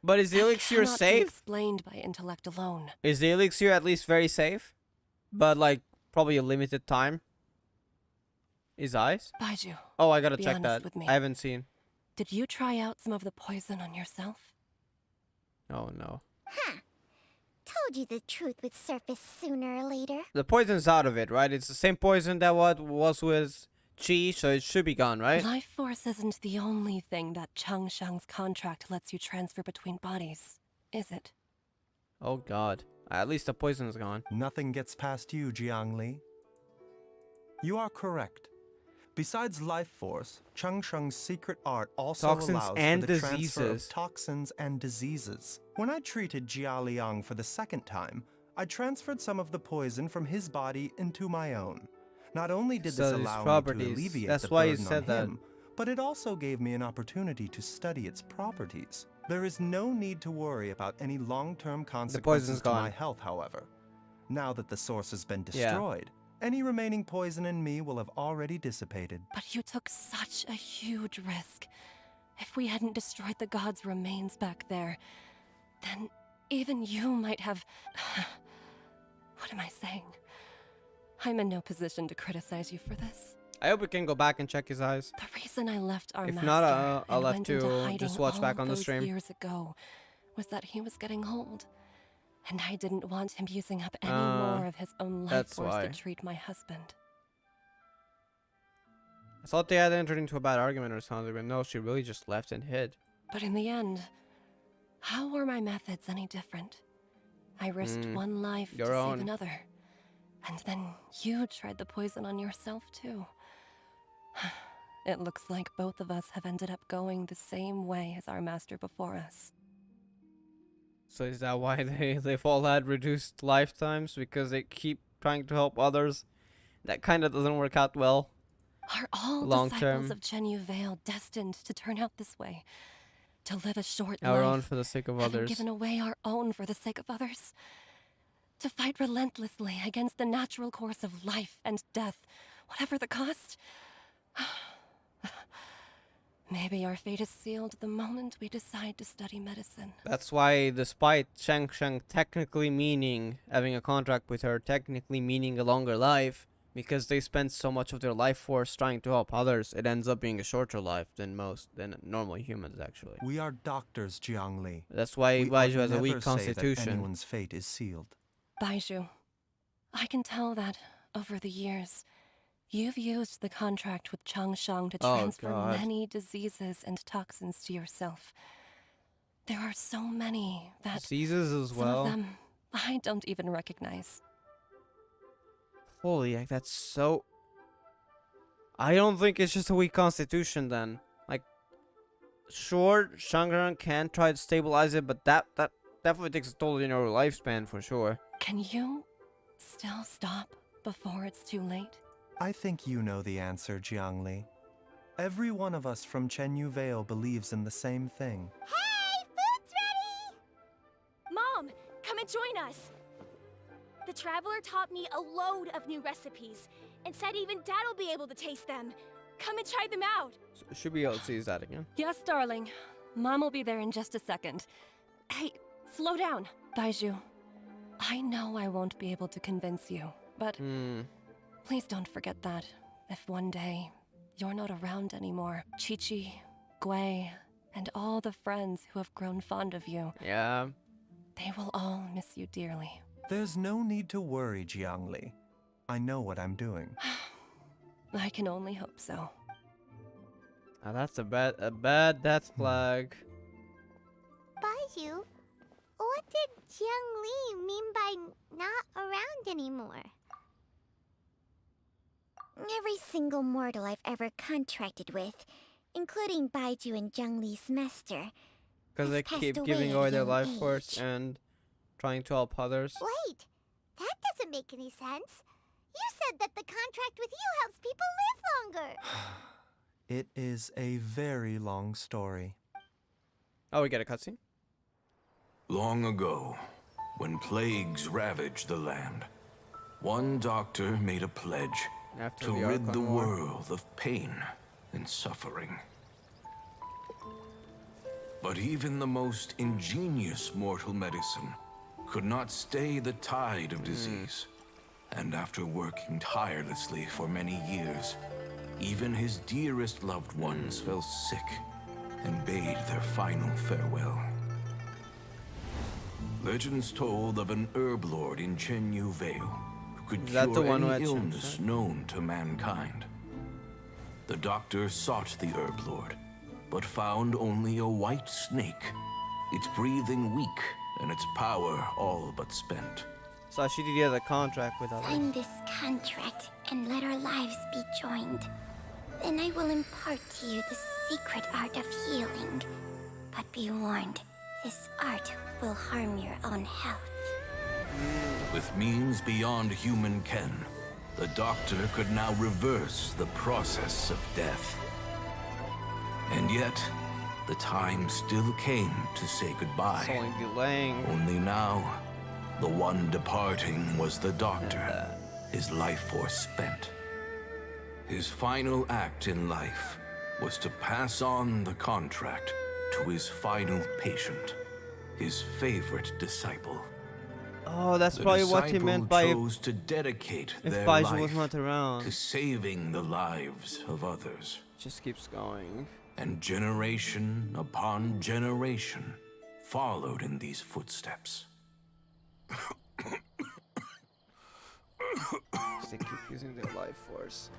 But is the That elixir cannot be safe? explained by intellect alone. Is the elixir at least very safe? But like, probably a limited time? His eyes? Baizhu, Oh, I gotta be check honest that. with me. I haven't seen. did you try out some of the poison on yourself? Oh no. Huh. Told you the truth would surface sooner or later. The poison's out of it, right? It's the same poison that what was with Chi, so it should be gone, right? Life force isn't the only thing that Changsheng's contract lets you transfer between bodies, is it? Oh god. At least the poison's gone. Nothing gets past you, Jiangli. You are correct. Besides life force, Changsheng's secret art also Toxins allows and for the transfer diseases. of toxins and diseases. When I treated Jia Liang for the second time, I transferred some of the poison from his body into my own. Not only did So this these allow me to properties, alleviate that's the why you burden said on that. him, but it also gave me an opportunity to study its properties. There is no need to worry about any long-term consequences to my gone. health, however. Now that the source has been Yeah. destroyed, any remaining poison in me will have already dissipated. But you took such a huge risk. If we hadn't destroyed the god's remains back there, then even you might have... What am I saying? I'm in no position to criticize you for this. I hope we can go back and check his eyes. The reason I left our If master not, I'll and have went into to hiding just watch all back on the those stream. years ago was that he was getting old. And I didn't want him using up any more of his own life that's force why. to treat my husband. I thought they had entered into a bad argument or something, but no, she really just left and hid. But in the end, how were my methods any different? I risked one life to save another. And then you tried the poison on yourself too. It looks like both of us have ended up going the same way as our master before us. So is that why they've all had reduced lifetimes? Because they keep trying to help others? That kind of doesn't work out well. Are all long disciples term. of Chenyu Vale destined to turn out this way? To live a short Our life, own for the sake of having others. given away our own for the sake of others? To fight relentlessly against the natural course of life and death, whatever the cost? Maybe our fate is sealed the moment we decide to study medicine. That's why, despite Shang Shang technically meaning, having a contract with her technically meaning a longer life, because they spend so much of their life force trying to help others, it ends up being a shorter life than normal humans, actually. We are doctors, Jiangli. That's why We Baizhu ought has a weak never say that constitution. anyone's fate is sealed. Baizhu, I can tell that, over the years, you've used the contract with Changshang to transfer many diseases and toxins to yourself. There are so many that Diseases as some well. of them I don't even recognize. Holy heck, that's so... I don't think it's just a weak constitution then. Like, sure, Shangran can try to stabilize it, but that definitely takes a toll in your lifespan for sure. Can you still stop before it's too late? I think you know the answer, Jiangli. Every one of us from Chenyu Vale believes in the same thing. Hey, food's ready! Mom, come and join us. The Traveler taught me a load of new recipes and said even Dad will be able to taste them. Come and try them out. Should be able to use that again. Yes, darling. Mom will be there in just a second. Hey, slow down. Baizhu, I know I won't be able to convince you, but please don't forget that if one day you're not around anymore, Chi-Chi, Gui, and all the friends who have grown fond of you, Yeah. they will all miss you dearly. There's no need to worry, Jiangli. I know what I'm doing. I can only hope so. Now that's a bad death flag. Baizhu, what did Jiang Li mean by not around anymore? Every single mortal I've ever contracted with, including Baizhu and Jiang Li's master, Because they has passed keep away giving at away a their young life force age. and trying to help others. Wait, that doesn't make any sense. You said that the contract with you helps people live longer. It is a very long story. Oh, we get a cutscene? Long ago, when plagues ravaged the land, one doctor made a pledge After to the rid the Archon War. world of pain and suffering. But even the most ingenious mortal medicine could not stay the tide of disease. And after working tirelessly for many years, even his dearest loved ones fell sick and bade their final farewell. Legends told of an herb lord in Chenyu Vale who could Is that the cure one who any had illness Shang-Tsung? known to mankind. The doctor sought the herb lord, but found only a white snake, its breathing weak and its power all but spent. So she did a contract with others. Sign this contract and let our lives be joined. Then I will impart to you the secret art of healing. But be warned, this art will harm your own health. With means beyond human ken, the doctor could now reverse the process of death. And yet, the time still came to say It's goodbye. only delaying. Only now, the one departing was the doctor, his life force spent. His final act in life was to pass on the contract to his final patient, his favorite disciple. Oh, that's The probably what he meant by chose to dedicate if their Baizhu life was not around. to saving the lives of others. Just keeps going. And generation upon generation followed in these footsteps. They keep using their life force.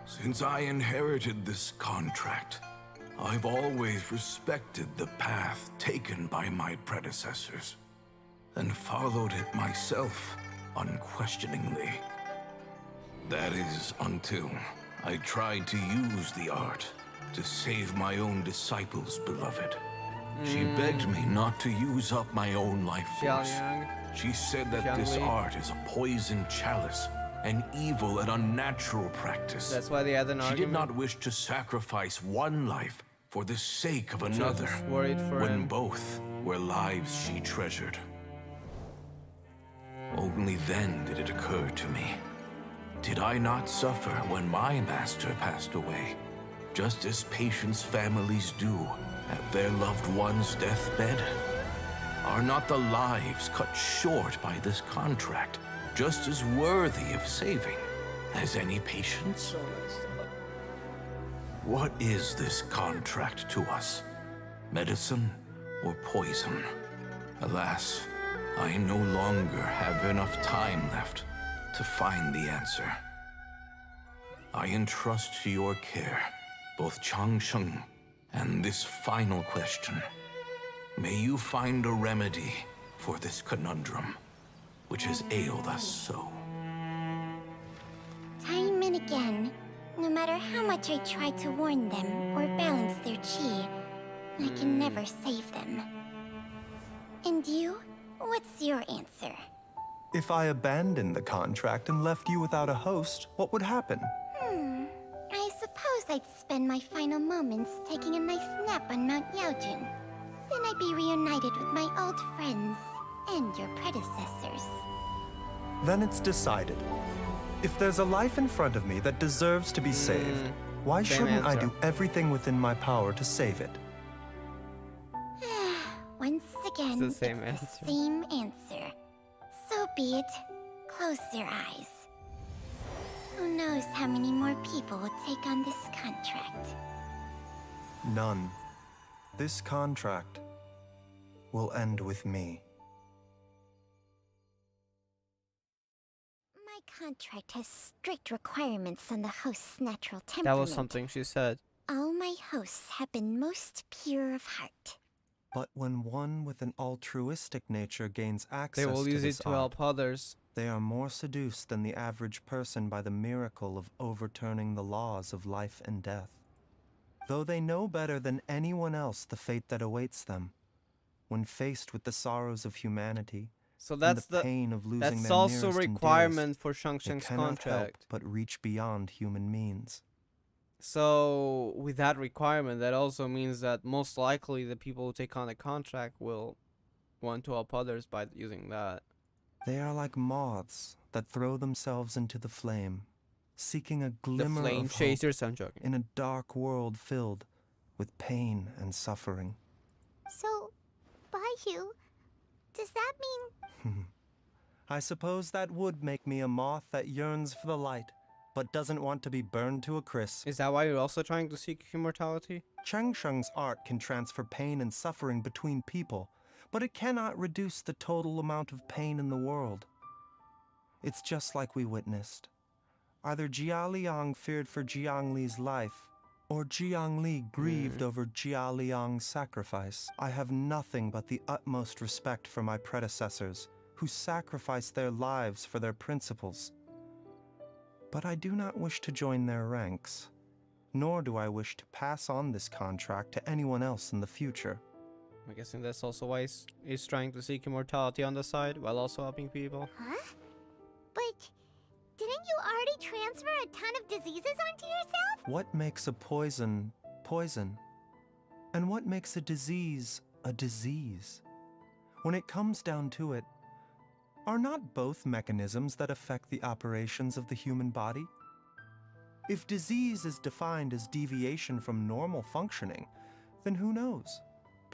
Since I inherited this contract, I've always respected the path taken by my predecessors and followed it myself unquestioningly. That is until I tried to use the art to save my own disciples' beloved. She begged me not to use up my own life force. She said that this art is a poison chalice, an evil and unnatural practice. That's why they had an argument. She did not wish to sacrifice one life for the sake of another, worried for when him. both were lives she treasured. Only then did it occur to me. Did I not suffer when my master passed away, just as patients' families do at their loved one's deathbed? Are not the lives cut short by this contract just as worthy of saving as any patients? What is this contract to us? Medicine or poison? Alas, I no longer have enough time left to find the answer. I entrust to your care both Changsheng and this final question. May you find a remedy for this conundrum, which has ailed us so. Time and again, no matter how much I try to warn them or balance their chi, I can never save them. And you? What's your answer? If I abandoned the contract and left you without a host, what would happen? I suppose I'd spend my final moments taking a nice nap on Mount Yaojun. Then I'd be reunited with my old friends and your predecessors. Then it's decided. If there's a life in front of me that deserves to be saved, why shouldn't I do everything within my power to save it? Once again, It's the same the answer. same answer. So be it. Close your eyes. Who knows how many more people will take on this contract? None. This contract will end with me. My contract has strict requirements on the host's natural That temperament. was something she said. All my hosts have been most pure of heart. But when one with an altruistic nature gains access They will to use it this to art, help others. they are more seduced than the average person by the miracle of overturning the laws of life and death. Though they know better than anyone else the fate that awaits them, when faced with the sorrows of humanity So that's and the pain of losing that's their also a nearest and requirement dearest, for they Shang-Sheng's cannot help contract. but reach beyond human means. So with that requirement, that also means that most likely the people who take on the contract will want to help others by using that. They are like moths that throw themselves into the flame, seeking a The glimmer flame of hope chasers, I'm joking. in a dark world filled with pain and suffering. So, Baizhu, does that mean... I suppose that would make me a moth that yearns for the light, but doesn't want to be burned to a crisp. Is that why you're also trying to seek immortality? Changsheng's art can transfer pain and suffering between people, but it cannot reduce the total amount of pain in the world. It's just like we witnessed. Either Jia Liang feared for Jiang Li's life, or Jiang Li grieved over Jia Liang's sacrifice. I have nothing but the utmost respect for my predecessors, who sacrificed their lives for their principles. But I do not wish to join their ranks, nor do I wish to pass on this contract to anyone else in the future. I'm guessing that's also why he's trying to seek immortality on the side while also helping people. Huh? But didn't you already transfer a ton of diseases onto yourself? What makes a poison poison? And what makes a disease a disease? When it comes down to it, are not both mechanisms that affect the operations of the human body? If disease is defined as deviation from normal functioning, then who knows?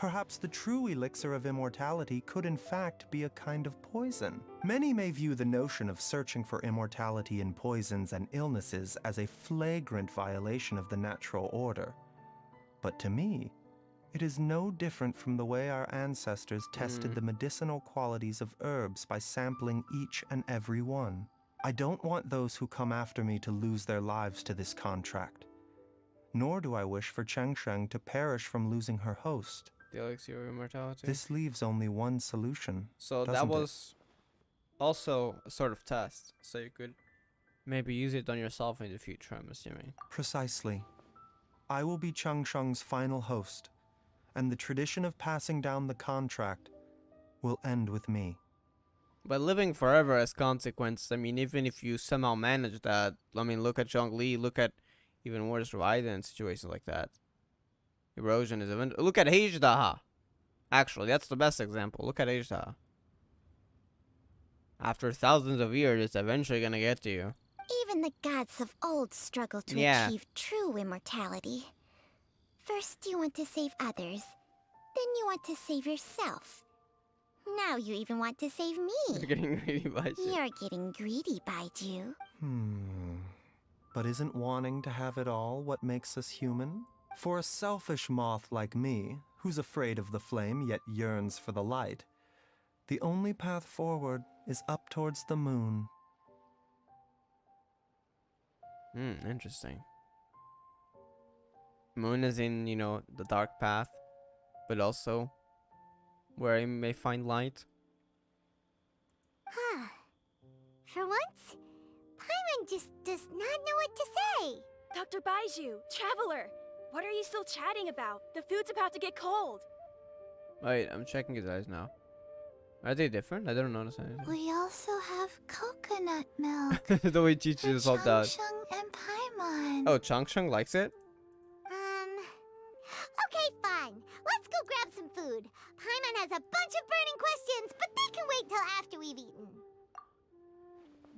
Perhaps the true elixir of immortality could in fact be a kind of poison. Many may view the notion of searching for immortality in poisons and illnesses as a flagrant violation of the natural order. But to me, it is no different from the way our ancestors tested the medicinal qualities of herbs by sampling each and every one. I don't want those who come after me to lose their lives to this contract. Nor do I wish for Chengsheng to perish from losing her host. The elixir of immortality. This leaves only one solution. So that was also a sort of test. So you could maybe use it on yourself in the future, I'm assuming. Precisely. I will be Chengsheng's final host, and the tradition of passing down the contract will end with me. But living forever as consequence, I mean, even if you somehow manage that, I mean, look at Zhongli, look at even worse Raiden in situations like that. Erosion is event. Look at Heijdaha. Actually, that's the best example. Look at Heijdaha. After thousands of years, it's eventually gonna get to you. Even the gods of old struggle to achieve true immortality. First you want to save others, then you want to save yourself. Now you even want to save me. You're getting greedy, Baizhu. You're getting greedy, Baizhu. But isn't wanting to have it all what makes us human? For a selfish moth like me, who's afraid of the flame yet yearns for the light, the only path forward is up towards the moon. Interesting. Moon is in, you know, the dark path, but also where I may find light. Huh. For once, Paimon just does not know what to say. Dr. Baizhu, Traveler, what are you still chatting about? The food's about to get cold. Wait, I'm checking his eyes now. Are they different? I don't notice anything. We also have coconut milk. The way Chi just hopped out. Changsheng and Paimon. Oh, Changsheng likes it? Okay, fine. Let's go grab some food. Paimon has a bunch of burning questions, but they can wait till after we've eaten.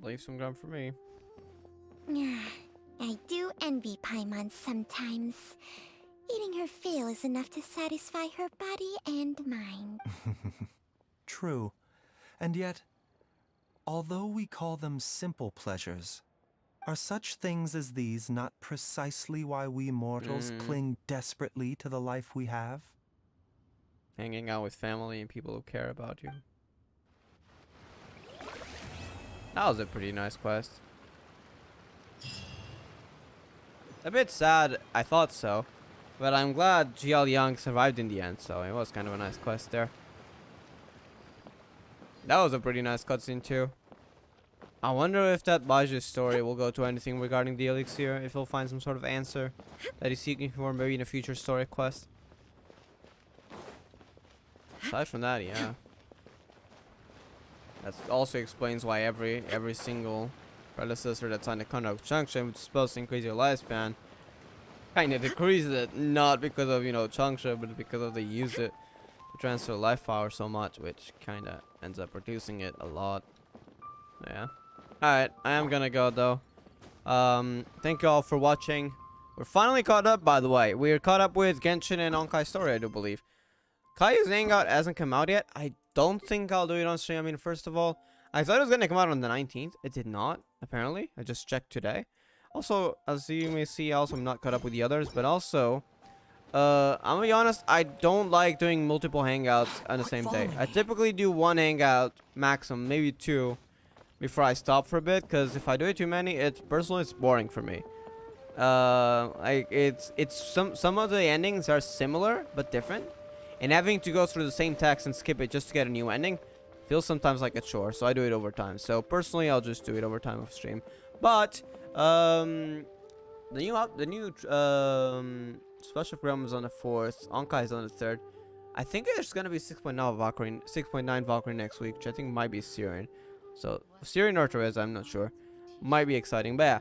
Leave some gum for me. I do envy Paimon sometimes. Eating her fill is enough to satisfy her body and mind. True. And yet, although we call them simple pleasures, are such things as these not precisely why we mortals cling desperately to the life we have? Hanging out with family and people who care about you. That was a pretty nice quest. A bit sad, I thought so. But I'm glad Jiao survived in the end, so it was kind of a nice quest there. That was a pretty nice cutscene too. I wonder if that Baizhu's story will go to anything regarding the elixir, if he'll find some sort of answer that he's seeking for, maybe in a future story quest. Aside from that, yeah. That also explains why every single predecessor that signed a contract with Changsheng, which is supposed to increase your lifespan, kind of decreases it, not because of, you know, Changsheng, but because of they use it to transfer life power so much, which kind of ends up reducing it a lot. Yeah. Alright, I am gonna go though. Thank you all for watching. We're finally caught up, by the way. We're caught up with Genshin and Onkai's story, I do believe. Kai's Hangout hasn't come out yet. I don't think I'll do it on stream. I mean, first of all, I thought it was gonna come out on the 19th. It did not, apparently. I just checked today. Also, as you may see, also I'm not caught up with the others, but also, I'm gonna be honest, I don't like doing multiple hangouts on the same day. I typically do one hangout, maximum, maybe two, before I stop for a bit, because if I do it too many, it's boring for me. Like some of the endings are similar but different, and having to go through the same text and skip it just to get a new ending feels sometimes like a chore, so I do it over time. So personally, I'll just do it over time of stream. But the new special program is on the 4th. Onkai is on the 3rd. I think there's gonna be 6.9 Valkyrie next week, which I think might be Syrian. So Syrian or Therese, I'm not sure. Might be exciting, but yeah.